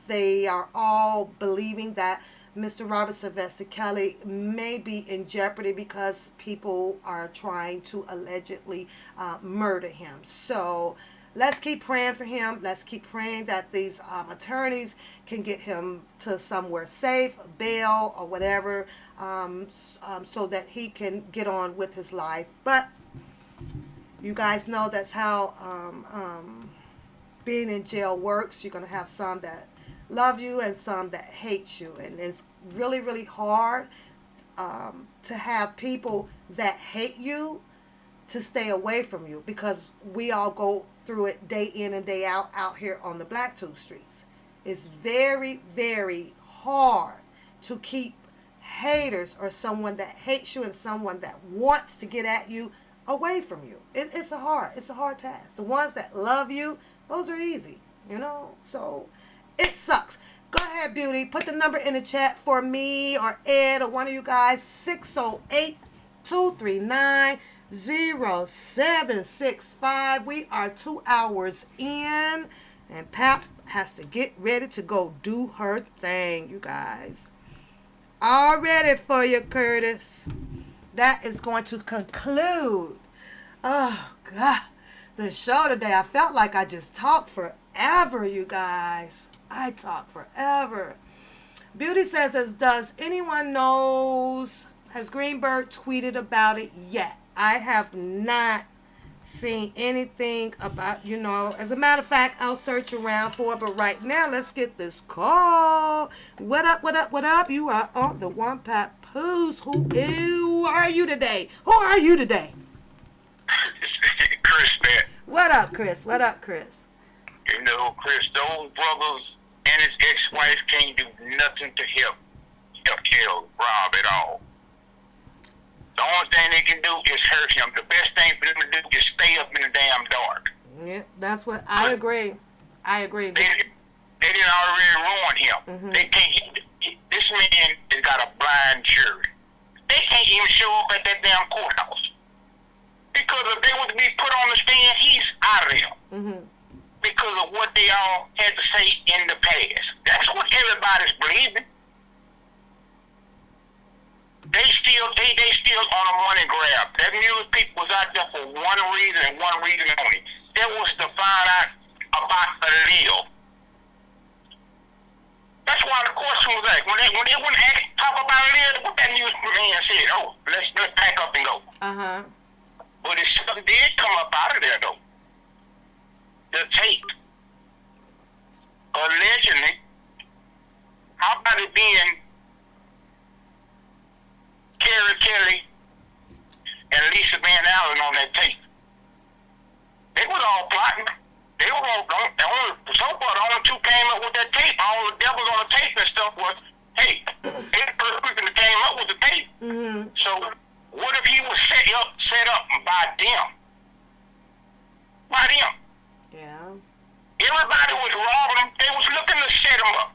Speaker 3: they are all believing that Mr. Robert Sylvester Kelly may be in jeopardy because people are trying to allegedly murder him. So let's keep praying for him. Let's keep praying that these attorneys can get him to somewhere safe, bail or whatever, so that he can get on with his life. But you guys know that's how being in jail works. You're going to have some that love you and some that hate you, and it's really, really hard to have people that hate you to stay away from you, because we all go through it day in and day out here on the Blacktooth streets. It's very, very hard to keep haters or someone that hates you and someone that wants to get at you away from you. It's a hard task. The ones that love you, those are easy, so it sucks. Go ahead, Beauty. Put the number in the chat for me or Ed or one of you guys. 608-239-0765. We are 2 hours in, and Pap has to get ready to go do her thing, you guys. All ready for you, Curtis. That is going to conclude, oh, God, the show today. I felt like I just talked forever, you guys. I talk forever. Beauty says, does anyone knows, has Greenberg tweeted about it yet? I have not seen anything about, as a matter of fact, I'll search around for it, but right now, let's get this call. What up, what up, what up? You are on the One Papoose. Who are you today? Who are you today?
Speaker 4: Chris, man.
Speaker 3: What up, Chris? What up, Chris?
Speaker 4: Chris, those brothers and his ex-wife can't do nothing to help kill Rob at all. The only thing they can do is hurt him. The best thing for them to do is stay up in the damn dark.
Speaker 3: Yeah, that's what I agree. I agree.
Speaker 4: They didn't already ruin him. They can't. This man has got a blind jury. They can't even show up at that damn courthouse because if they were to be put on the stand, he's out of there. Because of what they all had to say in the past. That's what everybody's believing. They still on a money grab. That news people was out there for one reason and one reason only. That was to find out about Alege. That's why the question was like when they wouldn't talk about Alege, what that news man said, oh, let's pack up and go. But it stuff did come up out of there though. The tape. Allegedly, how about it being Carrie Kelly and Lisa Van Allen on that tape? They was all plotting. They were all, so far the only two came up with that tape. All the devils on the tape and stuff was, hey, they the first people that came up with the tape. So what if he was set up by them? By them.
Speaker 3: Yeah.
Speaker 4: Everybody was robbing him. They was looking to set him up.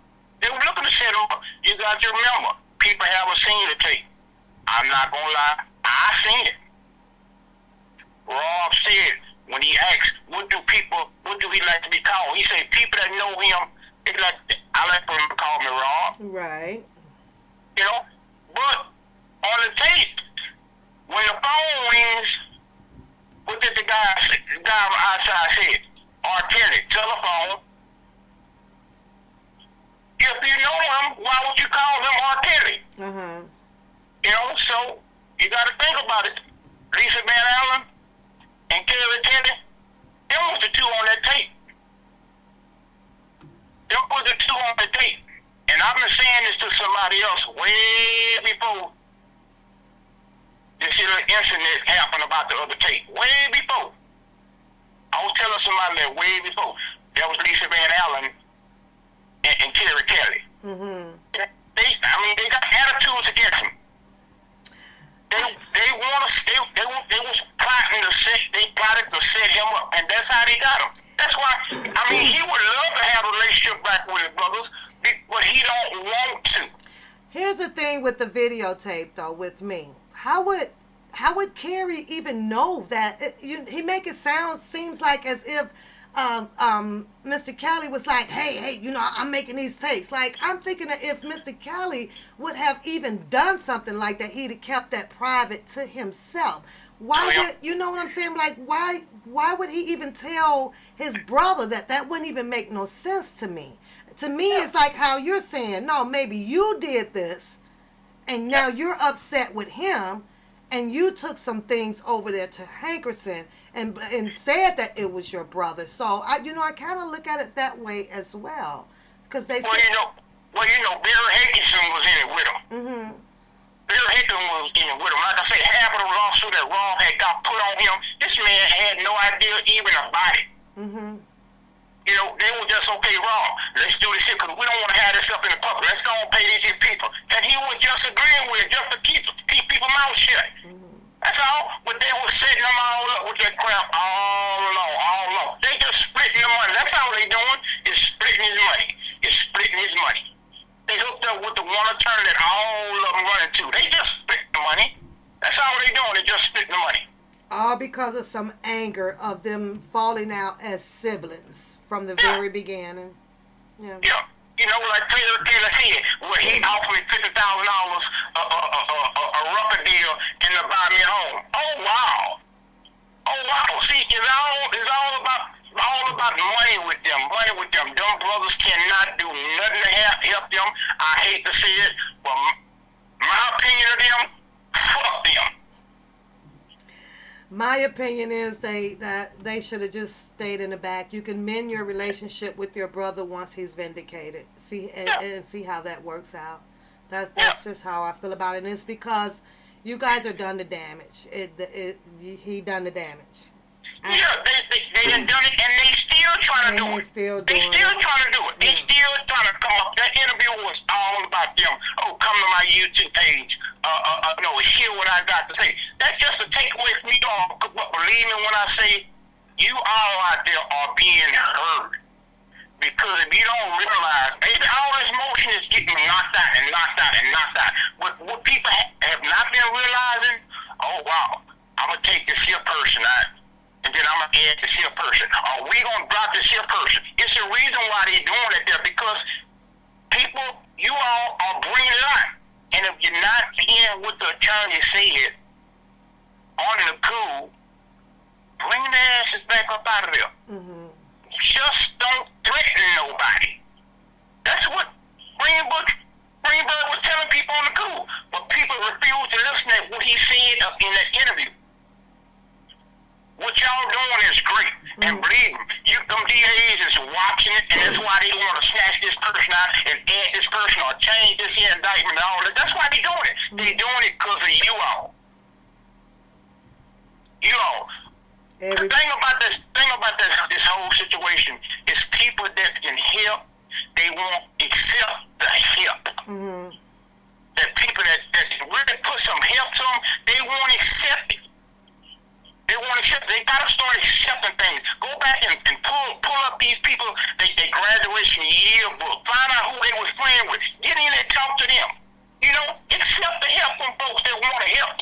Speaker 4: You got to remember, people haven't seen the tape. I'm not going to lie. I seen it. Rob said, when he asked, what do he like to be called? He said, people that know him, I like for him to call me Rob.
Speaker 3: Right.
Speaker 4: You know? But on the tape, when the phone rings, what did the guy outside said? Artillery, telephone. If you know him, why would you call him artillery? You know, so you got to think about it. Lisa Van Allen and Carrie Kelly, them was the two on that tape. Them was the two on the tape. And I've been saying this to somebody else way before this little incident happened about the other tape. Way before. I was telling somebody that way before. That was Lisa Van Allen and Carrie Kelly. They got attitudes against him. They was plotting to set him up, and that's how they got him. That's why, he would love to have a relationship back with his brothers, but he don't want to.
Speaker 3: Here's the thing with the videotape, though, with me. How would Carrie even know that? He make it seems like as if Mr. Kelly was like, hey, I'm making these tapes. Like, I'm thinking that if Mr. Kelly would have even done something like that, he'd have kept that private to himself. Why would, you know what I'm saying? Like, why would he even tell his brother that? That wouldn't even make no sense to me. To me, it's like how you're saying, no, maybe you did this, and now you're upset with him, and you took some things over there to Hankerson and said that it was your brother. So I kind of look at it that way as well, because they.
Speaker 4: Barry Hankerson was in it with him. Barry Hankerson was in it with him. Like I said, half of the lawsuit that Rob had got put on him, this man had no idea even about it. They were just, okay, Rob, let's do this shit because we don't want to have this stuff in the public. Let's go and pay these people. And he was just agreeing with it just to keep people mouth shut. That's all. But they were setting them all up with that crap all along. They just splitting the money. That's all they doing is splitting his money. They hooked up with the one attorney that all of them running to. They just split the money. That's all they doing. They just splitting the money.
Speaker 3: All because of some anger of them falling out as siblings from the very beginning. Yeah.
Speaker 4: Like Taylor said, he offered me $50,000 a record deal and to buy me a home. Oh wow. See, it's all about money with them. Them brothers cannot do nothing to help them. I hate to say it, but my opinion of them, fuck them.
Speaker 3: My opinion is that they should have just stayed in the back. You can mend your relationship with your brother once he's vindicated. And see how that works out. That's just how I feel about it. And it's because you guys are done the damage. He done the damage.
Speaker 4: Yeah, they done done it, and they still trying to do it. They still trying to do it. They still trying to come up. That interview was all about them. Oh, come to my YouTube page. No, hear what I got to say. That's just a takeaway from you all. But believe me when I say, you all out there are being heard. Because if you don't realize, maybe all this motion is getting knocked out and knocked out and knocked out. What people have not been realizing, oh wow, I'm going to take this here person out. And then I'm going to add this here person. Or we going to drop this here person. It's the reason why they doing it there. Because people, you all are bringing it out. And if you're not hearing what the attorney said on the coup, bring their asses back up out of there. Mm-hmm. Just don't threaten nobody. That's what Greenberg was telling people on the coup. But people refuse to listen to what he said in that interview. What y'all doing is great. And believe me, them DAs is watching it, and that's why they want to snatch this person out and add this person or change this here indictment and all that. That's why they doing it. They doing it because of you all. You all. The thing about this whole situation is people that can help, they won't accept the help. Mm-hmm. That people that really put some help to them, they won't accept it. They won't accept it. They gotta start accepting things. Go back and pull up these people, they graduation yearbook. Find out who they was playing with. Get in and talk to them. You know, accept the help from folks that want to help.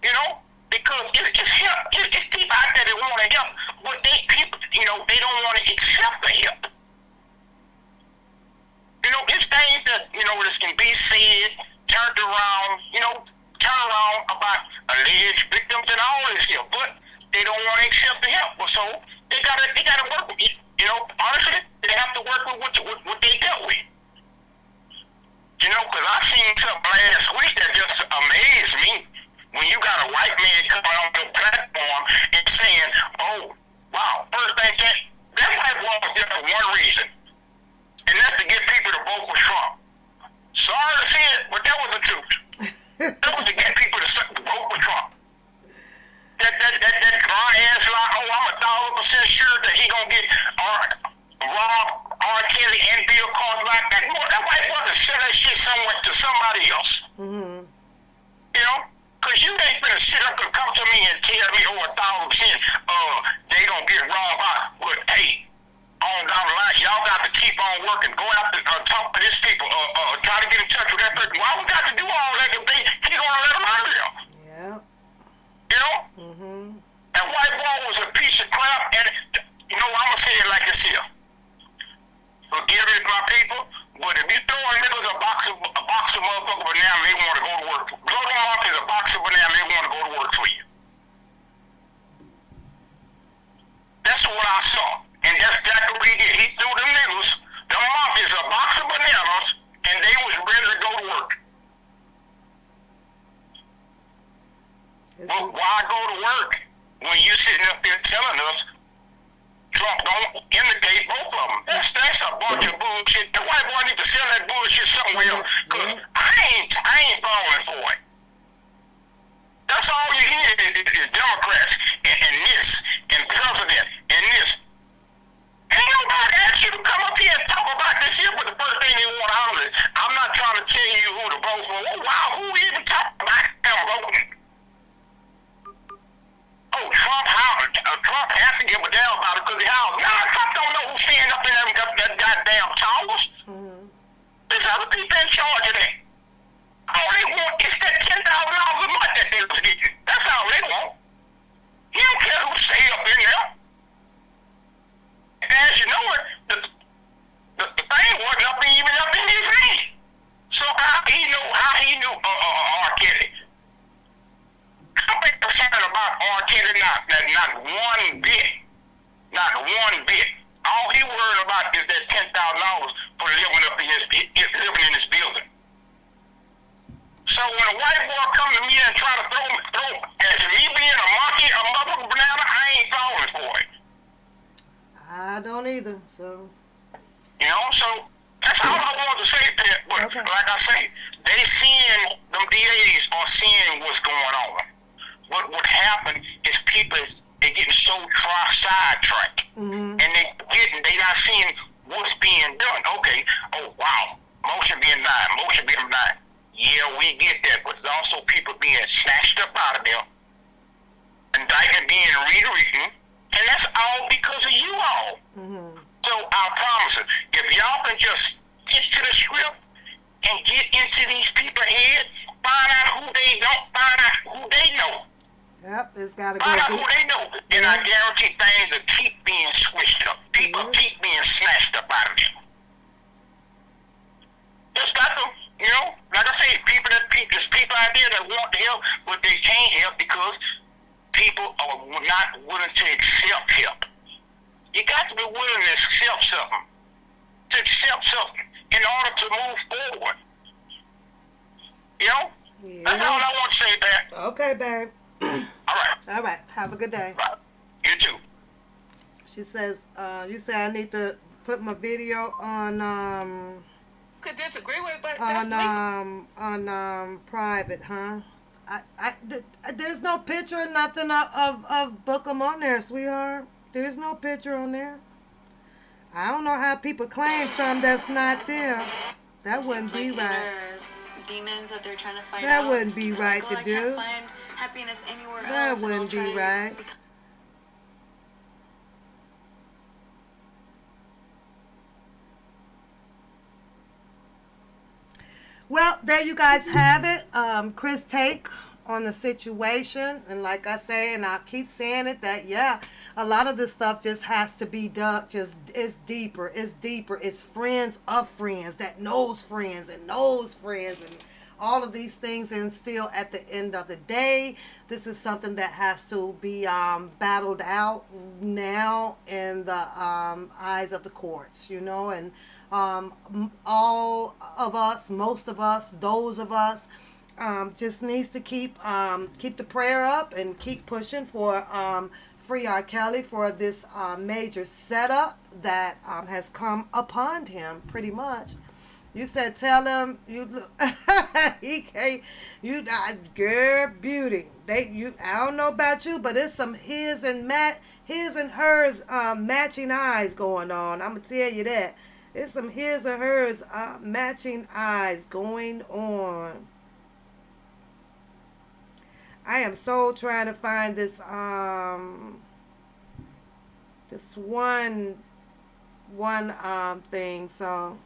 Speaker 4: You know? Because it's help. It's people out there that want to help, but people, you know, they don't want to accept the help. You know, it's things that, you know, this can be said, turned around, you know, about alleged victims and all this here, but they don't want to accept the help. So they gotta work with it. You know, honestly, they have to work with what they dealt with. You know, because I seen something last week that just amazed me. When you got a white man coming on your platform and saying, oh, wow, first thing, that white boy was there for one reason, and that's to get people to vote for Trump. Sorry to say it, but that was the truth. That was to get people to vote for Trump. That dry ass lie, oh, I'm 1,000% sure that he gonna get Rob, R. Kelly, and Bill Cosby like that. That white boy can sell that shit somewhere to somebody else. Mm-hmm. You know? Because you ain't finna sit up and come to me and tell me, oh, 1,000%, they gonna get robbed out. But hey, on down the line, y'all got to keep on working. Go out and talk to these people. Try to get in touch with that person. Why we got to do all that if he gonna let them out of there? Yeah. You know? Mm-hmm. That white boy was a piece of crap, and you know, I'm gonna say it like this here. Forgive it, my people. But if you throw niggas a box of motherfucking banana, they want to go to work. Blow them off is a box of banana, they want to go to work for you. That's what I saw. And that's exactly what he did. He threw them niggas, them monkeys, a box of bananas, and they was ready to go to work. But why go to work when you sitting up there telling us Trump don't indicate both of them? That's a bunch of bullshit. The white boy need to sell that bullshit somewhere else, because I ain't falling for it. That's all you hear is Democrats and this and president and this. Ain't nobody asked you to come up here and talk about this here, but the first thing they want out of it, I'm not trying to tell you who to vote for. Oh, wow, who even talking about them voting? Oh, Trump has to give a damn about it because the house. Nah, Trump don't know who's standing up in that goddamn towers. Mm-hmm. There's other people in charge of that. All they want is that $10,000 a month that they was getting. That's all they want. He don't care who stay up in there. And as you know it, the thing wasn't even up in his hand. So how he knew R. Kelly? I'm concerned about R. Kelly not one bit. Not one bit. All he worried about is that $10,000 for living in his building. So when a white boy come to me and try to throw as me being a monkey, a motherfucking banana, I ain't falling for it.
Speaker 3: I don't either, so.
Speaker 4: You know, so that's all I wanted to say, Pat. But okay. Like I say, they them DAs are seeing what's going on. What would happen is people They getting so sidetracked, and they not seeing what's being done. Okay, oh wow, motion being denied. Yeah, we get that, but there's also people being snatched up out of there, indictment being rewritten, and that's all because of you all. So I promise you, if y'all can just get to the script and get into these people's head, find out who they don't, find out who they know.
Speaker 3: Yep, it's got to go.
Speaker 4: Find out who they know, and I guarantee things will keep being switched up. People keep being snatched up out of them. Just got to, like I say, there's people out there that want to help, but they can't help because people are not willing to accept help. You got to be willing to accept something in order to move forward. Yeah. That's all I want to say, babe.
Speaker 3: Okay, babe.
Speaker 4: All right.
Speaker 3: Have a good day.
Speaker 4: Right. You too.
Speaker 3: She says, you say I need to put my video on,
Speaker 7: Could disagree with it, but
Speaker 3: on private, huh? There's no picture or nothing of Bookham on there, sweetheart. There's no picture on there. I don't know how people claim something that's not there. That wouldn't be right.
Speaker 8: Demons that they're trying to fight
Speaker 3: That
Speaker 8: out.
Speaker 3: wouldn't be right to
Speaker 8: I
Speaker 3: do.
Speaker 8: can't find happiness anywhere else.
Speaker 3: That
Speaker 8: and
Speaker 3: wouldn't
Speaker 8: I'll
Speaker 3: be
Speaker 8: try
Speaker 3: right.
Speaker 8: to
Speaker 3: Well, there you guys have it. Chris' take on the situation. And like I say, and I keep saying it, that, a lot of this stuff just has to be dug. It's deeper. It's friends of friends that knows friends and knows friends and all of these things. And still, at the end of the day, this is something that has to be battled out now in the eyes of the courts, and all of us, most of us, those of us, just needs to keep the prayer up and keep pushing for free R. Kelly for this major setup that has come upon him, pretty much. You said tell him you look he can't, girl, beauty. I don't know about you, but it's some his and hers matching eyes going on. I'm gonna tell you that. It's some his or hers matching eyes going on. I am so trying to find this one thing. So,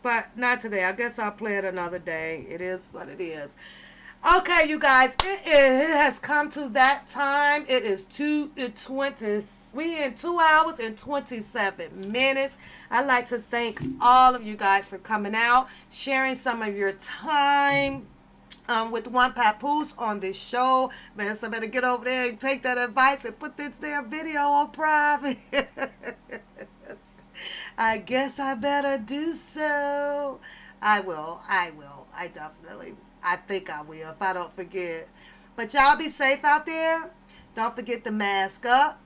Speaker 3: but not today. I guess I'll play it another day. It is what it is. Okay, you guys, it has come to that time. It is 2:20. We in 2 hours and 27 minutes. I'd like to thank all of you guys for coming out, sharing some of your time with One Papoose on this show. Man, so better get over there and take that advice and put this there video on private. I guess I better do so. I will. I definitely. I think I will if I don't forget. But y'all be safe out there. Don't forget to mask up.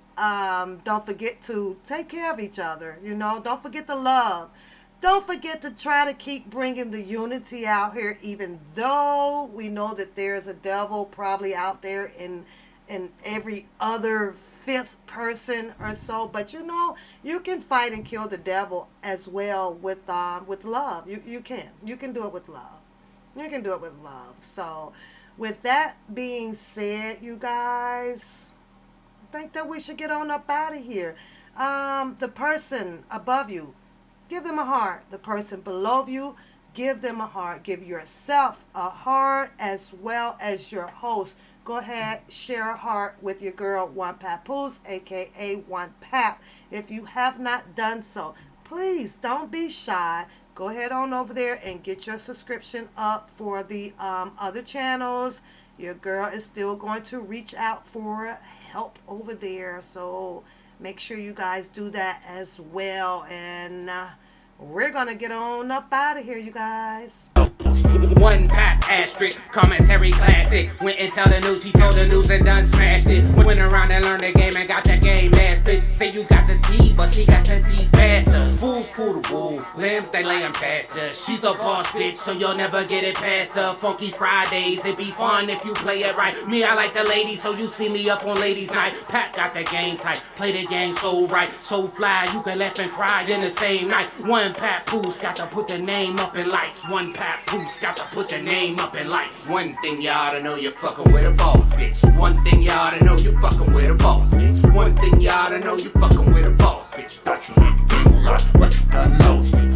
Speaker 3: Don't forget to take care of each other. Don't forget to love. Don't forget to try to keep bringing the unity out here, even though we know that there's a devil probably out there in every other fifth person or so. But you can fight and kill the devil as well with love. You can do it with love. You can do it with love. So, with that being said, you guys, I think that we should get on up out of here. The person above you, give them a heart. The person below you, give them a heart. Give yourself a heart as well as your host. Go ahead, share a heart with your girl, One Papoose, a.k.a. One Pap. If you have not done so, please don't be shy. Go ahead on over there and get your subscription up for the other channels. Your girl is still going to reach out for help over there. So make sure you guys do that as well. And we're going to get on up out of here, you guys.
Speaker 9: One pop asterisk, commentary classic. Went and tell the news, he told the news and done smashed it. Went around and learned the game and got that game mastered. say you got the tea, but she got the tea faster. Fools cool to woo, lambs they lay 'em faster. She's a boss bitch, so you'll never get it past her. Funky Fridays, it be fun if you play it right. Me, I like the ladies, so you see me up on ladies' night. Pat got the game tight, play the game so right, so fly. You can laugh and cry in the same night. One Pat Poose got to put the name up in lights. One Pat Poose got to put your name up in lights. One thing you ought to know, you're fucking with a boss bitch. One thing you ought to know, you're fucking with a boss bitch. One thing you ought to know, you're fucking with a boss bitch. Thought you hit the game a lot, but you done lost.